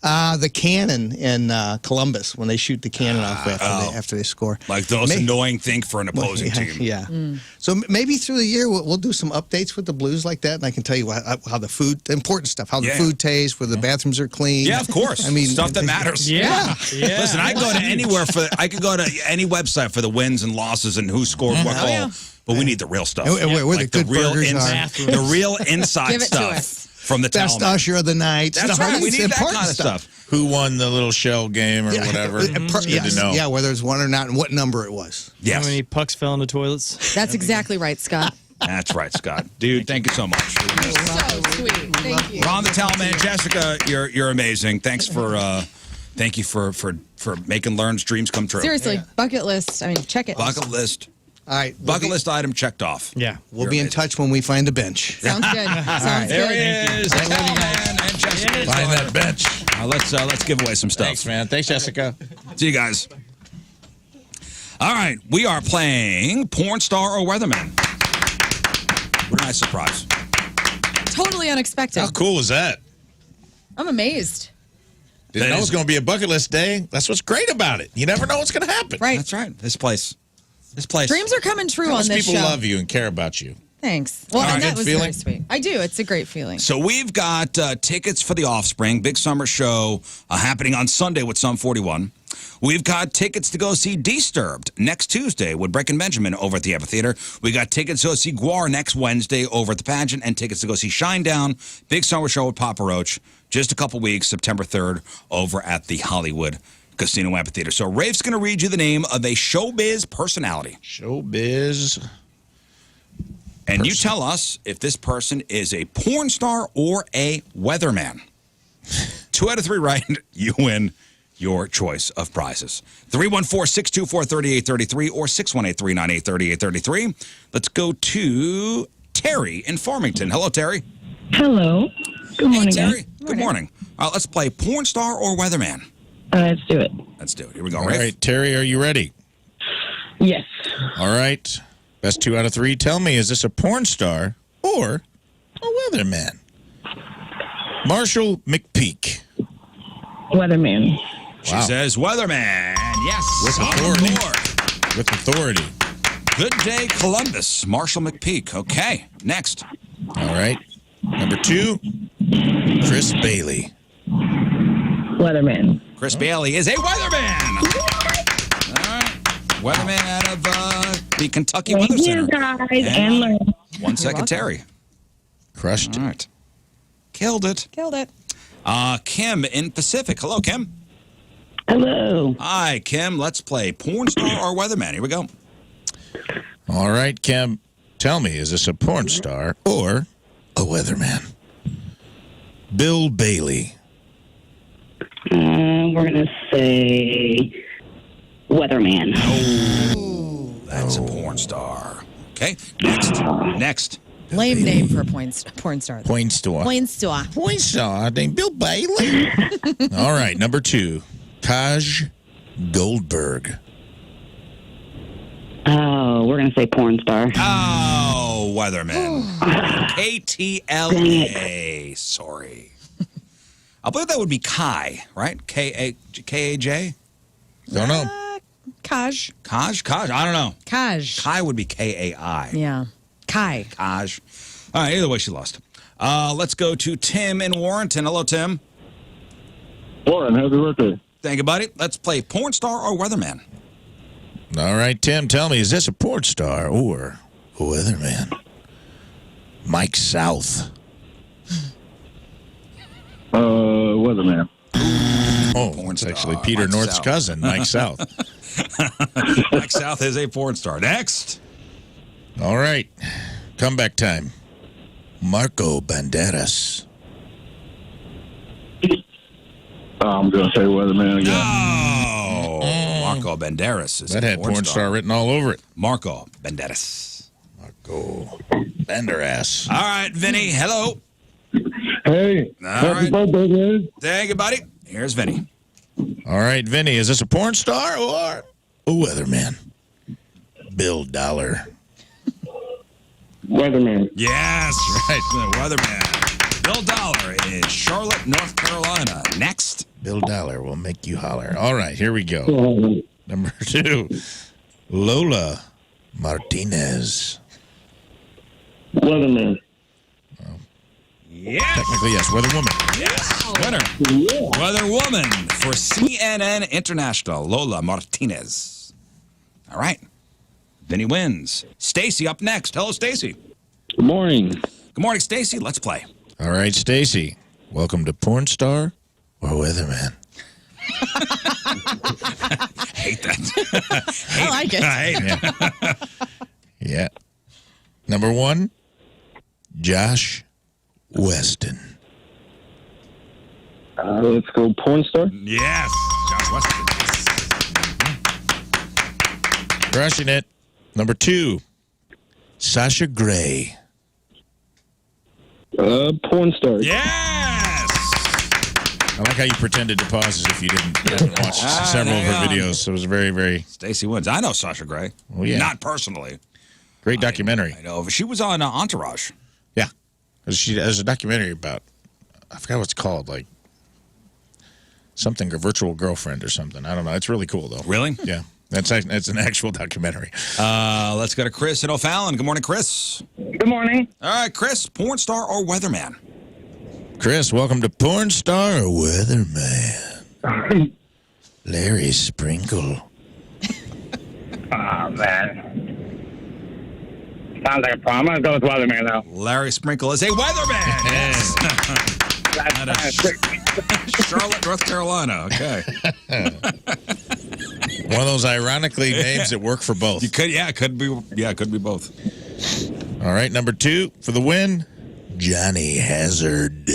The cannon in Columbus, when they shoot the cannon off after they score. Like the most annoying thing for an opposing team. Yeah. So maybe through the year we'll do some updates with the Blues like that, and I can tell you how the food, the important stuff, how the food tastes, whether the bathrooms are clean. Yeah, of course. I mean, stuff that matters. Yeah. Listen, I go to anywhere I could go to any website for the wins and losses and who scored what goal. But we need the real stuff. Where the good burgers are. The real inside Give it to stuff us. from the Best talent. usher of the night. That's right. We need that kind of stuff. Who won the little shell game or whatever? It's good to know. Yeah, whether it's one or not, and what number it was. Yes. How many pucks fell in the toilets? That's exactly right, Scott. That's right, Scott. Dude, thank you so much. So sweet. Thank you. Ron the Talent Man, Jessica, you're amazing. Thanks for thank you for making Lern's dreams come true. Seriously, bucket list. I mean, check it. Bucket list. All right. Bucket list item checked off. Yeah. We'll be in touch when we find a bench. Sounds good. Sounds There good. he is. The Talent Man and Jessica. Find that bench. Let's give away some stuff. Thanks, man. Thanks, Jessica. See you guys. All right, we are playing Porn Star or Weatherman. What a nice surprise. Totally unexpected. How cool is that? I'm amazed. Didn't know it was going to be a bucket list day. That's what's great about it. You never know what's going to happen. Right. That's right. This place. Dreams are coming true on Most this people show. love you and care about you. Thanks. Well, All and right. that was Good very feeling? sweet. I do. It's a great feeling. So we've got tickets for The Offspring, big summer show happening on Sunday with Sum 41. We've got tickets to go see Disturbed next Tuesday with Breck and Benjamin over at the Amphitheater. We got tickets to go see Guar next Wednesday over at the Pageant, and tickets to go see Shinedown, big summer show with Papa Roach, just a couple weeks, September 3rd, over at the Hollywood Casino Amphitheater. So Rafe's going to read you the name of a showbiz personality. Showbiz. And you tell us if this person is a porn star or a weatherman. 2 out of 3 right, you win your choice of prizes. 314-624-3833 or 618-398-3833. Let's go to Terry in Farmington. Hello, Terry. Hello. Good morning, Terry. guys. Good morning. Let's play porn star or weatherman. Let's do it. Let's do it. Here we go. All Rafe. right, Terry, are you ready? Yes. All right. Best 2 out of 3. Tell me, is this a porn star or a weatherman? Marshall McPeak. Weatherman. She says weatherman. Yes. With on authority. board. With authority. Good day, Columbus. Marshall McPeak. Okay. Next. All right. Number 2, Chris Bailey. Weatherman. Chris Bailey is a weatherman. All right. Weatherman out of the Kentucky Thank Weather you, Center. guys, and Lern. 1 second, Terry. Crushed. All right. Killed it. Killed it. Kim in Pacific. Hello, Kim. Hello. Hi, Kim. Let's play porn star or weatherman. Here we go. All right, Kim. Tell me, is this a porn star or a weatherman? Bill Bailey. We're going to say Weatherman. Oh, that's a porn star. Okay. Next. Lame name for a porn star. Porn star. Porn star. Porn star named Bill Bailey. All right, number 2, Taj Goldberg. Oh, we're going to say porn star. Oh, weatherman. KTLA. Sorry. I believe that would be Kai, right? K-A-J? Don't know. Kaj. Kaj? I don't know. Kaj. Kai would be Kai. Yeah. Kai. Kaj. All right, either way, she lost. Let's go to Tim in Warrenton. Hello, Tim. Warren, happy birthday. Thank you, buddy. Let's play porn star or weatherman. All right, Tim, tell me, is this a porn star or a weatherman? Mike South. Weatherman. Oh, it's actually Peter Mike North's South. cousin, Mike South. Mike South is a porn star. Next. All right. Comeback time. Marco Banderas. I'm going to say weatherman again. No. Marco Banderas is That a had porn star written all over it. Marco Banderas. Marco Banderas. All right, Vinny. Hello. Hey, happy birthday, man. Thank you, buddy. Here's Vinny. All right, Vinny, is this a porn star or a weatherman? Bill Dollar. Weatherman. Yes, right. The weatherman. Bill Dollar is Charlotte, North Carolina. Next. Bill Dollar will make you holler. All right, here we go. Number 2, Lola Martinez. Weatherman. Yes. Technically, yes, weather woman. Yes. Winner. Weather woman for CNN International, Lola Martinez. All right. Vinny wins. Stacy up next. Hello, Stacy. Good morning. Good morning, Stacy. Let's play. All right, Stacy. Welcome to Porn Star or Weatherman. Hate that. I like it. I hate it. Yeah. Number 1, Josh Weston. Let's go porn star. Yes. Josh Weston. Crushing it. Number 2, Sasha Grey. Porn star. Yes. I like how you pretended to pause as if you didn't watch several of her videos. So it was very, very... Stacy wins. I know Sasha Grey. Oh, yeah. Not personally. Great documentary. I know. But she was on Entourage. Yeah. There's a documentary about, I forgot what it's called, like something, a virtual girlfriend or something. I don't know. It's really cool, though. Really? Yeah. That's an actual documentary. Let's go to Chris in O'Fallon. Good morning, Chris. Good morning. All right, Chris, porn star or weatherman? Chris, welcome to Porn Star or Weatherman. Larry Sprinkle. Oh, man. Sounds like a problem. I'm going to go with weatherman, though. Larry Sprinkle is a weatherman. Yes. Charlotte, North Carolina. Okay. One of those ironically names that work for both. You could, it could be both. All right, number 2 for the win, Johnny Hazard.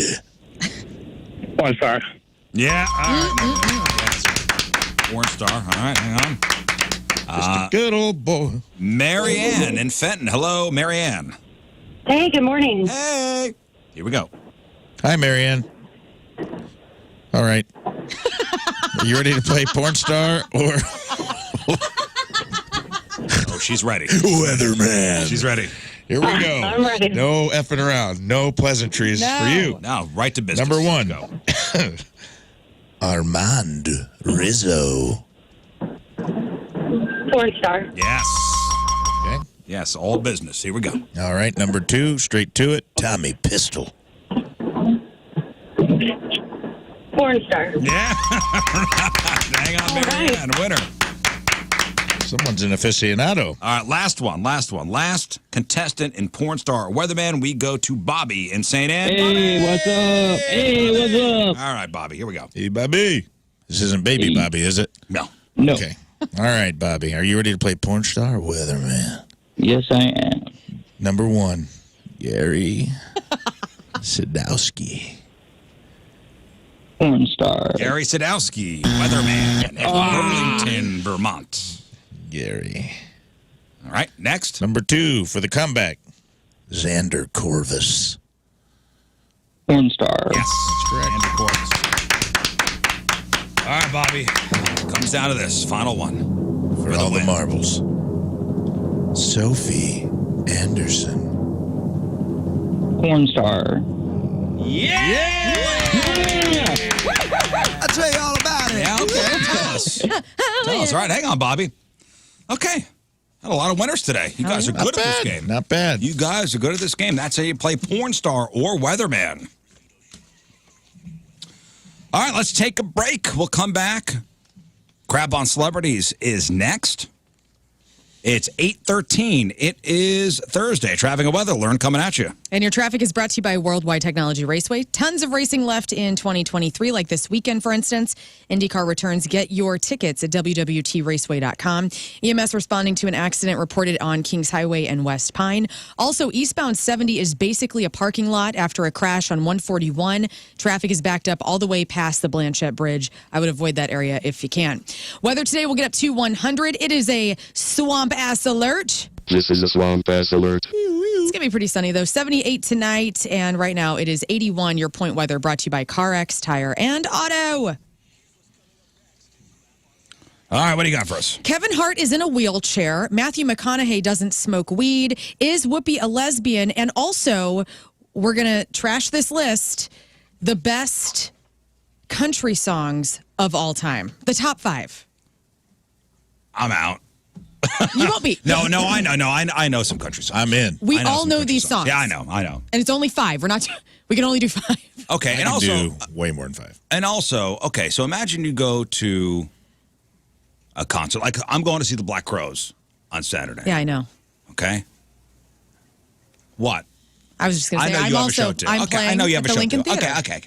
Porn star. Yeah. All right. Porn star. All right, hang on. Just a good old boy. Marianne in Fenton. Hello, Marianne. Hey, good morning. Hey. Here we go. Hi, Marianne. All right. Are you ready to play Porn Star or... Oh, she's ready. Weatherman. She's ready. Here we go. I'm ready. No effing around. No pleasantries for you. No, right to business. Number 1. Go. Armand Rizzo. Porn star. Yes. Okay. Yes, all business. Here we go. All right, number 2, straight to it, Tommy Pistol. Porn star. Yeah. Hang on, Marianne. Winner. Someone's an aficionado. All right, last one. Last contestant in Porn Star or Weatherman. We go to Bobby in St. Anne. Hey, what's up? Hey, what's up? All right, Bobby, here we go. Hey, Bobby. This isn't Baby Bobby, is it? No. No. Okay. All right, Bobby. Are you ready to play Porn Star or Weatherman? Yes, I am. Number 1, Gary Sadowski. Porn star. Gary Sadowski, Weatherman in Burlington, Vermont. Gary. All right, next. Number 2 for the comeback, Xander Corvus. Porn star. Yes, that's correct. Andrew Cordes. All right, Bobby. Comes down to this. Final one. For all the marbles. Sophie Anderson. Porn star. Yeah! I'll tell you all about it. Yeah, okay. Tell us. Tell us. All right, hang on, Bobby. Okay. Had a lot of winners today. You guys are good at this game. Not bad. You guys are good at this game. That's how you play porn star or weatherman. All right, let's take a break. We'll come back. Crab on Celebrities is next. It's 8:13. It is Thursday. Traffic and weather. Lern coming at you. And your traffic is brought to you by Worldwide Technology Raceway. Tons of racing left in 2023, like this weekend, for instance. IndyCar returns. Get your tickets at www.raceway.com. EMS responding to an accident reported on Kings Highway and West Pine. Also, eastbound 70 is basically a parking lot after a crash on 141. Traffic is backed up all the way past the Blanchette Bridge. I would avoid that area if you can. Weather today will get up to 100. It is a swamp-ass alert. This is a swamp-ass alert. It's going to be pretty sunny, though. 78 tonight, and right now it is 81. Your point weather brought to you by CarX Tire and Auto. All right, what do you got for us? Kevin Hart is in a wheelchair. Matthew McConaughey doesn't smoke weed. Is Whoopi a lesbian? And also, we're going to trash this list, the best country songs of all time. The top 5. I'm out. You won't be. No, I know. No, I know some country songs. I'm in. We all know these songs. Yeah, I know. And it's only 5. We can only do 5. Okay, I and also do way more than 5. And also, okay, so imagine you go to a concert. Like I'm going to see the Black Crowes on Saturday. Yeah, I know. Okay. What? I was just going to say, I know you have a show too. I'm okay, playing I know you have at a the show Lincoln too. Theater. Okay.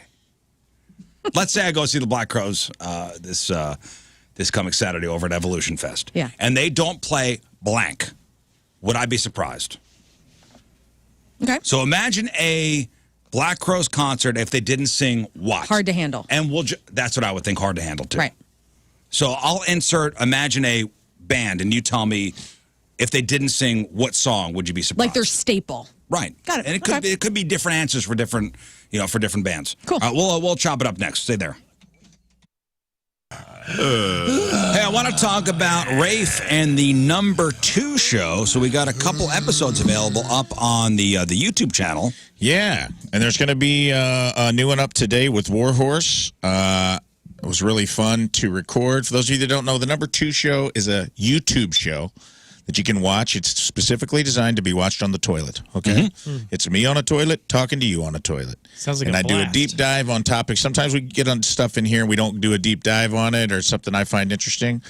Let's say I go see the Black Crowes this coming Saturday over at Evolution Fest. Yeah. And they don't play blank. Would I be surprised? Okay. So imagine a Black Crowes concert if they didn't sing what? Hard to handle. And that's what I would think hard to handle too. Right. So I'll imagine a band, and you tell me if they didn't sing what song, would you be surprised? Like their staple. Right. Got it. And Okay. it could be different answers for different bands. Cool. We'll chop it up next. Stay there. Hey, I want to talk about Rafe and the number 2 show. So we got a couple episodes available up on the YouTube channel. Yeah, and there's going to be a new one up today with Warhorse. It was really fun to record. For those of you that don't know, the number 2 show is a YouTube show that you can watch. It's specifically designed to be watched on the toilet, okay? It's me on a toilet talking to you on a toilet. Sounds like and a I do a blast. deep dive on topics. Sometimes we get on stuff in here and we don't do a deep dive on it or something I find interesting.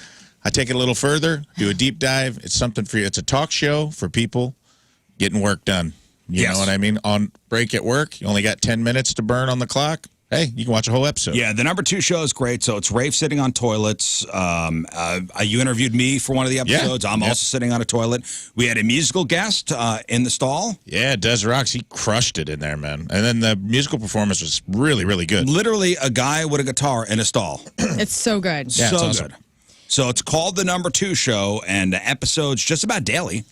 I take it a little further, do a deep dive. It's something for you. It's a talk show for people getting work done. You know what I mean? On break at work, you only got 10 minutes to burn on the clock. Hey, you can watch a whole episode. Yeah, the number 2 show is great. So it's Rafe sitting on toilets. You interviewed me for one of the episodes. I'm also sitting on a toilet. We had a musical guest in the stall. Yeah, Des Rocks, he crushed it in there, man. And then the musical performance was really, really good. Literally a guy with a guitar in a stall. It's so good. Yeah, so it's awesome. good. So it's called the number 2 show, and the episode's just about daily.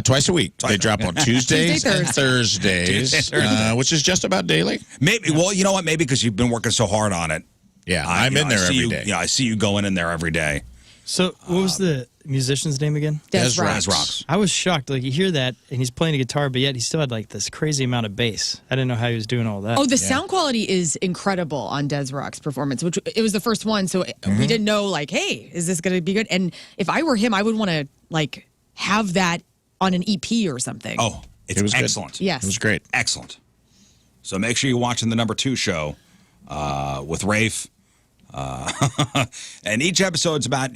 Twice a week. They drop on Tuesdays and Thursdays, which is just about daily. Maybe. Well, you know what? Maybe because you've been working so hard on it. Yeah, I'm in there every day. Yeah, I see you going in there every day. So what was the musician's name again? Des Rocks. I was shocked. Like, you hear that, and he's playing a guitar, but yet he still had, like, this crazy amount of bass. I didn't know how he was doing all that. Oh, the sound quality is incredible on Des Rock's performance, which it was the first one, so we didn't know, like, hey, is this going to be good? And if I were him, I would want to, like, have that on an EP or something. Oh, it was excellent. Good. Yes. It was great. Excellent. So make sure you're watching the number 2 show with Rafe. And each episode's about,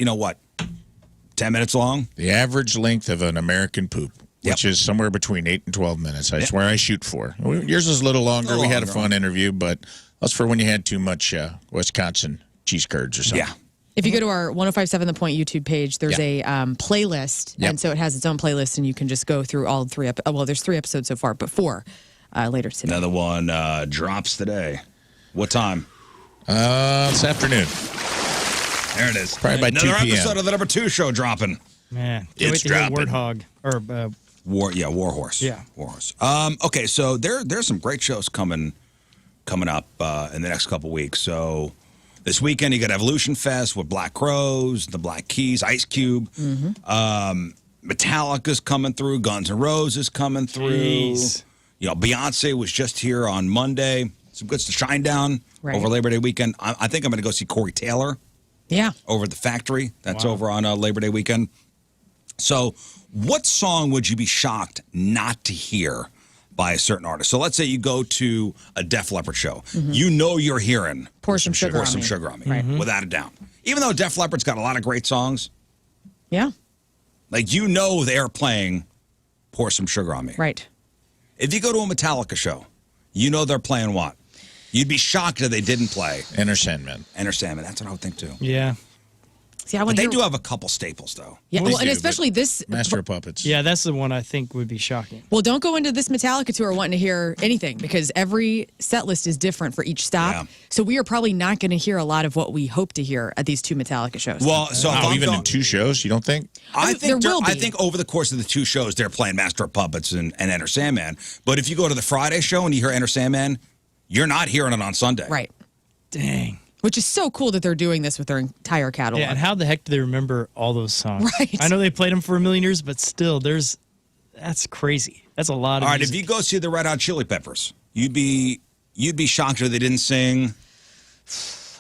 10 minutes long? The average length of an American poop, which is somewhere between 8 and 12 minutes. That's where I shoot for. Yours is a little longer. We had a fun interview, but that's for when you had too much Wisconsin cheese curds or something. Yeah. If you go to our 105.7 The Point YouTube page, there's a playlist, and so it has its own playlist, and you can just go through all 3 well, there's 3 episodes so far, but 4 later today. Another one drops today. What time? This afternoon. There it is. Probably by 2 Another p.m. episode of the number 2 show dropping. Man, It's wait to hear dropping. Warthog. Or, Warhorse. Yeah. Warhorse. Okay, so there's some great shows coming up in the next couple weeks. So this weekend you got Evolution Fest with Black Crowes, the Black Keys, Ice Cube. Metallica's coming through. Guns N' Roses coming through. Jeez. Beyonce was just here on Monday. Some good to Shine Down over Labor Day weekend. I think I'm going to go see Corey Taylor Yeah. over at the factory. That's over on Labor Day weekend. So what song would you be shocked not to hear by a certain artist? So let's say you go to a Def Leppard show. You know you're hearing Pour Some Sugar on Me, without a doubt. Even though Def Leppard's got a lot of great songs, Yeah. like you know they're playing Pour Some Sugar on Me. Right. If you go to a Metallica show, you know they're playing what? You'd be shocked if they didn't play Enter Sandman. Enter Sandman. That's what I would think too. Yeah. See, I But want to they hear. do have a couple staples though. Yeah, They well, and do, especially this. Master of Puppets. Yeah, that's the one I think would be shocking. Well, don't go into this Metallica tour wanting to hear anything because every set list is different for each stop. Yeah. So we are probably not going to hear a lot of what we hope to hear at these 2 Metallica shows. Well, so if Wow, I'm even going- in 2 shows, you don't think? I think there will be. I think over the course of the 2 shows, they're playing Master of Puppets and Enter Sandman. But if you go to the Friday show and you hear Enter Sandman, you're not hearing it on Sunday. Right. Dang. Which is so cool that they're doing this with their entire catalog. Yeah, and how the heck do they remember all those songs? Right. I know they played them for a million years, but still, that's crazy. That's a lot of All right, music. if you go see the Red Hot Chili Peppers, you'd be shocked if they didn't sing.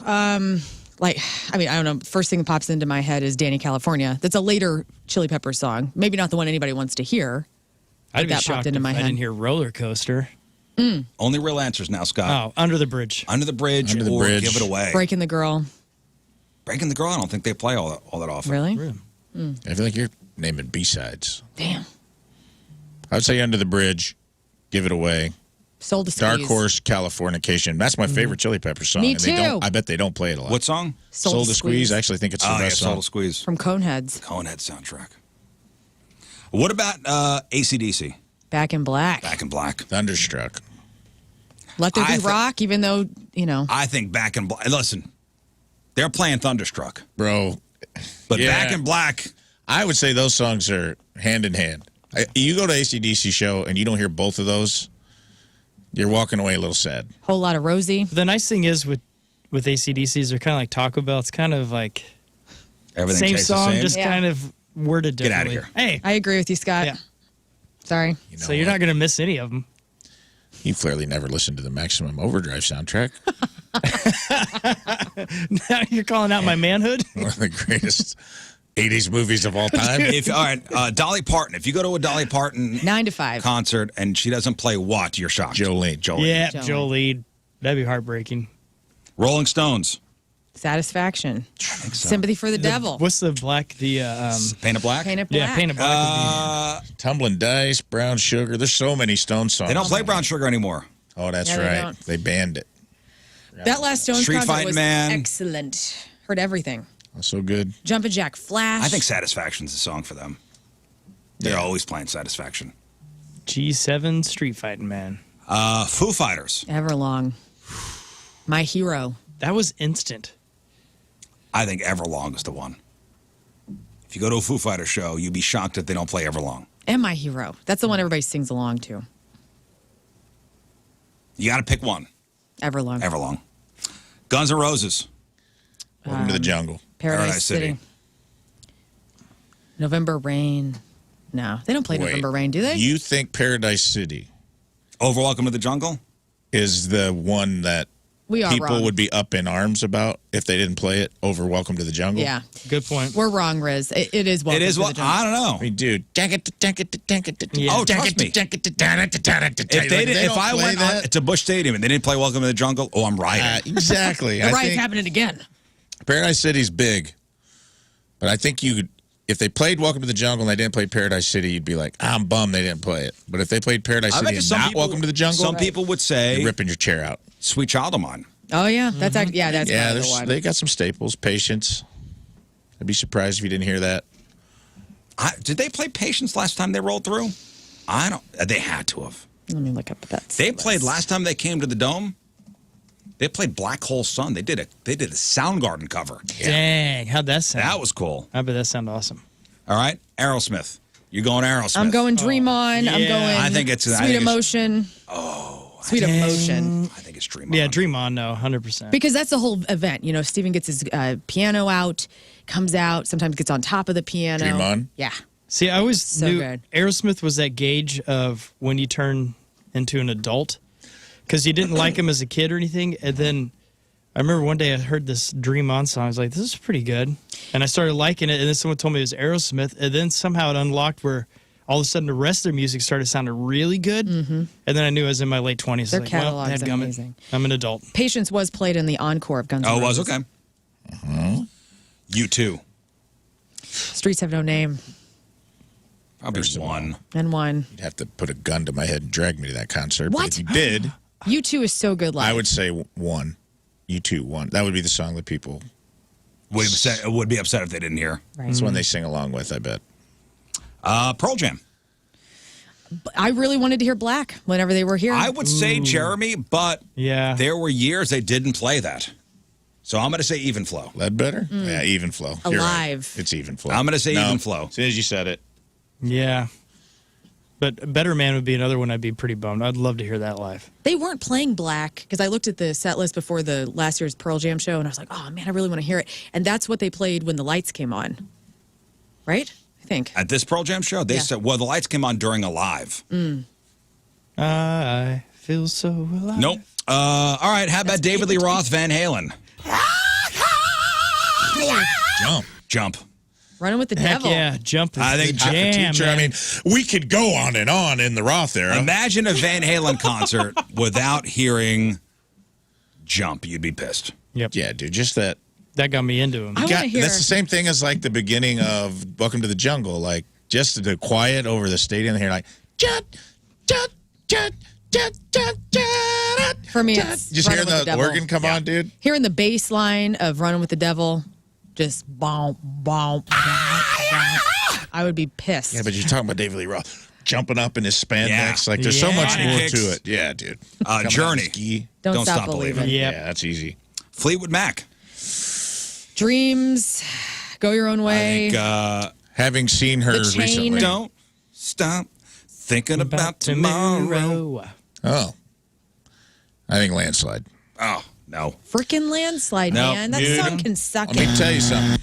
Like, I mean, I don't know. First thing that pops into my head is Danny California. That's a later Chili Peppers song. Maybe not the one anybody wants to hear. I'd be that popped shocked into if my I head. didn't hear Roller Coaster. Only real answers now, Scott. Oh, Under the Bridge. Under the Bridge Under the or Bridge. Give It Away. Breaking the Girl. Breaking the Girl, I don't think they play all that often. Really? I feel like you're naming B-sides. Damn. I would say Under the Bridge, Give It Away, Soul to Squeeze. Dark Horse, Californication. That's my favorite Chili Peppers song. Me and they too. I bet they don't play it a lot. What song? Soul to Squeeze. I actually think it's the Oh, yeah, best Soul song. to Squeeze. From Coneheads. Conehead soundtrack. What about AC/DC? Back in Black. Back in Black. Thunderstruck. Let There Be I Rock, even though, you know. I think Back in Black. Listen, they're playing Thunderstruck. Bro. But Yeah. Back in Black. I would say those songs are hand in hand. You go to AC/DC show and you don't hear both of those, you're walking away a little sad. Whole Lot of Rosie. The nice thing is with AC/DCs, they're kind of like Taco Bell. It's kind of like Everything same tastes the song, same. just Yeah. kind of worded Get outta differently. here. Hey, I agree with you, Scott. Yeah. Sorry. You know so you're what? not going to miss any of them. You clearly never listened to the Maximum Overdrive soundtrack. Now you're calling out my manhood? One of the greatest 80s movies of all time. All right, Dolly Parton. If you go to a Dolly Parton 9 to 5. concert and she doesn't play what, you're shocked. Jolene. Yeah, Joe Jolene. That'd be heartbreaking. Rolling Stones. Satisfaction. Sympathy for the Devil. What's the black? The Paint of Black. Paint It Black. yeah, Paint of Black. Tumbling Dice, Brown Sugar. There's so many Stone songs. They don't play Brown Sugar anymore. Oh, that's Yeah, they right. don't. They banned it. That last Stones Street concert Fighting was Man. excellent. Heard everything. So good. Jumpin' Jack Flash. I think Satisfaction's the song for them. They're always playing Satisfaction. G7 Street Fighting Man. Foo Fighters. Everlong. My Hero. That was instant. I think Everlong is the one. If you go to a Foo Fighters show, you'd be shocked if they don't play Everlong. And My Hero. That's the one everybody sings along to. You got to pick one. Everlong. Everlong. Guns N' Roses. Welcome to the jungle. Paradise City. November Rain. No, they don't play Wait, November Rain, do they? You think Paradise City Over Welcome to the Jungle? is the one that We are people wrong. would be up in arms about if they didn't play it over Welcome to the Jungle? Yeah. Good point. We're wrong, Riz. It is Welcome It is to the what? Jungle. I don't know. I mean, dude. Oh, trust me. If I went to Busch Stadium and they didn't play Welcome to the Jungle, oh, I'm rioting. Exactly. The I riot's think happening again. Paradise City's big, but I think if they played Welcome to the Jungle and they didn't play Paradise City, you'd be like, I'm bummed they didn't play it. But if they played Paradise I City bet and some not people- Welcome to the Jungle, Some people would say, you're ripping your chair out. Sweet Child of Mine. Oh, yeah. That's actually, that's Yeah, probably the one. they got some staples. Patience. I'd be surprised if you didn't hear that. Did they play Patience last time they rolled through? I don't. They had to have. Let me look up that. They played last time they came to the Dome. They played Black Hole Sun. They did a Soundgarden cover. Dang, how'd that sound? That was cool. I bet that sounded awesome. All right, Aerosmith. You're going Aerosmith. I'm going Dream On. I'm yeah. going I think it's- Sweet I think it's- Emotion. Sweet Emotion. I think it's Dream On. Yeah, Dream On, no, 100%. Because that's the whole event. You know, Steven gets his piano out, comes out, sometimes gets on top of the piano. Dream On? Yeah. See, I always So knew good. Aerosmith was that gauge of when you turn into an adult because you didn't like him as a kid or anything. And then I remember one day I heard this Dream On song. I was like, this is pretty good. And I started liking it. And then someone told me it was Aerosmith. And then somehow it unlocked where all of a sudden the rest of their music started sounding really good. And then I knew I was in my late 20s. Their like, catalog is dadgummit, amazing. I'm an adult. Patience was played in the encore of Guns N' Oh, it Roses. was? Okay. U2. Streets Have No Name. Probably one. And one. You'd have to put a gun to my head and drag me to that concert. What? But if you did, U2 is so good live. I would say one. U2, one. That would be the song that people would be upset if they didn't hear. Right. It's one they sing along with, I bet. Pearl Jam. I really wanted to hear Black whenever they were here. I would say Jeremy, but there were years they didn't play that. So I'm going to say Even Flow. Ledbetter? Yeah, Even Flow. You're Alive. right. It's Even Flow. I'm going to say No, Even Flow. As soon as you said it. Yeah. But Better Man would be another one I'd be pretty bummed. I'd love to hear that live. They weren't playing Black because I looked at the set list before the last year's Pearl Jam show and I was like, oh man, I really want to hear it. And that's what they played when the lights came on. Right? I think. At this Pearl Jam show, they said, well, the lights came on during Alive. I feel so alive. Nope. All right. How about David Lee Roth, Van Halen? Jump. Running with the Heck devil. yeah, Jump is I think the Jump the jam, Teacher. man. I mean, we could go on in the Roth era. Imagine a Van Halen concert without hearing Jump. You'd be pissed. Yep. Yeah, dude, just that. That got me into him. That's the same thing as like the beginning of Welcome to the Jungle. Like just the quiet over the stadium here, like jump, jump, jump, jump, jump, jump. For me, it's just Running hearing with the Devil. organ come on, dude. Hearing the bass line of Running with the Devil, just boom, boom, boom, boom. I would be pissed. Yeah, but you're talking about David Lee Roth jumping up in his spandex. Like there's so much more to it. Yeah, dude. Coming Journey. out ski. Don't Stop Believing. Yeah, that's easy. Fleetwood Mac. Dreams, Go Your Own Way. I think, having seen her The Chain. recently. Don't stop thinking about tomorrow. Oh. I think Landslide. Oh, no. Freaking Landslide, No, man. That dude. song can suck Let me tell you something.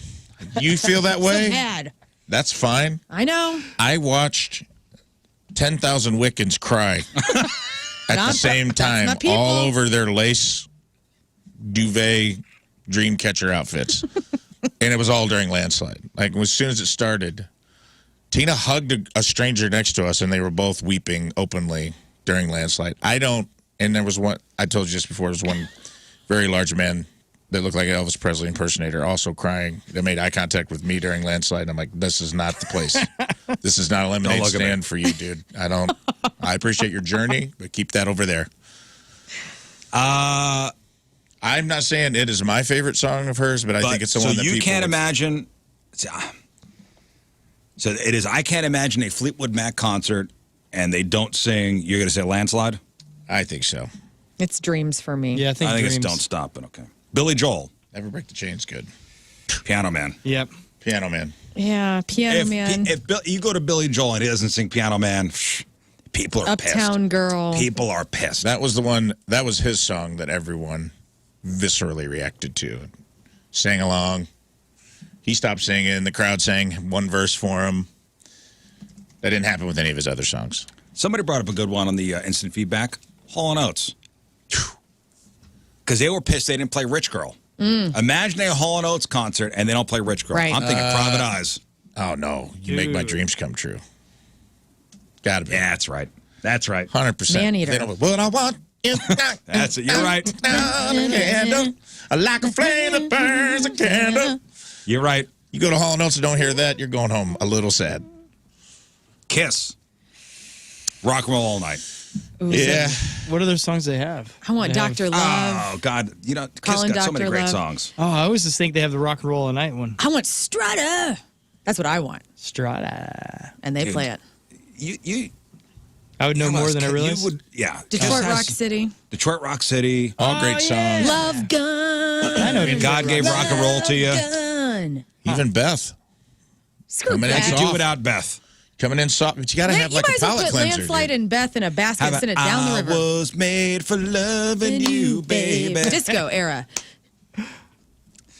You feel that way? So bad. That's fine. I know. I watched 10,000 Wiccans cry at the same time, my people. all over their lace duvet dreamcatcher outfits. And it was all during Landslide. Like, as soon as it started, Tina hugged a stranger next to us, and they were both weeping openly during Landslide. And there was one, I told you just before, there was one very large man that looked like an Elvis Presley impersonator also crying. They made eye contact with me during Landslide. And I'm like, this is not the place. This is not a lemonade look at me. stand for you, dude. I appreciate your journey, but keep that over there. I'm not saying it is my favorite song of hers, but I think it's the one that you people can't would- imagine. So it is. I can't imagine a Fleetwood Mac concert and they don't sing. You're going to say Landslide? I think so. It's Dreams for me. Yeah, I think it's Dreams. Don't Stop. But okay. Billy Joel, Never Break the Chain's good. Piano Man. Yep. Piano Man. Yeah, Piano Man. If you go to Billy Joel and he doesn't sing Piano Man, people are Uptown pissed. Girl. People are pissed. That was the one. That was his song that everyone viscerally reacted to, sang along. He stopped singing. The crowd sang one verse for him. That didn't happen with any of his other songs. Somebody brought up a good one on the instant feedback. Hall & Oates. Because they were pissed they didn't play Rich Girl. Imagine a Hall & Oates concert and they don't play Rich Girl. Right. I'm thinking Private Eyes. Oh, no. You make my dreams come true. Gotta be. Yeah, that's right. That's right. 100%. Man-eater. They don't, what I want is That's it. You're right. a candle, like a flame that burns a candle. You're right. You go to Hall & Oates and don't hear that, you're going home a little sad. Kiss. Rock and Roll All Night. Ooh, Yeah. What other songs they have? I want They have- Dr. Love. Oh, God. You know, Kiss Calling got so many Dr. great Love. songs. Oh, I always just think they have the Rock and Roll All Night one. I want Strutter. That's what I want. Strata. And they Dude. play it. You I would know Come more on, than I you realized. would, yeah. Detroit Kiss has Rock City. Detroit Rock City. All great songs. Love Gun. I know Detroit God gave rock and roll to you. Gun. Even Beth. Screw Coming in that. I could soft. do without Beth. Coming in soft. But you got to Man, have you like might a as well palate put cleanser. Landslide dude. and Beth in a basket and send it down the river. I was made for loving you, baby. Disco era.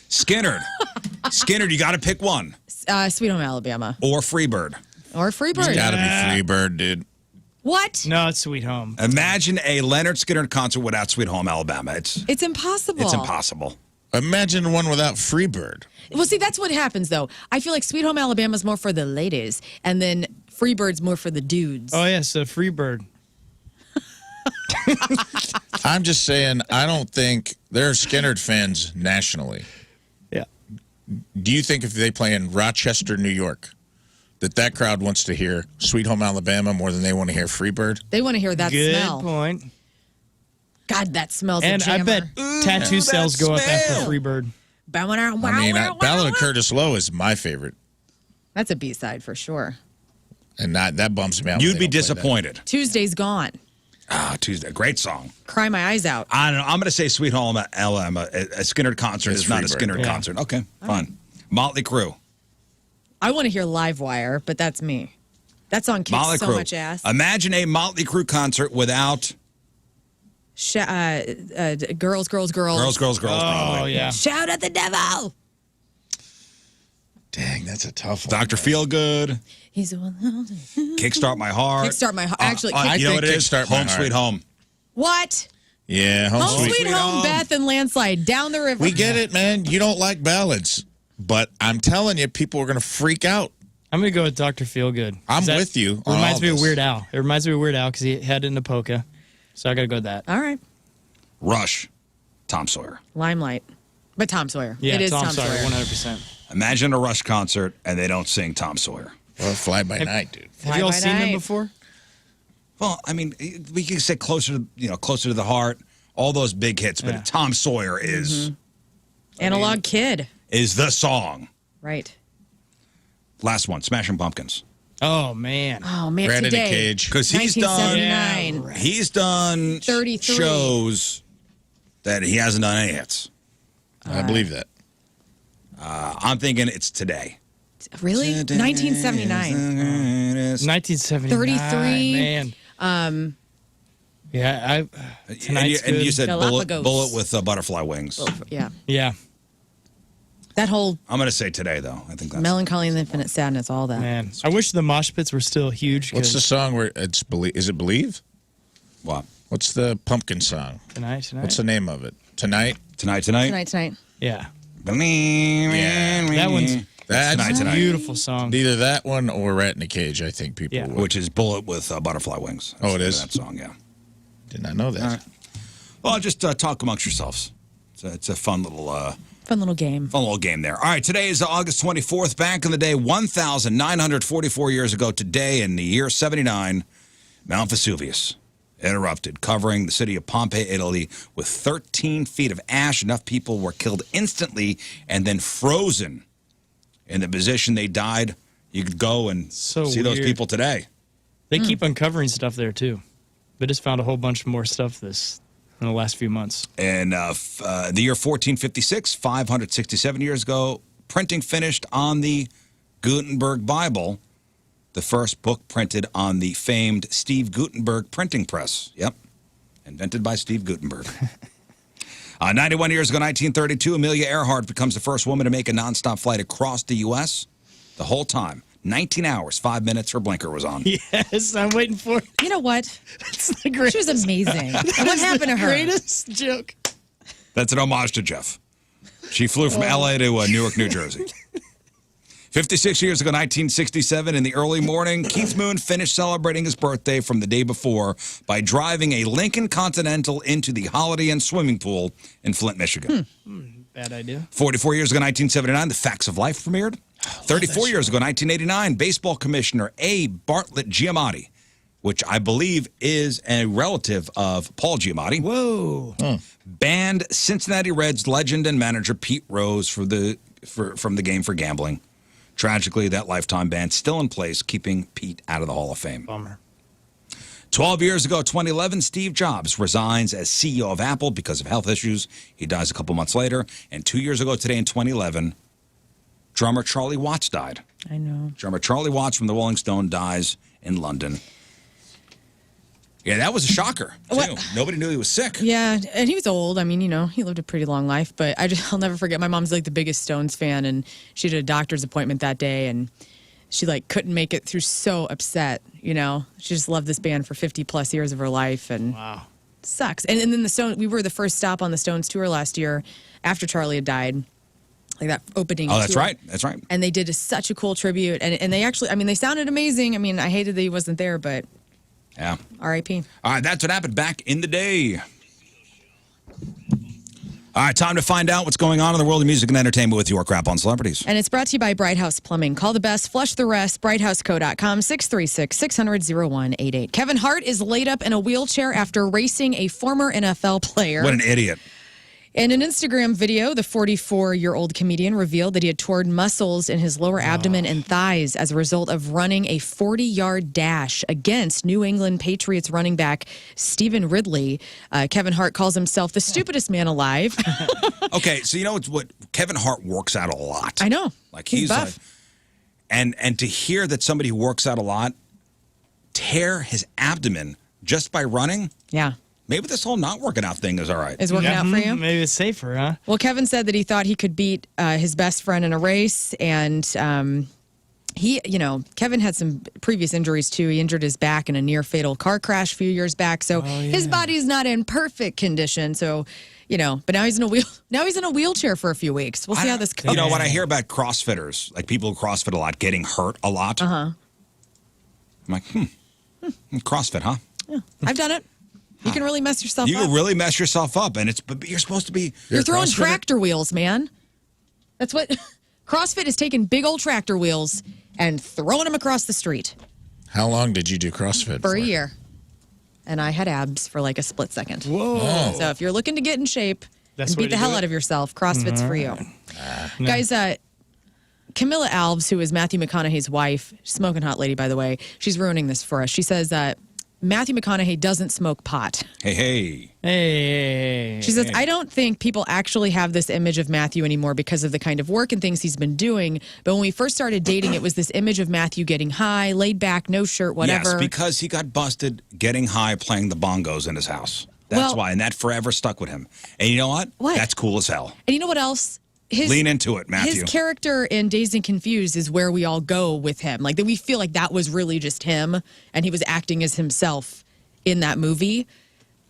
Skynyrd. Skynyrd, you got to pick one. Sweet Home Alabama. Or Freebird. Or Freebird. Got to be Freebird, dude. What? No, it's Sweet Home. Imagine a Leonard Skinner concert without Sweet Home Alabama. It's impossible. It's impossible. Imagine one without Freebird. Well, see, that's what happens, though. I feel like Sweet Home Alabama is more for the ladies, and then Freebird's more for the dudes. Oh, yeah, so Freebird. I'm just saying, I don't think there are Skinner fans nationally. Yeah. Do you think if they play in Rochester, New York, that crowd wants to hear Sweet Home Alabama more than they want to hear Freebird? They want to hear that Good smell. point. God, that smells And a jammer. I bet tattoo sales go up after Freebird. I mean, Ballad of Curtis Lowe is my favorite. That's a B-side for sure. And that bums me out. You'd be disappointed. Tuesday's Gone. Ah, Tuesday. Great song. Cry my eyes out. I don't know. I'm going to say Sweet Home Alabama. A Skinner concert is not a Skinner concert. Okay, fine. Motley Crue. I want to hear Livewire, but that's me. That song kicks Motley so Crue. much ass. Imagine a Motley Crue concert without Girls. Girls, Oh, probably. yeah. Shout at the devil. Dang, that's a tough one. Dr. Feelgood. He's the one. Kickstart My Heart. Kickstart My Heart. Actually, you know what it is? Kickstart My Home Heart. Sweet Home. What? Yeah, Home Sweet Home, Beth and Landslide down the river. We get it, man. You don't like ballads. But I'm telling you, people are going to freak out. I'm going to go with Dr. Feelgood. I'm with you on Reminds all me of this. Weird Al. It reminds me of Weird Al because he had it in the polka. So I got to go with that. All right. Rush. Tom Sawyer. Limelight. But Tom Sawyer. Yeah, it is Tom Sawyer. Sawyer, 100%. Imagine a Rush concert and they don't sing Tom Sawyer. Well, Fly By Night, dude. Have you all Fly by seen them night. before? Well, I mean, we can say closer to the heart, all those big hits, but Yeah. Tom Sawyer is Analog Kid. is the song. Right. Last one, Smashing Pumpkins. Oh, man. Oh, man. Brandon today. Cage. Because he's done 1979. he's done 33. shows that he hasn't done any hits. I believe that. I'm thinking it's today. Really? 1979. 1979. 33. Man. Yeah, tonight's and you good. said Galapagos. bullet with butterfly wings. Yeah. Yeah, That whole I'm going to say today, though. I think that's melancholy and infinite sadness, all that. man. I wish the mosh pits were still huge. What's the 'cause song where it's Believe? Is it Believe? what What's the pumpkin song? Tonight. What's the name of it? Tonight? tonight. Tonight. Yeah, That one's That's a beautiful song. Either that one or Rat in a Cage, I think people Yeah. would. which is bullet with butterfly wings. Oh, it is? that song. Yeah. Did not know that. All right. Well, just talk amongst yourselves. It's a fun little game. fun little game there. All right, today is August 24th. Back in the day, 1,944 years ago today, in the year 79, Mount Vesuvius erupted, covering the city of Pompeii, Italy, with 13 feet of ash. Enough people were killed instantly and then frozen in the position they died. You could go and So see those weird. people today. They keep uncovering stuff there too. They just found a whole bunch more stuff in the last few months. And the year 1456, 567 years ago, printing finished on the Gutenberg Bible, the first book printed on the famed Steve Gutenberg printing press. Yep, invented by Steve Gutenberg. 91 years ago, 1932, Amelia Earhart becomes the first woman to make a nonstop flight across the U.S. The whole time, 19 hours, 5 minutes, her blinker was on. Yes, I'm waiting for it. You know what? That's the greatest. She was amazing. What happened to her? Greatest joke. That's an homage to Jeff. She flew from L.A. to Newark, New Jersey. 56 years ago, 1967, in the early morning, Keith Moon finished celebrating his birthday from the day before by driving a Lincoln Continental into the Holiday Inn swimming pool in Flint, Michigan. Bad idea. 44 years ago, 1979, The Facts of Life premiered. 34 years ago, 1989, baseball commissioner A. Bartlett Giamatti, which I believe is a relative of Paul Giamatti. Whoa. Banned Cincinnati Reds legend and manager Pete Rose from the game for gambling. Tragically, that lifetime ban still in place, keeping Pete out of the Hall of Fame. Bummer. 12 years ago, 2011, Steve Jobs resigns as CEO of Apple because of health issues. He dies a couple months later. And 2 years ago today in 2011, drummer Charlie Watts died. I know. Drummer Charlie Watts from the Rolling Stone dies in London. Yeah, that was a shocker, too. What? Nobody knew he was sick. Yeah, and he was old. I mean, he lived a pretty long life, but I'll never forget. My mom's like the biggest Stones fan, and she did a doctor's appointment that day, and she like couldn't make it through, so upset, you know. She just loved this band for 50 plus years of her life, and wow. Sucks. And then the Stones, we were the first stop on the Stones tour last year after Charlie had died. Like that opening Oh, that's tour. right. That's right. And they did such a cool tribute. And they actually, I mean, they sounded amazing. I mean, I hated that he wasn't there, but Yeah. R.I.P. All right, that's what happened back in the day. All right, time to find out what's going on in the world of music and entertainment with your crap on celebrities. And it's brought to you by Bright House Plumbing. Call the best, flush the rest, brighthouseco.com, 636-600-0188. Kevin Hart is laid up in a wheelchair after racing a former NFL player. What an idiot. In an Instagram video, the 44-year-old comedian revealed that he had torn muscles in his lower abdomen and thighs as a result of running a 40-yard dash against New England Patriots running back Stephen Ridley. Kevin Hart calls himself the stupidest man alive. Okay, so you know what? Kevin Hart works out a lot. I know. Like He's buff. like, and to hear that somebody who works out a lot tear his abdomen just by running. Yeah. Maybe this whole not working out thing is all right. Is working out for you? Maybe it's safer, huh? Well, Kevin said that he thought he could beat his best friend in a race, and Kevin had some previous injuries too. He injured his back in a near fatal car crash a few years back, so his body's not in perfect condition. So, but now he's in a wheelchair for a few weeks. We'll see how this goes. You know, when I hear about CrossFitters, like people who CrossFit a lot, getting hurt a lot, I'm like, CrossFit, huh? Yeah, I've done it. You can really mess yourself up. You can really mess yourself up, but you're supposed to be. You're throwing tractor wheels, man. That's what CrossFit is, taking big old tractor wheels and throwing them across the street. How long did you do CrossFit For a year. And I had abs for like a split second. Whoa. Oh. So if you're looking to get in shape That's and the way beat the to hell do it? out of yourself, CrossFit's for you. No. Guys, Camilla Alves, who is Matthew McConaughey's wife, smoking hot lady, by the way, she's ruining this for us. She says Matthew McConaughey doesn't smoke pot. Hey. She says, I don't think people actually have this image of Matthew anymore because of the kind of work and things he's been doing. But when we first started dating, it was this image of Matthew getting high, laid back, no shirt, whatever. Yes, because he got busted getting high playing the bongos in his house. That's why. And that forever stuck with him. And you know what? What? That's cool as hell. And you know what else? Lean into it, Matthew. His character in Dazed and Confused is where we all go with him. Like, that we feel like that was really just him, and he was acting as himself in that movie.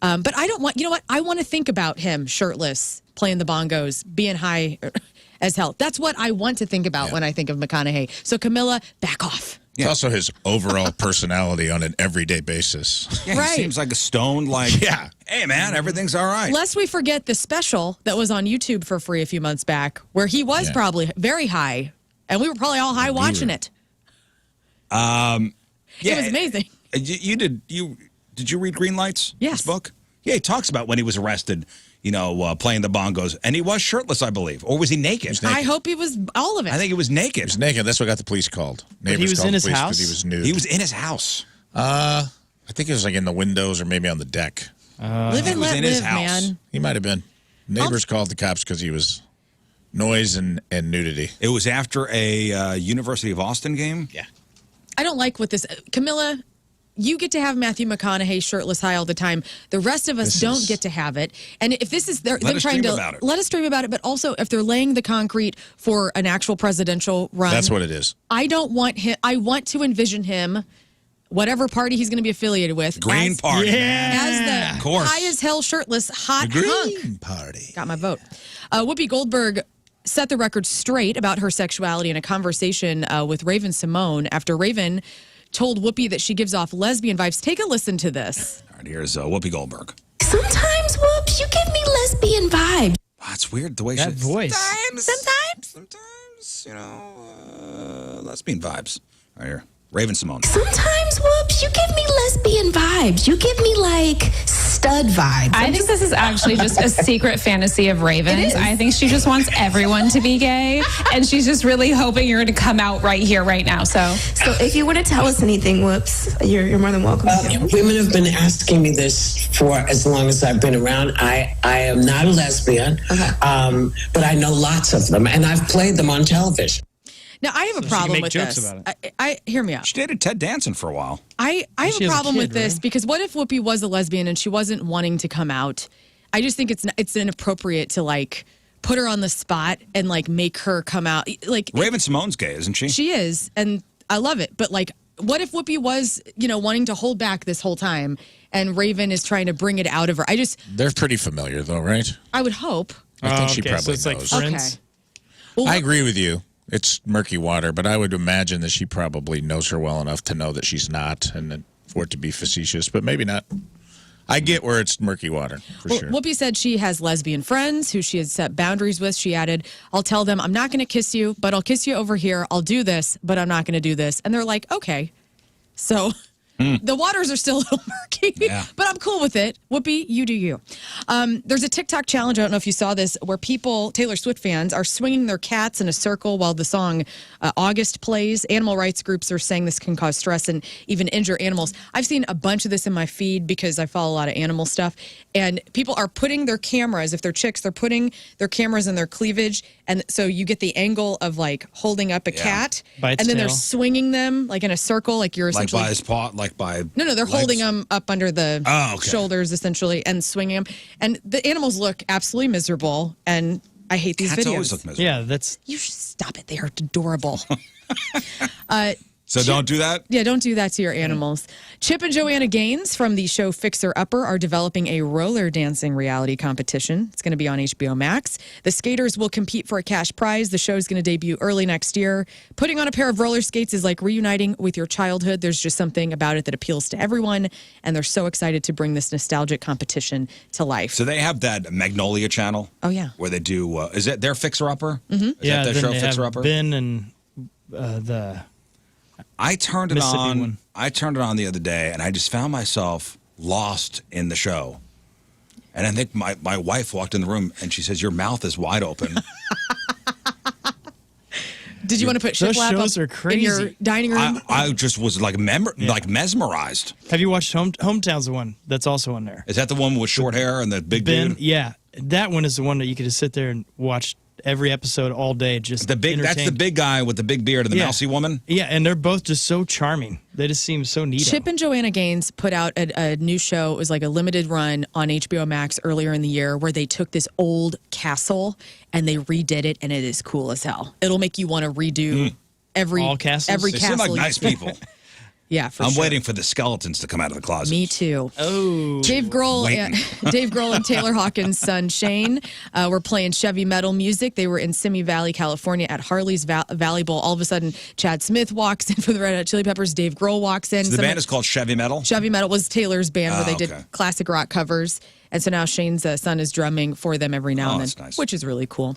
But I don't want, you know what? I want to think about him shirtless, playing the bongos, being high as hell. That's what I want to think about when I think of McConaughey. So Camilla, back off. It's also his overall personality on an everyday basis. Yeah, he seems like a stoned, hey, man, everything's all right. Lest we forget the special that was on YouTube for free a few months back, where he was probably very high, and we were probably all high watching it. It was amazing. Did you read Green Lights? Yes. His book? Yeah, he talks about when he was arrested, playing the bongos, and he was shirtless, I believe. Or was he naked? I hope he was all of it. I think he was naked. He was naked. That's what got the police called. But he was in his house? He was nude. He was in his house. I think it was like in the windows or maybe on the deck. Live and let live, man. He might have been. Neighbors called the cops because he was noise and nudity. It was after a University of Austin game? Yeah. I don't like what this... Camilla, you get to have Matthew McConaughey shirtless high all the time. The rest of us don't get to have it. And if this is... They're trying to... Let us dream about it. But also, if they're laying the concrete for an actual presidential run... That's what it is. I don't want him... I want to envision him... Whatever party he's going to be affiliated with. Green Party, man. As the of course. high as hell shirtless hot Green hunk. Party. Got my vote. Whoopi Goldberg set the record straight about her sexuality in a conversation with Raven Simone after Raven told Whoopi that she gives off lesbian vibes. Take a listen to this. All right, here's Whoopi Goldberg. Sometimes, Whoops, you give me lesbian vibes. That's weird the way That she... voice. Sometimes, lesbian vibes. Right here. Raven Simone. Sometimes, Whoops, you give me lesbian vibes. You give me, like, stud vibes. I think this is actually just a secret fantasy of Raven's. I think she just wants everyone to be gay, and she's just really hoping you're going to come out right here, right now. So if you want to tell us anything, Whoops, you're more than welcome to. Women have been asking me this for as long as I've been around. I am not a lesbian, but I know lots of them, and I've played them on television. Now, I have a problem with this. I hear me out. She dated Ted Danson for a while. I have a problem with this because what if Whoopi was a lesbian and she wasn't wanting to come out? I just think it's inappropriate to like put her on the spot and like make her come out. Like Raven Simone's gay, isn't she? She is, and I love it. But like, what if Whoopi was, wanting to hold back this whole time and Raven is trying to bring it out of her? They're pretty familiar though, right? I would hope. I think she probably so it's knows. like friends. Well, I agree with you. It's murky water, but I would imagine that she probably knows her well enough to know that she's not, and that for it to be facetious, but maybe not. I get where it's murky water, for sure. Whoopi said she has lesbian friends who she has set boundaries with. She added, I'll tell them I'm not going to kiss you, but I'll kiss you over here. I'll do this, but I'm not going to do this. And they're like, okay. So the waters are still a little murky, but I'm cool with it. Whoopi, you do you. There's a TikTok challenge, I don't know if you saw this, where people, Taylor Swift fans, are swinging their cats in a circle while the song August plays. Animal rights groups are saying this can cause stress and even injure animals. I've seen a bunch of this in my feed because I follow a lot of animal stuff. And people are putting their cameras, if they're chicks, they're putting their cameras in their cleavage. And so you get the angle of like holding up a cat. By its and then they're tail. swinging them like in a circle, like you're Like essentially. by his paw, like by. No, they're legs? holding them up under the okay. shoulders essentially and swinging them. And the animals look absolutely miserable. And I hate these Cats videos. always look miserable. Yeah, that's. You should stop it. They are adorable. So don't do that? Yeah, don't do that to your animals. Chip and Joanna Gaines from the show Fixer Upper are developing a roller dancing reality competition. It's going to be on HBO Max. The skaters will compete for a cash prize. The show is going to debut early next year. Putting on a pair of roller skates is like reuniting with your childhood. There's just something about it that appeals to everyone, and they're so excited to bring this nostalgic competition to life. So they have that Magnolia channel. Oh, yeah. Where they do, is it their Fixer Upper? Mm-hmm. Is that their then show, they Fixer have Upper? Ben and the. I turned it Mississippi on. one. I turned it on the other day, and I just found myself lost in the show. And I think my wife walked in the room, and she says, "Your mouth is wide open." Did you want to put Those shiplap shows are up in your crazy. dining room? I just was like like mesmerized. Have you watched Hometown's the one that's also on there? Is that the one with short hair and the big Ben, dude? yeah, that one is the one that you could just sit there and watch every episode all day. Just That's the big guy with the big beard and the mousy woman. Yeah, and they're both just so charming. They just seem so neat. Chip and Joanna Gaines put out a new show. It was like a limited run on HBO Max earlier in the year where they took this old castle and they redid it, and it is cool as hell. It'll make you want to redo All castles? every They castle. seem like you nice see. people. Yeah, for I'm sure. waiting for the skeletons to come out of the closet. Me too. Oh, Dave Grohl, Waiting. Dave Grohl and Taylor Hawkins' son Shane were playing Chevy metal music. They were in Simi Valley, California, at Harley's Valley Bowl. All of a sudden, Chad Smith walks in for the Red Hot Chili Peppers. Dave Grohl walks in. So the band is called Chevy Metal. Chevy Metal was Taylor's band where they okay. did classic rock covers. And so now Shane's son is drumming for them every now and then, that's nice. which is really cool.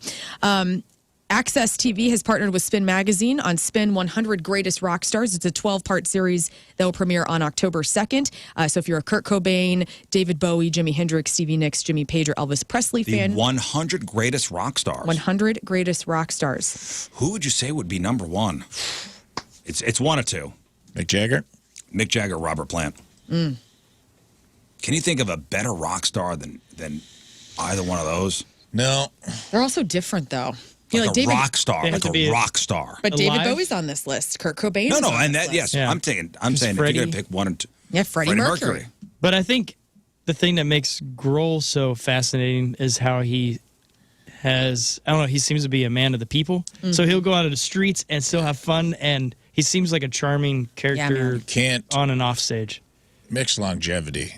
Access TV has partnered with Spin Magazine on Spin 100 Greatest Rock Stars. It's a 12-part series that will premiere on October 2nd. So if you're a Kurt Cobain, David Bowie, Jimi Hendrix, Stevie Nicks, Jimmy Page, or Elvis Presley The fan, 100 greatest rock stars. 100 Greatest Rock Stars. Who would you say would be number one? It's one or two. Mick Jagger? Mick Jagger, Robert Plant. Can you think of a better rock star than either one of those? No. They're also different, though. You know, Like a David, rock star, They have like to a be rock star. but David alive? Bowie's on this list. Kurt Cobain No, is no, on and this that list. yes, Yeah. I'm saying Because if you're Freddie- gonna pick one and two. Yeah, Freddie Mercury. But I think the thing that makes Grohl so fascinating is how he has, I don't know, he seems to be a man of the people. So he'll go out of the streets and still have fun, and he seems like a charming character man. Can't. on and off stage. Mick's longevity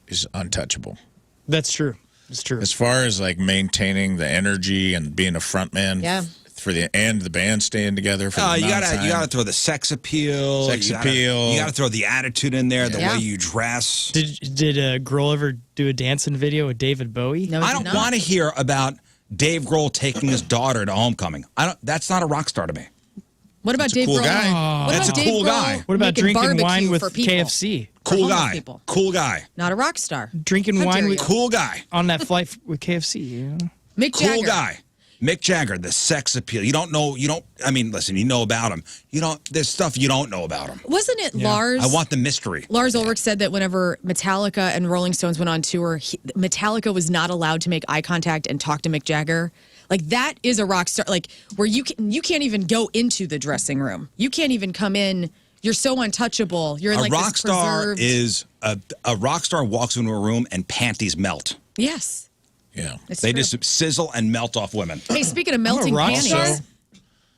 is untouchable. That's true. It's true. As far as like maintaining the energy and being a front man Yeah. for the band staying together for the You amount of gotta time. throw the sex appeal. Sex You gotta- appeal. You gotta throw the attitude in there, the Yeah. way you dress. Did Grohl ever do a dancing video with David Bowie? No, I he don't did not. want to hear about Dave Grohl taking his daughter to homecoming. That's not a rock star to me. What about That's a Dave cool Grohl? guy. What That's about a Dave cool Grohl guy. What about making drinking barbecue wine with for people? KFC? For Cool homeless guy. people. Cool guy. Not a rock star. Drinking How wine dare with you. Cool guy. on that flight with KFC. You know? Mick Cool Jagger. guy. Mick Jagger, the sex appeal. I mean, listen, you know about him. There's stuff you don't know about him. Wasn't it Lars? I want the mystery. Lars Ulrich said that whenever Metallica and Rolling Stones went on tour, Metallica was not allowed to make eye contact and talk to Mick Jagger. Like, that is a rock star. Like, where you can't even go into the dressing room. You can't even come in. You're so untouchable. You're in like A rock this star preserved... is a rock star walks into a room and panties melt. Yes. Yeah. It's They true. just sizzle and melt off women. Hey, speaking of melting rock panties, star.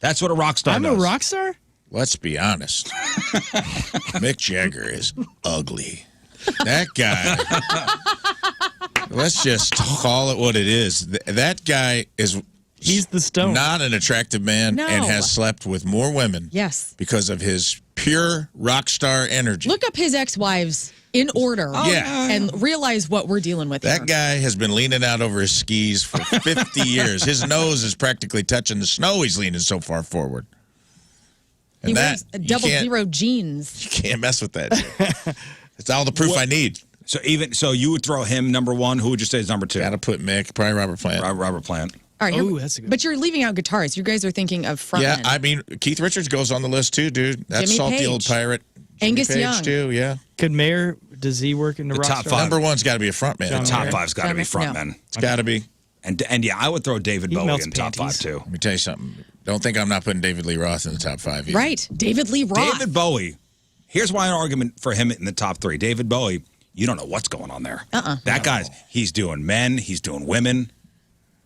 That's what a rock star I'm does. a rock star? let's be honest. Mick Jagger is ugly. That guy, let's just call it what it is. That guy is... He's the stone. Not an attractive man No. and has slept with more women. Yes. Because of his pure rock star energy. Look up his ex-wives in order. Yeah. And realize what we're dealing with here. That guy has been leaning out over his skis for 50 years. His nose is practically touching the snow. He's leaning so far forward. And He that, wears you double can't- zero jeans. You can't mess with that. It's all the proof I need. So you would throw him number one. Who would you say is number two? Got to put Mick, probably Robert Plant. Robert Plant. All right, Oh, that's a good but you're leaving out guitars. You guys are thinking of frontmen. Yeah, I mean, Keith Richards goes on the list too, dude. That's Jimmy salty Page. old pirate. Angus Jimmy Page Young. too, yeah. Could Mayer, does he work in the, The rock top star? five. Number one's got to be a front man. John The top Mayer. five's got to be John Mayer? frontmen. It's got to be. And yeah, I would throw David He Bowie melts in top panties. five too. Let me tell you something. Don't think I'm not putting David Lee Roth in the top five either. Right. David Lee Roth. David Bowie. Here's why an argument for him in the top three. David Bowie. You don't know what's going on there. That guy's. He's doing men. He's doing women.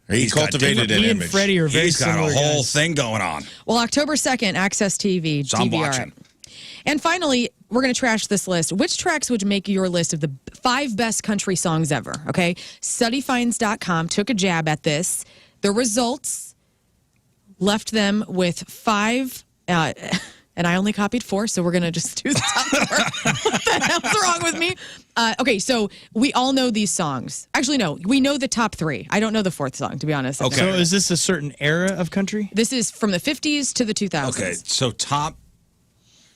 He He's got cultivated different- an He and image. Freddie are very He's got similar a whole guys. thing going on. Well, October 2nd, Access TV, So I'm DVR. watching. And finally, we're going to trash this list. Which tracks would make your list of the 5 best country songs ever? Okay. Studyfinds.com took a jab at this. The results left them with 5. And I only copied 4, so we're going to just do the top 4. What the hell's wrong with me? Okay, so we all know these songs. Actually, no, we know the top 3. I don't know the 4th song, to be honest. Okay. So is this a certain era of country? This is from the 50s to the 2000s. Okay, so top.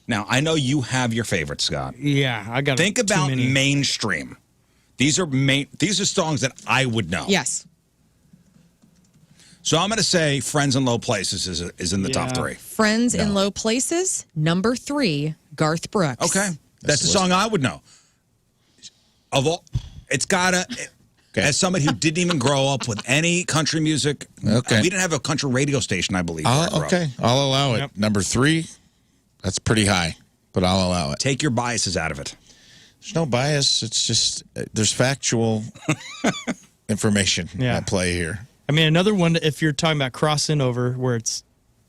Now I know you have your favorites, Scott. Yeah, I got Think too about many. mainstream. These are songs that I would know. Yes. So I'm going to say "Friends in Low Places" is in the top 3. Friends in Low Places, number 3, Garth Brooks. Okay, that's the song I would know. Of all, it's gotta. As somebody who didn't even grow up with any country music, we didn't have a country radio station, I believe. where I grew up. Okay, I'll allow it. Number 3, that's pretty high, but I'll allow it. Take your biases out of it. There's no bias. It's just there's factual information at play here. I mean, another one, if you're talking about crossing over, where it's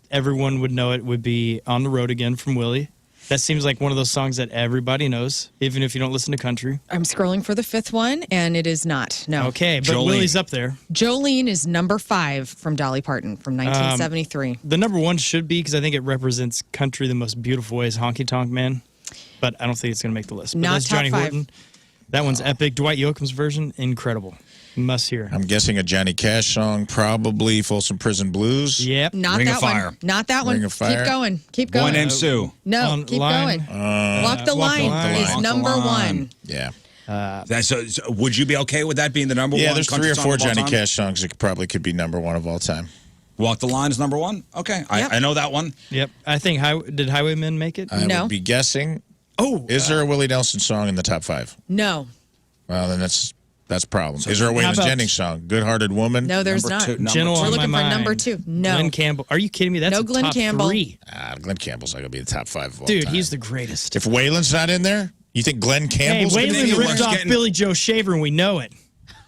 everyone would know it, would be "On the Road Again" from Willie. That seems like one of those songs that everybody knows, even if you don't listen to country. I'm scrolling for the 5th one, and it is not. No. Okay, but Jolene. Willie's up there. Jolene is number 5 from Dolly Parton from 1973. The number 1 should be, because I think it represents country the most beautiful ways, Honky Tonk Man. But I don't think it's going to make the list. But Not that's top Johnny 5. Horton. That one's epic. Dwight Yoakam's version, incredible. Must hear. I'm guessing a Johnny Cash song, probably Folsom Prison Blues. Yep. Not Ring that of Fire. one. Not that one. Ring of Fire. Keep going. Keep Boy going. Named Sue. No, On keep Line. going. Walk the Walk the Line Line. is Walk the number Line. 1. Yeah. So would you be okay with that being the number Yeah, one? there's country 3 or song 4 of all Johnny time? Cash songs that probably could be number 1 of all time. Walk the Line is number 1. Okay, Yep. I know that one. Yep. I think, did Highwaymen make it? I No. would be guessing. Oh. Is there a Willie Nelson song in the top 5? No. Well, then that's a problem. Is there a Waylon about- Jennings song? Good Hearted Woman? No, there's Number not. 2. Number Gentle two. We're on looking my for mind. number 2. No. Glenn Campbell. Are you kidding me? That's No a Glenn top Campbell. 3. Glenn Campbell's not going to be the top 5 of all Dude, time. he's the greatest. If Waylon's not in there, you think Glenn Hey, Campbell's gonna be Waylon in ripped there? off getting- Billy Joe Shaver, and we know it.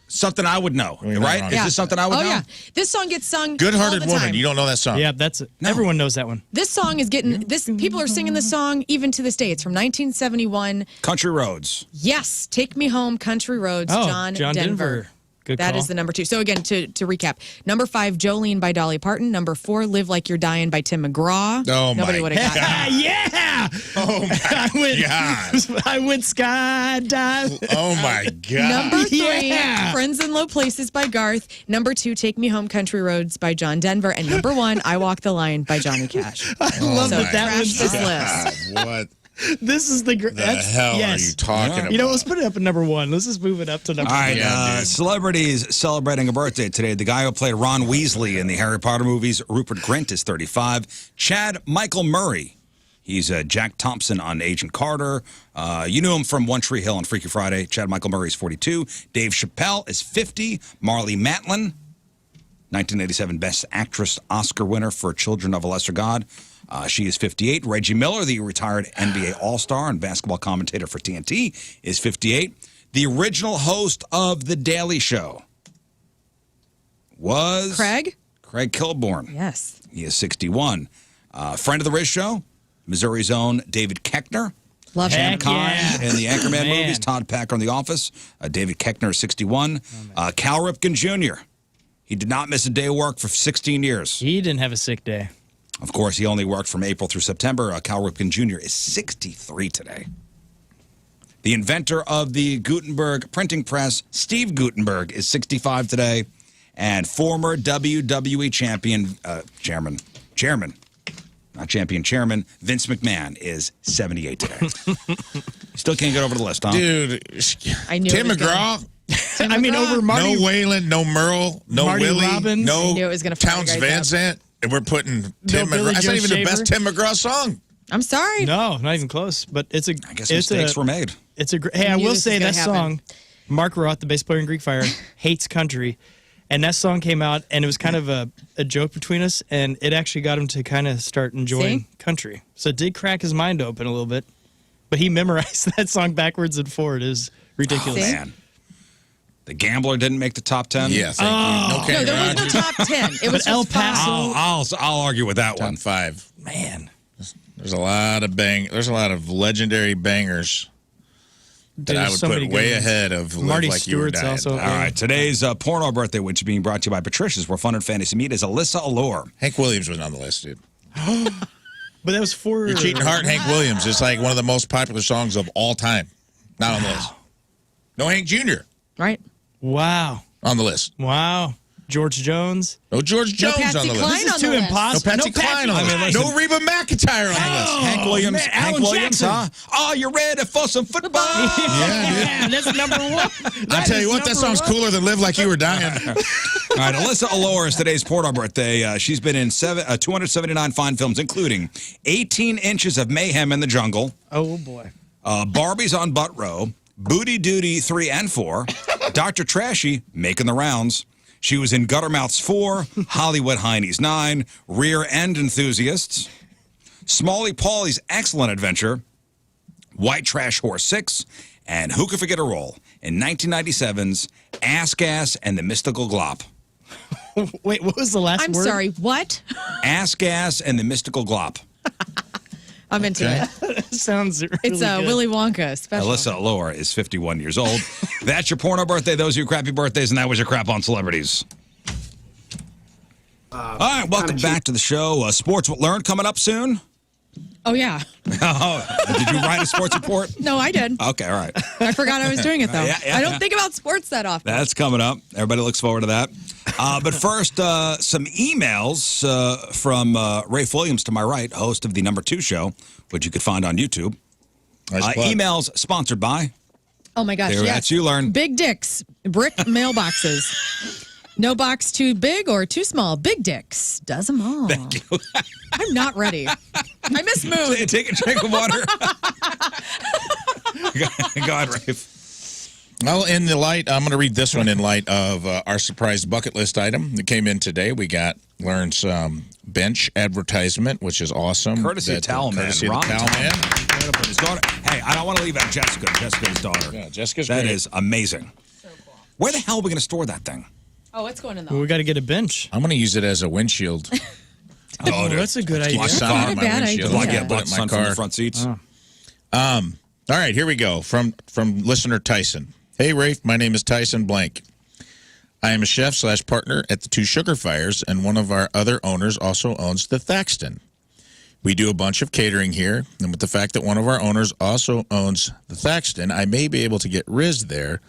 Something I would know, You're not right? wrong. Is Yeah. this something I would Oh, know? yeah. This song gets sung Good all Hearted the Woman. time. You don't know that song? Yeah, that's it. Everyone knows that one. This song is getting this. People are singing this song even to this day. It's from 1971. Country Roads. Yes, "Take Me Home, Country Roads." Oh, John John Denver. Good That call. is the number 2. So again, to recap: number 5, "Jolene" by Dolly Parton. Number 4, "Live Like You're Dying" by Tim McGraw. Oh, Nobody my would have got that. Yeah! Oh, my God. I went skydiving. Oh, my God. Number 3, Yeah. "Friends in Low Places" by Garth. Number 2, "Take Me Home, Country Roads" by John Denver. And number 1, "I Walk the Line" by Johnny Cash. I love So that trash one's this God, list. what This is the the hell are you talking about? You know, let's put it up at number 1. Let's just move it up to number All right, 3. Yeah, celebrities celebrating a birthday today. The guy who played Ron Weasley in the Harry Potter movies, Rupert Grint, is 35. Chad Michael Murray. He's Jack Thompson on Agent Carter. You knew him from One Tree Hill on Freaky Friday. Chad Michael Murray is 42. Dave Chappelle is 50. Marlee Matlin, 1987 Best Actress Oscar winner for Children of a Lesser God. She is 58. Reggie Miller, the retired NBA All-Star and basketball commentator for TNT, is 58. The original host of The Daily Show was... Craig Kilborn. Yes. He is 61. Friend of the Rizz Show, Missouri's own David Koechner. Love Champ him. Khan Yeah. in the Anchorman Man. movies. Todd Packer in The Office. David Koechner is 61. Cal Ripken Jr. He did not miss a day of work for 16 years. He didn't have a sick day. Of course, he only worked from April through September. Cal Ripken Jr. is 63 today. The inventor of the Gutenberg printing press, Steve Gutenberg, is 65 today. And former WWE chairman, Vince McMahon is 78 today. Still can't get over the list, huh? Dude, I knew Tim it was gonna- McGraw. I mean, over Marty. No Waylon, no Merle, no Marty Willie, Robbins. no I knew it was gonna fire Towns you Van guys up. Zandt, and we're putting Tim Billy McGraw. That's Joe not even the best Shaver. Tim McGraw song. I'm sorry. No, not even close. But it's a. I guess mistakes were made. It's a. Hey, I knew will this say was gonna that happen. song. Mark Roth, the bass player in Greek Fire, hates country, and that song came out, and it was kind of a joke between us, and it actually got him to kind of start enjoying See? country. So it did crack his mind open a little bit, but he memorized that song backwards and forward. It was ridiculous. See? Man. The Gambler didn't make the top 10? Yeah, thank you. No No, Kenny there was no Rogers. top 10. It was But El just five. Paso- I'll argue with that one. Top 5. Man, There's a lot of There's a lot of legendary bangers that Dude, I there's would so put many good way ones. ahead of Live Marty Like You Were Stewart's Dying. also- All right, today's porno birthday, which is being brought to you by Patricia's, where fun and fantasy meet, is Alyssa Allure. Hank Williams was on the list, dude. but that was for You're cheating heart, Hank Williams. It's like one of the most popular songs of all time. Not on the list. No Hank Jr. Right. Wow, on the list. wow. George Jones. No George Jones Patsy on the list. Cline This is on too the list. No impossible. Patsy Cline on the list. No Reba McEntire on the list. Hank Williams. man, Hank Alan Williams, Jackson. huh? Oh, you ready for some football? Yeah, dude. That's number one. I tell you what, that song's cooler than Live Like You Were Dying. All right, Alyssa Allure is today's porno birthday. She's been in 279 fine films, including 18 Inches of Mayhem in the Jungle, Oh boy. Barbie's on Butt Row, Booty Duty 3 and 4, Dr. Trashy, Making the Rounds. She was in Guttermouths 4, Hollywood Heinies 9, Rear End Enthusiasts, Smalley Paulie's Excellent Adventure, White Trash Horse 6, and Who Could Forget a Role in 1997's Ass Gas and the Mystical Glop. Wait, what was the last I'm word? sorry. What? Ass Gas and the Mystical Glop. I'm into it. Sounds really It's a good. Willy Wonka special. Alyssa Allure is 51 years old. That's your porno birthday. Those are your crappy birthdays, and that was your crap on celebrities. All right, welcome back to the show. Sports with Lern coming up soon. Oh, yeah. Oh, did you write a sports report? No, I did. Okay, all right. I forgot I was doing it, though. Yeah, I don't think about sports that often. That's coming up. Everybody looks forward to that. But first, some emails from Rafe Williams to my right, host of the Number 2 show, which you could find on YouTube. Nice plug. Emails sponsored by. Oh, my gosh. There, yes. that's you, Lern. Big dicks. Brick mailboxes. No box too big or too small. Big dicks. Does them all. Thank you. I'm not ready. I miss Moon. Take a drink of water. Go ahead, Rafe. Well, in the light, I'm going to read this one in light of our surprise bucket list item that came in today. We got Lern's bench advertisement, which is awesome. Courtesy of Towel Man. Courtesy of Ron the Towel Man. His daughter. Hey, I don't want to leave out Jessica's daughter. Yeah, Jessica's That great. is amazing. Where the hell are we going to store that thing? Oh, it's going in Well, we got to get a bench. I'm going to use it as a windshield. Oh, that's a good idea. Keep the sun Not on a my bad windshield. idea. Like, Yeah. yeah, Put block it in my sun from car. the front seats. All right, here we go. From listener Tyson. Hey, Rafe, my name is Tyson Blank. I am a chef/partner at the Two Sugar Fires, and one of our other owners also owns the Thaxton. We do a bunch of catering here, and with the fact that one of our owners also owns the Thaxton, I may be able to get Rizz there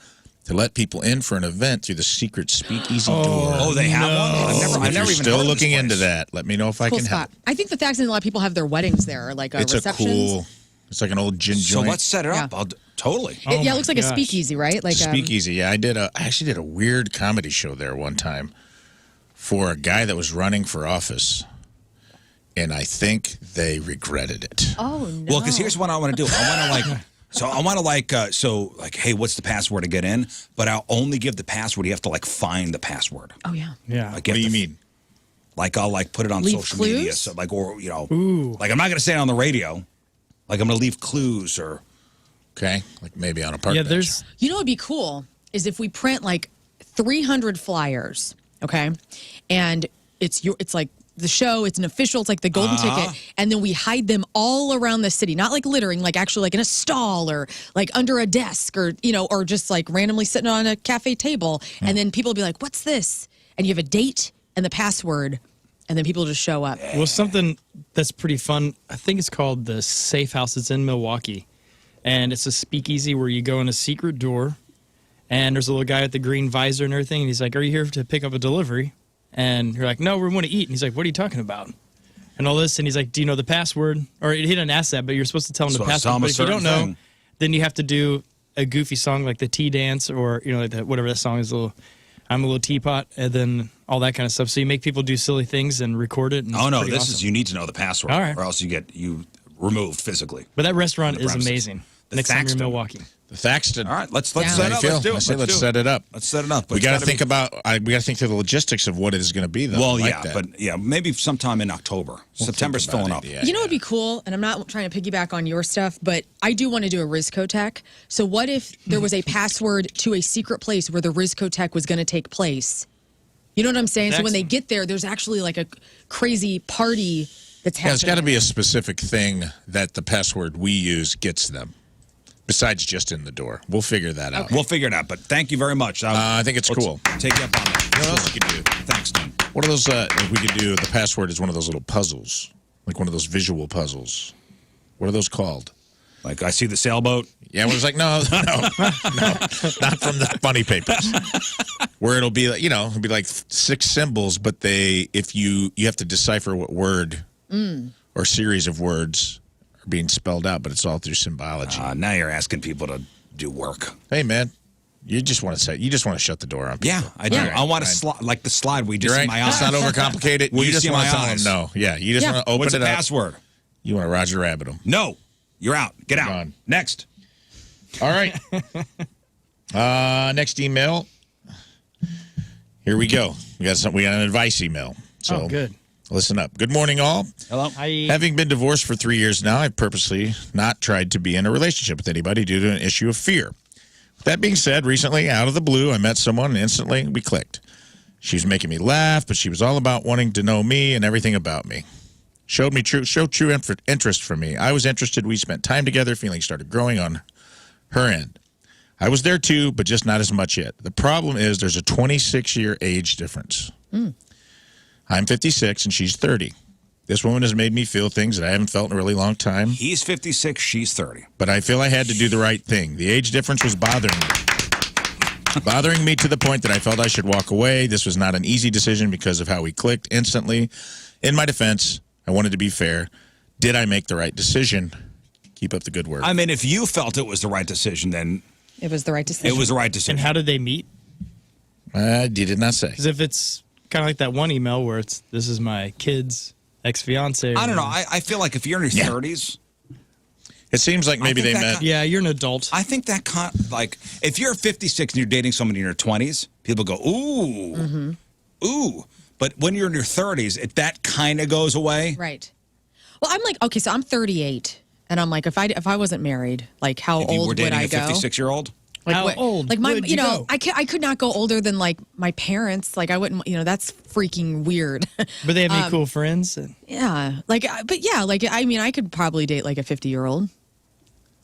to let people in for an event through the secret speakeasy door. Oh, they have one? I've If never you're even still heard of this looking into place. that, let me know if I Cool can spot. help. I think the Thaxton, a lot of people have their weddings there, like It's receptions. a cool, it's like an old gin So joint. let's set it up. Totally. Yeah, it looks like a gosh. speakeasy, right? Like Speakeasy, yeah. I actually did a weird comedy show there one time for a guy that was running for office, and I think they regretted it. Oh no. Well, because here's what I want to do. I want to hey, what's the password to get in? But I'll only give the password. You have to find the password. Oh yeah. Yeah. Like, What do you mean? Like I'll put it on Leave social clues? media. So like I'm not gonna say it on the radio. Like I'm gonna leave clues or Okay, like maybe on a park Yeah, bench. there's. You know what would be cool is if we print 300 flyers, okay? And it's the show. It's an official. It's like the golden ticket. And then we hide them all around the city, not like littering, like actually like in a stall or like under a desk or, or just like randomly sitting on a cafe table. And then people will be like, what's this? And you have a date and the password. And then people just show up. Well, something that's pretty fun, I think it's called the Safe House. It's in Milwaukee. And it's a speakeasy where you go in a secret door. And there's a little guy with the green visor and everything. And he's like, are you here to pick up a delivery? And you're like, no, we want to eat. And he's like, what are you talking about? And all this. And he's like, do you know the password? Or he didn't ask that, but you're supposed to tell him the password. But if you don't know, then you have to do a goofy song like the tea dance or, like whatever that song is, I'm a little teapot, and then all that kind of stuff. So you make people do silly things and record it. And you need to know the password. All right. Or else you get removed physically. But that restaurant is amazing. Next time you're in Milwaukee. The Thaxton. All right, let's set it up. Let's set it up. Let's set it up. We got to think through the logistics of what it is going to be, though. Well, maybe sometime in October. September's filling up. You know what would be cool, and I'm not trying to piggyback on your stuff, but I do want to do a Rizzuto tech. So what if there was a password to a secret place where the Rizzuto tech was going to take place? You know what I'm saying? So when they get there, there's actually like a crazy party that's happening. There's got to be a specific thing that the password we use gets them. Besides just in the door. We'll figure that out. We'll figure it out, but thank you very much. I think it's cool. Take you up on that. You know what else we could do? Thanks, Tom. One of those, we could do, the password is one of those little puzzles, like one of those visual puzzles. What are those called? Like, I see the sailboat? Yeah, it was like, no, not from the funny papers. Where it'll be, it'll be like 6 symbols, but if you have to decipher what word or series of words being spelled out, but it's all through symbology. Now you're asking people to do work. Hey, man, you just want to shut the door on people. Yeah, I do. I want to slide like the slide we just see my eyes. It's not overcomplicated. You just see want my to tell eyes. them no. Yeah, you just want to open What's it the up. Password? You want to Roger Rabbit them. No, you're out. Get out. Gone. Next. All right. Next email. Here we go. We got an advice email. So good. Listen up. Good morning, all. Hello. Hi. Having been divorced for 3 years now, I've purposely not tried to be in a relationship with anybody due to an issue of fear. That being said, recently, out of the blue, I met someone and instantly we clicked. She was making me laugh, but she was all about wanting to know me and everything about me. Showed true interest from me. I was interested. We spent time together. Feelings started growing on her end. I was there too, but just not as much yet. The problem is there's a 26-year age difference. I'm 56 and she's 30. This woman has made me feel things that I haven't felt in a really long time. He's 56, she's 30. But I feel I had to do the right thing. The age difference was bothering me. Bothering me to the point that I felt I should walk away. This was not an easy decision because of how we clicked instantly. In my defense, I wanted to be fair. Did I make the right decision? Keep up the good work. I mean, if you felt it was the right decision, then it was the right decision. It was the right decision. And how did they meet? You did not say. Because if it's kind of like that one email where this is my kid's ex-fiance. I don't know. I feel like if you're in your 30s. It seems like maybe they met. Yeah, you're an adult. I think that if you're 56 and you're dating someone in your 20s, people go, ooh, ooh. But when you're in your 30s, that kind of goes away. Right. Well, I'm like, okay, so I'm 38. And I'm like, if I wasn't married, like how old would I go? 56-year-old? Like, how old? Like would you go? I could not go older than like my parents. Like I wouldn't, that's freaking weird. But they have any cool friends? Yeah. I mean, I could probably date like a 50-year-old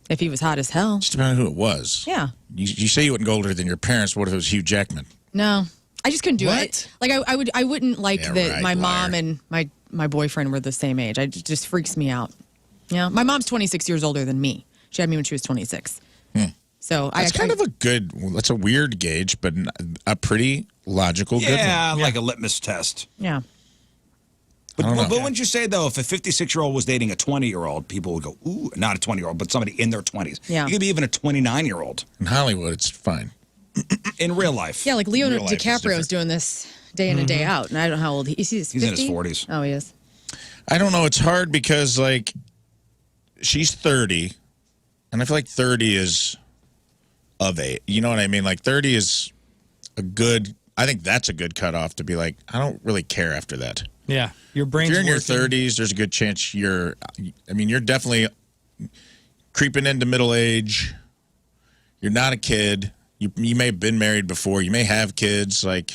if he was hot as hell. Just depending on who it was. Yeah. You say you wouldn't go older than your parents. What if it was Hugh Jackman? No, I just couldn't do it. Like I wouldn't like that my mom and my boyfriend were the same age. It just freaks me out. Yeah. My mom's 26 years older than me. She had me when she was 26. So that's that's a weird gauge, but a pretty logical good one. Yeah, like a litmus test. Yeah. But wouldn't you say, though, if a 56-year-old was dating a 20-year-old, people would go, ooh, not a 20-year-old, but somebody in their 20s. Yeah. You could be even a 29-year-old. In Hollywood, it's fine. In real life. Yeah, like Leonardo DiCaprio's doing this day in and day out. And I don't know how old he is. He's in his 40s. Oh, he is. I don't know. It's hard because, like, she's 30, and I feel like 30 is of age. You know what I mean? Like, 30 is I think that's a good cutoff to be like, I don't really care after that. Yeah. Your brain's If you're in your working. 30s, there's a good chance you're definitely creeping into middle age. You're not a kid. You may have been married before. You may have kids. Like,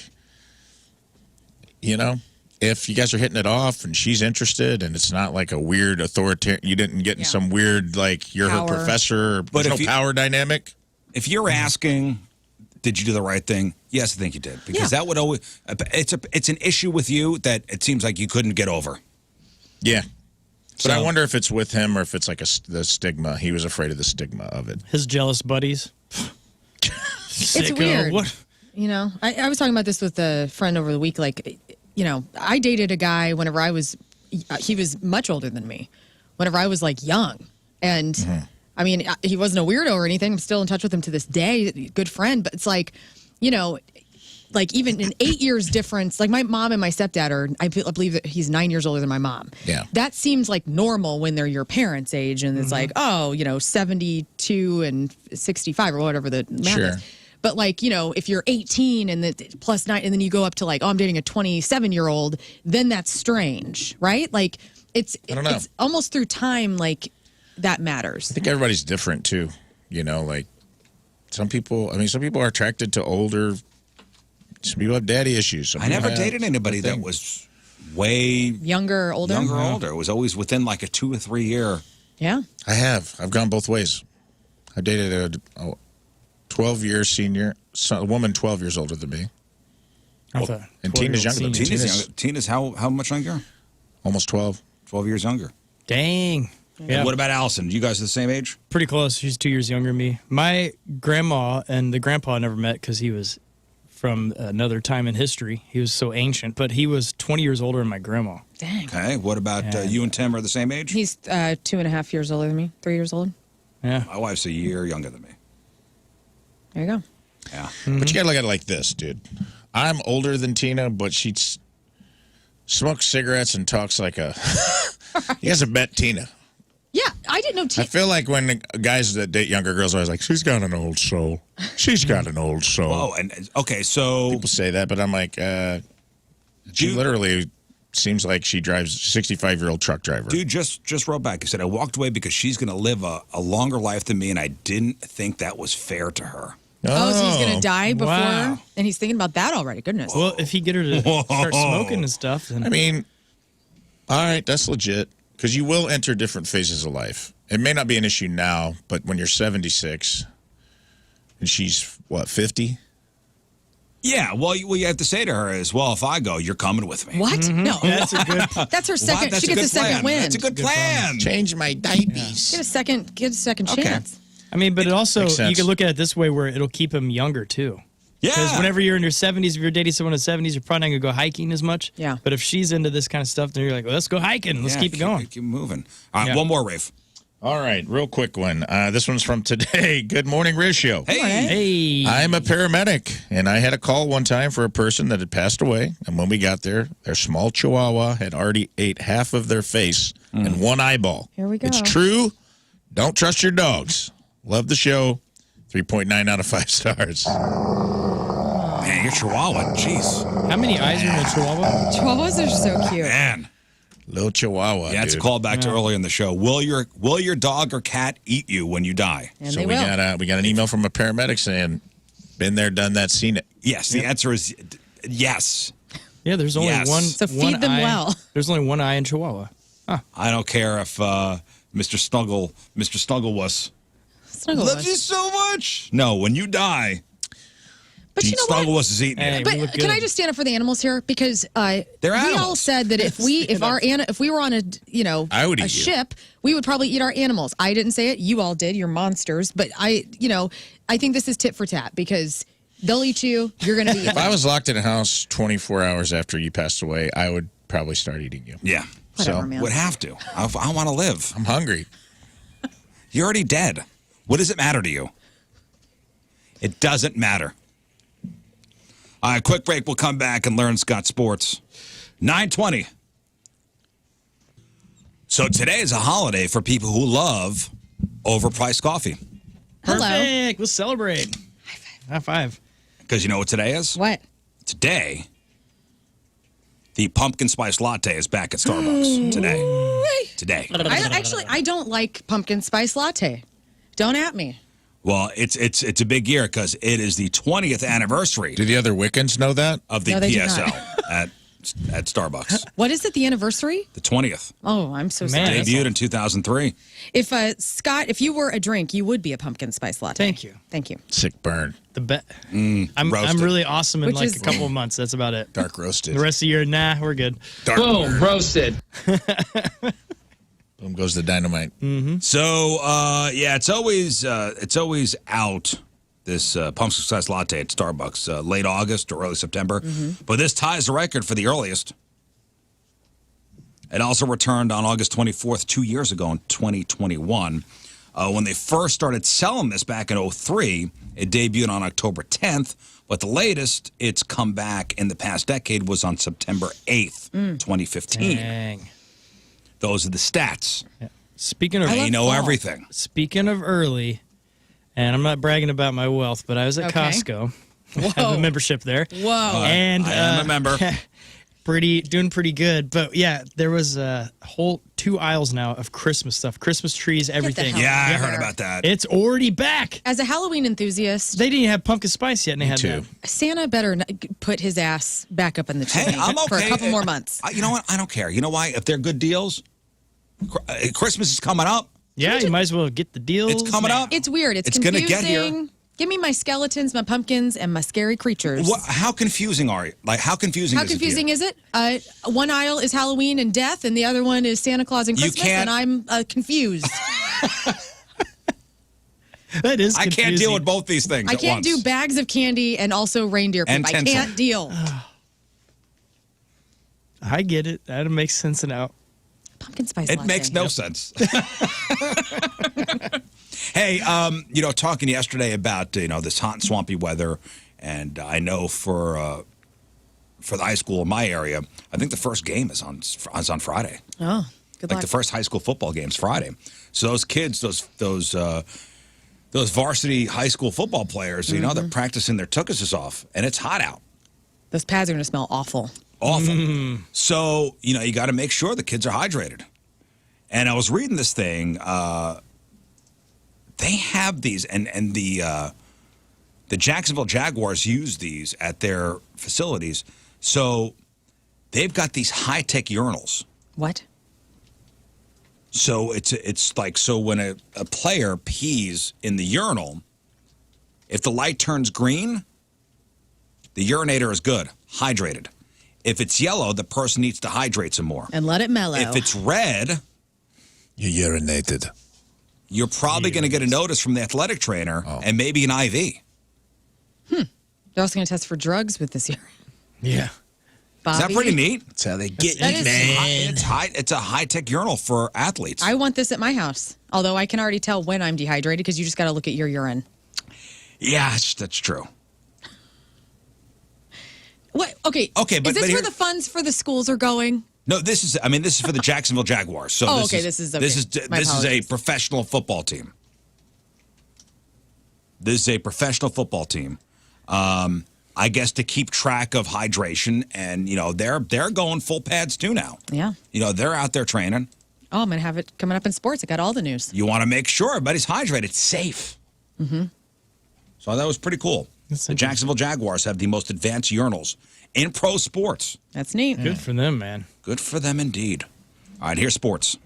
if you guys are hitting it off and she's interested and it's not like a weird authoritarian, you didn't get in some weird, like, you're Power. her professor, But there's if no you- power dynamic. If you're asking, did you do the right thing? Yes, I think you did. Because that would always, it's an issue with you that it seems like you couldn't get over. Yeah. But I So- wonder if it's with him or if it's like the stigma. He was afraid of the stigma of it. His jealous buddies. It's weird. What? You know, I was talking about this with a friend over the week. Like, you know, I dated a guy whenever he was much older than me, whenever I was like young. And I mean, he wasn't a weirdo or anything. I'm still in touch with him to this day. Good friend. But it's like, you know, like even an 8 years difference, like my mom and my stepdad are, I believe that he's 9 years older than my mom. Yeah. That seems like normal when they're your parents' age. And it's like, oh, you know, 72 and 65 or whatever the math Sure. is. But like, you know, if you're 18 and the plus 9, and then you go up to like, oh, I'm dating a 27-year-old, then that's strange, right? Like it's I don't know. it's almost through time, like that matters. I think everybody's different too. You know, like some people are attracted to older. Some people have daddy issues. Some I people never have dated anybody that thing. was way Younger, older. younger or older. It was always within like a 2 or 3 year. Yeah. I have. I've gone both ways. I dated a 12-year senior, a woman 12 years older than me. And Tina's younger than me. Tina's how much younger? Almost 12. 12 years younger. Dang. Yeah. What about Allison? You guys the same age? Pretty close. She's 2 years younger than me. My grandma and the grandpa never met because he was from another time in history. He was so ancient, but he was 20 years older than my grandma. Dang. Okay. What about you and Tim are the same age? He's 2.5 years older than me, 3 years old. Yeah. My wife's a year younger than me. There you go. Yeah. But you got to look at it like this, dude. I'm older than Tina, but she smokes cigarettes and talks like a... He hasn't met Tina. Yeah, I didn't know. I feel like when the guys that date younger girls are always like, she's got an old soul. She's got an old soul. Oh, and okay, so people say that, but I'm like, she literally seems like she drives a 65-year-old truck driver. Dude just wrote back. He said, I walked away because she's going to live a longer life than me, and I didn't think that was fair to her. Oh, so he's going to die before? Wow. And he's thinking about that already. Goodness. Well, if he get her to start smoking and stuff, then... I mean, all right, that's legit. Because you will enter different phases of life. It may not be an issue now, but when you're 76 and she's, what, 50? Yeah, well, you have to say to her is, well, if I go, you're coming with me. What? No. That's a good... That's her second. That's She a gets good a second plan. win. That's a good plan. Change my diapers. Get a second chance. I mean, but it also, Makes you sense. can look at it this way where it'll keep him younger, too. Yeah. Because whenever you're in your 70s, if you're dating someone in the 70s, you're probably not going to go hiking as much. Yeah. But if she's into this kind of stuff, then you're like, well, let's go hiking. Let's Yeah, keep it going. Keep moving. All right, Yeah. one more, Rafe. All right, real quick one. This one's from today. Good morning, Rizz Show. Hey. I'm a paramedic, and I had a call one time for a person that had passed away. And when we got there, their small chihuahua had already ate half of their face and one eyeball. Here we go. It's true. Don't trust your dogs. Love the show. 3.9 out of 5 stars. Man, your chihuahua, jeez. How many eyes are in a chihuahua? Chihuahuas are so cute. Man. Little chihuahua, Yeah, it's a dude. call back to earlier in the show. Will your dog or cat eat you when you die? And So they we will. got an email from a paramedic saying, been there, done that, seen it. Yes, the answer is yes. Yeah, there's only Yes. one. So one feed them eye. well. There's only one eye in Chihuahua. I don't care if Mr. Snugglewas Snuggle loves you so much. No, when you die, But you know what? Snugglewas is eating Hey, you. But we look can I good. just stand up for the animals here? Because we all animals. said that if we were on I would a eat you. ship, we would probably eat our animals. I didn't say it. You all did. You're monsters. But I think this is tit for tat because they'll eat you. You're going to be eaten. If I was locked in a house 24 hours after you passed away, I would probably start eating you. Yeah. Whatever, So, man. Would have to. I want to live. I'm hungry. You're already dead. What does it matter to you? It doesn't matter. All right, quick break. We'll come back and learn Scott Sports. 9:20. So today is a holiday for people who love overpriced coffee. Hello. Perfect. Let's celebrate. High five. Because you know what today is? What? Today, the pumpkin spice latte is back at Starbucks. Today. I don't like pumpkin spice latte. Don't at me. Well, it's a big year because it is the 20th anniversary Do the other Wiccans know that? of the No, they do PSL not. at at Starbucks. What is it, the anniversary? The 20th. Oh, I'm so sorry. Man. Debuted in 2003. If Scott, if you were a drink, you would be a pumpkin spice latte. Thank you. Thank you. Sick burn. I'm roasted. really awesome in Which like is- a couple of months. That's about it. Dark roasted. The rest of the year, nah, we're good. Dark Boom, roasted. Boom goes the dynamite. So, yeah, it's always out, this pumpkin spice latte at Starbucks, late August or early September. But this ties the record for the earliest. It also returned on August 24th, 2 years ago in 2021. When they first started selling this back in 2003, it debuted on October 10th. But the latest it's come back in the past decade was on September 8th, 2015. Dang. Those are the stats. Speaking of, I know everything. Speaking of early, and I'm not bragging about my wealth, but I was at Okay. Costco. I have a membership there. Whoa. And I am a member. doing pretty good. But yeah, there was a whole 2 aisles now of Christmas stuff, Christmas trees, everything. hell Yeah, I out of heard there. about that. It's already back. As a Halloween enthusiast, They didn't even have pumpkin spice yet, and they had too. that. Santa better put his ass back up in the chimney Hey, I'm okay. for a couple more months. You know what? I don't care. You know why? If they're good deals, Christmas is coming up. Yeah, you might as well get the deals. It's coming up. It's weird. It's gonna confusing. get here. Give me my skeletons, my pumpkins, and my scary creatures. How confusing are you? Like, how confusing How is confusing it? is it? One aisle is Halloween and death, and the other one is Santa Claus and You Christmas, can't- and I'm confused. That is I can't deal confusing. with both these things I at can't once. do bags of candy and also reindeer poop. And I tinsel. can't deal. I get it. That makes sense now. Pumpkin spice It latte. makes no sense. Hey, talking yesterday about this hot and swampy weather, and I know for the high school in my area, I think the first game is on Friday. Oh, good Like luck. the first high school football game's Friday. So those kids, those varsity high school football players, they're practicing their tuchuses off, and it's hot out. Those pads are going to smell awful. Awful. So, you got to make sure the kids are hydrated. And I was reading this thing. They have these, and the Jacksonville Jaguars use these at their facilities. So they've got these high-tech urinals. What? So it's like, so when a player pees in the urinal, if the light turns green, the urinator is good, hydrated. If it's yellow, the person needs to hydrate some more. And let it mellow. If it's red, You urinated. you're probably going to get a notice from the athletic trainer and maybe an IV. They're also going to test for drugs with this urine. Yeah. Is that pretty neat? That's how they get That you, is man. It's a high-tech urinal for athletes. I want this at my house. Although I can already tell when I'm dehydrated because you just got to look at your urine. Yes, that's true. What? Okay. Okay, but is this here- where the funds for the schools are going? No, this is for the Jacksonville Jaguars. So Oh, this okay, is, this is okay. this is My this is a apologies. professional football team. This is a professional football team. I guess to keep track of hydration, and they're going full pads too now. Yeah. They're out there training. Oh, I'm going to have it coming up in sports. I got all the news. You want to make sure everybody's hydrated, safe. Mm-hmm. So that was pretty cool. The Jacksonville Jaguars have the most advanced urinals in pro sports. That's neat. Good for them, man. Good for them indeed. All right, here's sports.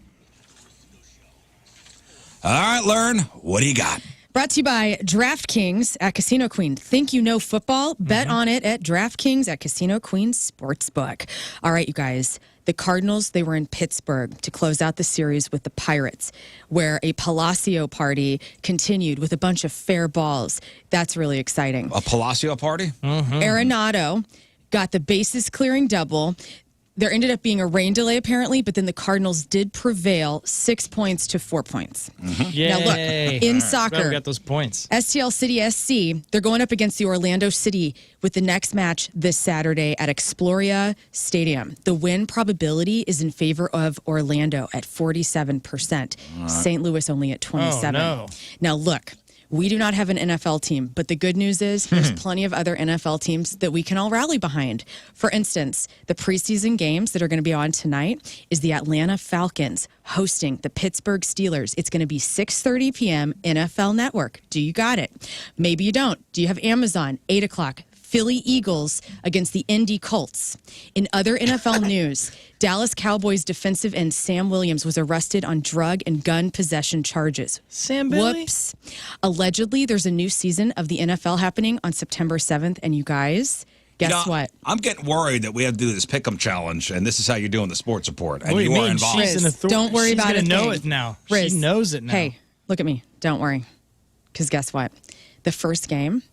All right, Lern, what do you got? Brought to you by DraftKings at Casino Queen. Think you know football? Bet on it at DraftKings at Casino Queen Sportsbook. All right, you guys. The Cardinals, they were in Pittsburgh to close out the series with the Pirates, where a Palacio party continued with a bunch of fair balls. That's really exciting. A Palacio party? Arenado got the bases clearing double. There ended up being a rain delay, apparently, but then the Cardinals did prevail 6 points to 4 points. Yay. Now, look, in soccer, Glad we got those points. STL City SC, they're going up against the Orlando City with the next match this Saturday at Exploria Stadium. The win probability is in favor of Orlando at 47%. St. Louis only at 27%. Oh, no. Now, look. We do not have an NFL team, but the good news is there's plenty of other NFL teams that we can all rally behind. For instance, the preseason games that are going to be on tonight is the Atlanta Falcons hosting the Pittsburgh Steelers. It's going to be 6:30 p.m. NFL Network. Do you got it? Maybe you don't. Do you have Amazon? 8 o'clock. Philly Eagles against the Indy Colts. In other NFL news, Dallas Cowboys defensive end Sam Williams was arrested on drug and gun possession charges. Sam Billy? Whoops. Allegedly, there's a new season of the NFL happening on September 7th, and you guys, guess what? I'm getting worried that we have to do this pick'em challenge, and this is how you're doing the sports report, and What do you you are mean? involved. Rizz, don't worry about it. She's going to know it now. Rizz, She knows it now. Hey, look at me. Don't worry. Because guess what? The first game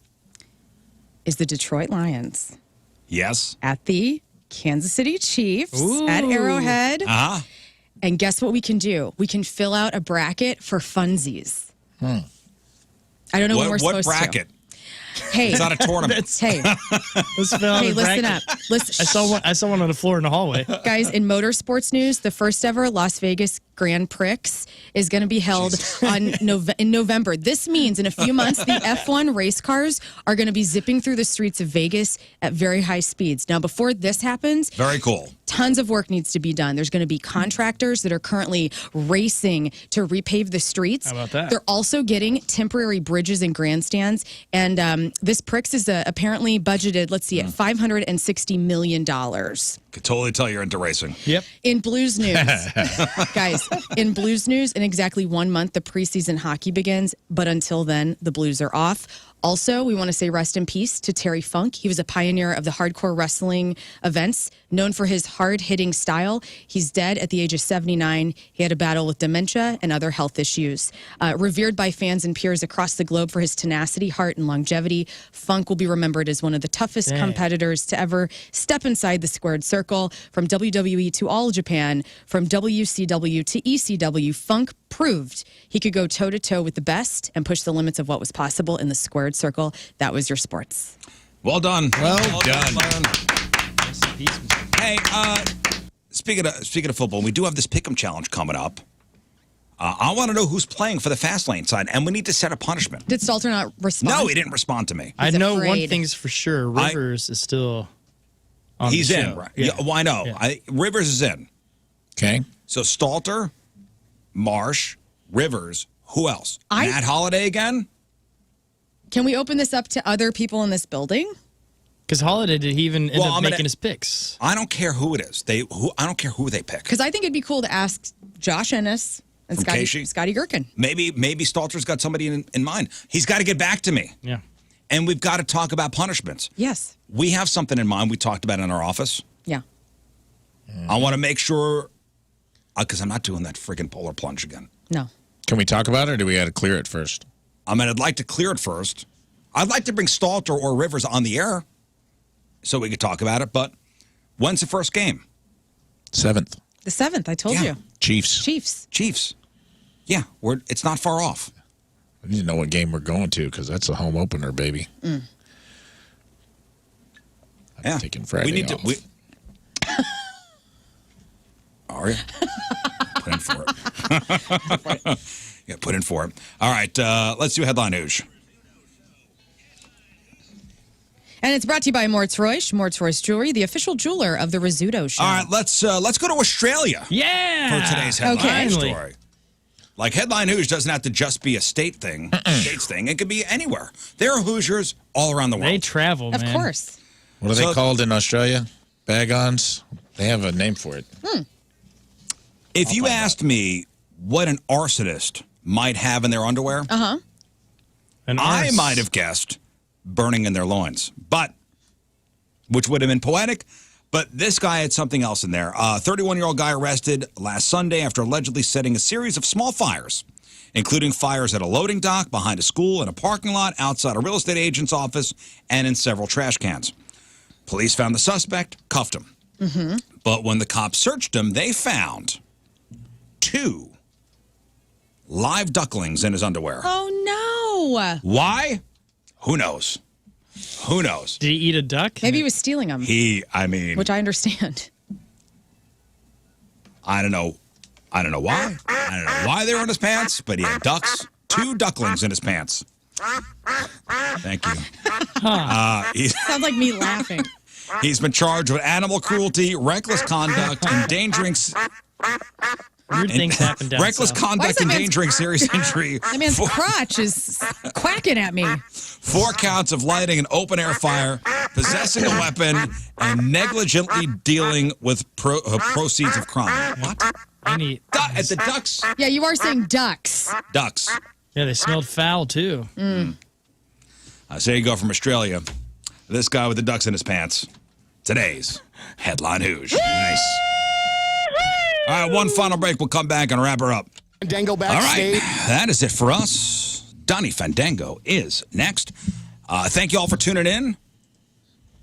is the Detroit Lions Yes. at the Kansas City Chiefs at Ooh. Arrowhead. Uh-huh. And guess what we can do? We can fill out a bracket for funsies. I don't know when we're What supposed bracket? to. Hey, It's not a tournament. hey, Let's fill out hey, a listen bracket. up. Listen, I saw one on the floor in the hallway. guys, in motorsports news, the first ever Las Vegas Grand Prix is going to be held in November. This means in a few months, the F1 race cars are going to be zipping through the streets of Vegas at very high speeds. Now, before this happens, Very cool. tons of work needs to be done. There's going to be contractors that are currently racing to repave the streets. How about that? They're also getting temporary bridges and grandstands. And this Prix is apparently budgeted, let's see, at $560 million. Could totally tell you're into racing. Yep. In Blues news, guys, in Blues news, in exactly 1 month, the preseason hockey begins. But until then, the Blues are off. Also, we want to say rest in peace to Terry Funk. He was a pioneer of the hardcore wrestling events, known for his hard-hitting style. He's dead at the age of 79. He had a battle with dementia and other health issues. Revered by fans and peers across the globe for his tenacity, heart, and longevity, Funk will be remembered as one of the toughest competitors to ever step inside the squared circle. From WWE to All Japan, from WCW to ECW, Funk proved he could go toe-to-toe with the best and push the limits of what was possible in the squared circle. That was your sports. Well done. Well done. Hey, speaking of football, we do have this pick'em challenge coming up. I want to know who's playing for the fast lane side, and we need to set a punishment. Did Stalter not respond? No, he didn't respond to me. I know one afraid. thing's for sure. Rivers is still on He's the show. in, right? Yeah. Well, I know. Yeah. Rivers is in. Okay. So Stalter, Marsh, Rivers, who else? I- Matt Holiday again? Can we open this up to other people in this building? Because Holiday, did he even end Well, up I'm gonna- making his picks? I don't care who it is. I don't care who they pick. Because I think it'd be cool to ask Josh Ennis and From Casey? Scotty Gherkin. Maybe Stalter's got somebody in mind. He's got to get back to me. Yeah. And we've got to talk about punishments. Yes. We have something in mind we talked about in our office. Yeah. I want to make sure, because I'm not doing that friggin' polar plunge again. No. Can we talk about it, or do we got to clear it first? I'd like to clear it first. I'd like to bring Stalter or Rivers on the air so we could talk about it, but when's the first game? 7th. The 7th, I told you. Chiefs. Chiefs. Yeah, it's not far off. I need to know what game we're going to, because that's a home opener, baby. I'm taking Friday off. Are you? Put in for it. Yeah, put in for it. All right, let's do Headline Hooshe. And it's brought to you by Mort's Royce Jewelry, the official jeweler of the Rizzuto Show. All right, let's go to Australia. Yeah. For today's headline Okay. story. Like Headline Hooshe doesn't have to just be a state thing, states thing. It could be anywhere. There are Hoosiers all around the world. They travel, Of man. course. What are they called in Australia? Bag-ons? They have a name for it. If you asked me what an arsonist might have in their underwear, Uh-huh. I might have guessed burning in their loins, which would have been poetic. But this guy had something else in there. A 31-year-old guy arrested last Sunday after allegedly setting a series of small fires, including fires at a loading dock, behind a school, in a parking lot, outside a real estate agent's office, and in several trash cans. Police found the suspect, cuffed him. Mm-hmm. But when the cops searched him, they found 2 live ducklings in his underwear. Oh, no. Why? Who knows? Who knows? Did he eat a duck? Maybe he was stealing them. Which I understand. I don't know why. I don't know why they were in his pants, but he had 2 ducklings in his pants. Thank you. Sounds like me laughing. He's been charged with animal cruelty, reckless conduct, endangering... Weird things happen down Reckless south. conduct endangering serious injury. That man's crotch is quacking at me. 4 counts of lighting an open-air fire, possessing a weapon, and negligently dealing with proceeds of crime. What? At the Ducks? Yeah, you are saying ducks. Ducks. Yeah, they smelled foul, too. So you go from Australia. This guy with the ducks in his pants. Today's Headline Hooshe. Nice. All right, one final break. We'll come back and wrap her up. Fandango backstage. All right, that is it for us. Donnie Fandango is next. Thank you all for tuning in.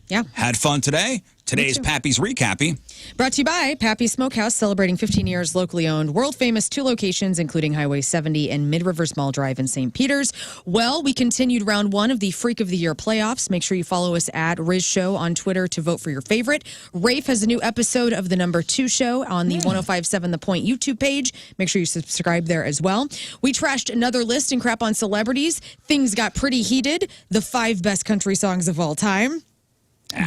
Yeah. Had fun today. Today's Pappy's Recappy. Brought to you by Pappy's Smokehouse, celebrating 15 years, locally owned, world-famous 2 locations, including Highway 70 and Mid-River Mall Drive in St. Peters. Well, we continued round 1 of the Freak of the Year playoffs. Make sure you follow us at Rizz Show on Twitter to vote for your favorite. Rafe has a new episode of the number 2 show on the 105.7 The Point YouTube page. Make sure you subscribe there as well. We trashed another list and crap on celebrities. Things got pretty heated. The 5 best country songs of all time.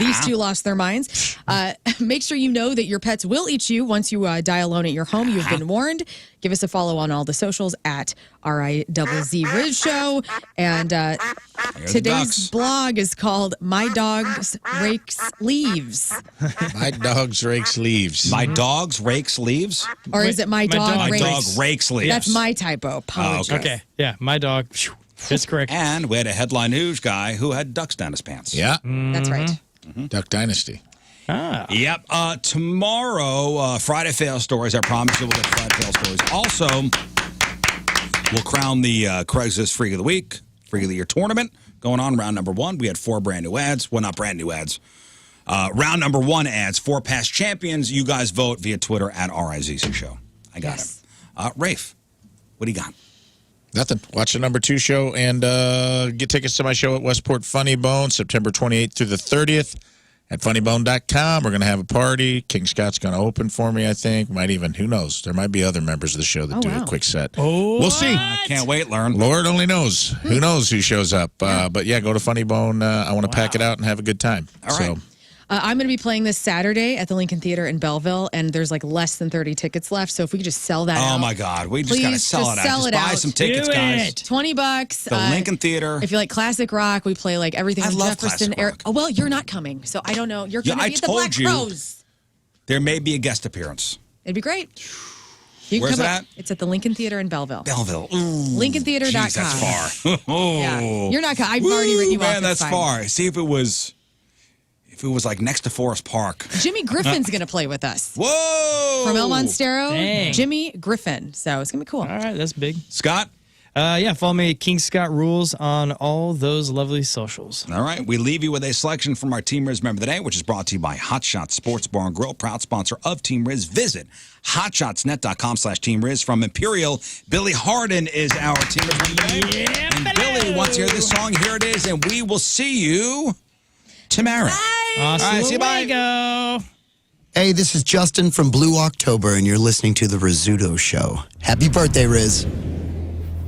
These 2 lost their minds. Make sure you know that your pets will eat you once you die alone at your home. You've been warned. Give us a follow on all the socials at RIZZ Rizz Show. And today's blog is called My Dog's Rakes Leaves. My dog's rakes leaves. My dog's rakes leaves? Or is it My Dog My Rakes? dog rakes leaves. That's my typo. Apologies. Okay. Yeah, my dog. It's correct. And we had a Headline Hooshe guy who had ducks down his pants. Yeah. That's right. Duck Dynasty. Yep. Tomorrow, Friday Fail Stories. I promise you we'll get Friday Fail Stories. Also, we'll crown the Craigslist Freak of the Week, Freak of the Year tournament going on. Round number 1. We had 4 brand new ads. Well, not brand new ads. Round number 1 ads, 4 past champions. You guys vote via Twitter at RIZZ Show. I got it. Rafe, what do you got? Nothing. Watch the number 2 show and get tickets to my show at Westport Funny Bone, September 28th through the 30th at funnybone.com. We're going to have a party. King Scott's going to open for me, I think. Might even, who knows? There might be other members of the show that do a quick set. We'll see. I can't wait, Lern. Lord only knows. Who knows who shows up? But yeah, go to Funny Bone. I want to pack it out and have a good time. All right. I'm going to be playing this Saturday at the Lincoln Theater in Belleville, and there's like less than 30 tickets left. So if we could just sell that out. Oh, my God. We just got to sell it out. Sell Just it buy out. some tickets, guys. $20. The Lincoln Theater. If you like classic rock, we play like everything I from love Jefferson. classic rock. Oh, well, you're not coming, so I don't know. You're going to be at the Black Crowes. There may be a guest appearance. It'd be great. You can Where's come it up. at? It's at the Lincoln Theater in Belleville. Belleville. LincolnTheater.com. Jeez, that's far. Yeah. You're not. I've already written you off. Man, that's far. See if it was like next to Forest Park. Jimmy Griffin's going to play with us. Whoa! From El Monstero, Dang. Jimmy Griffin. So it's going to be cool. All right, that's big. Scott? Yeah, follow me at King Scott Rules on all those lovely socials. All right. We leave you with a selection from our Team Rizz Member of the Day, which is brought to you by Hot Shots Sports Bar and Grill, proud sponsor of Team Rizz. Visit hotshotsnet.com/Team Rizz. From Imperial, Billy Hardin is our Team Rizz Member of the Day. Yeah, and Billy wants to hear this song. Here it is, and we will see you tomorrow. Awesome. All right, see you, bye. Go. Hey, this is Justin from Blue October, and you're listening to The Rizzuto Show. Happy birthday, Rizz.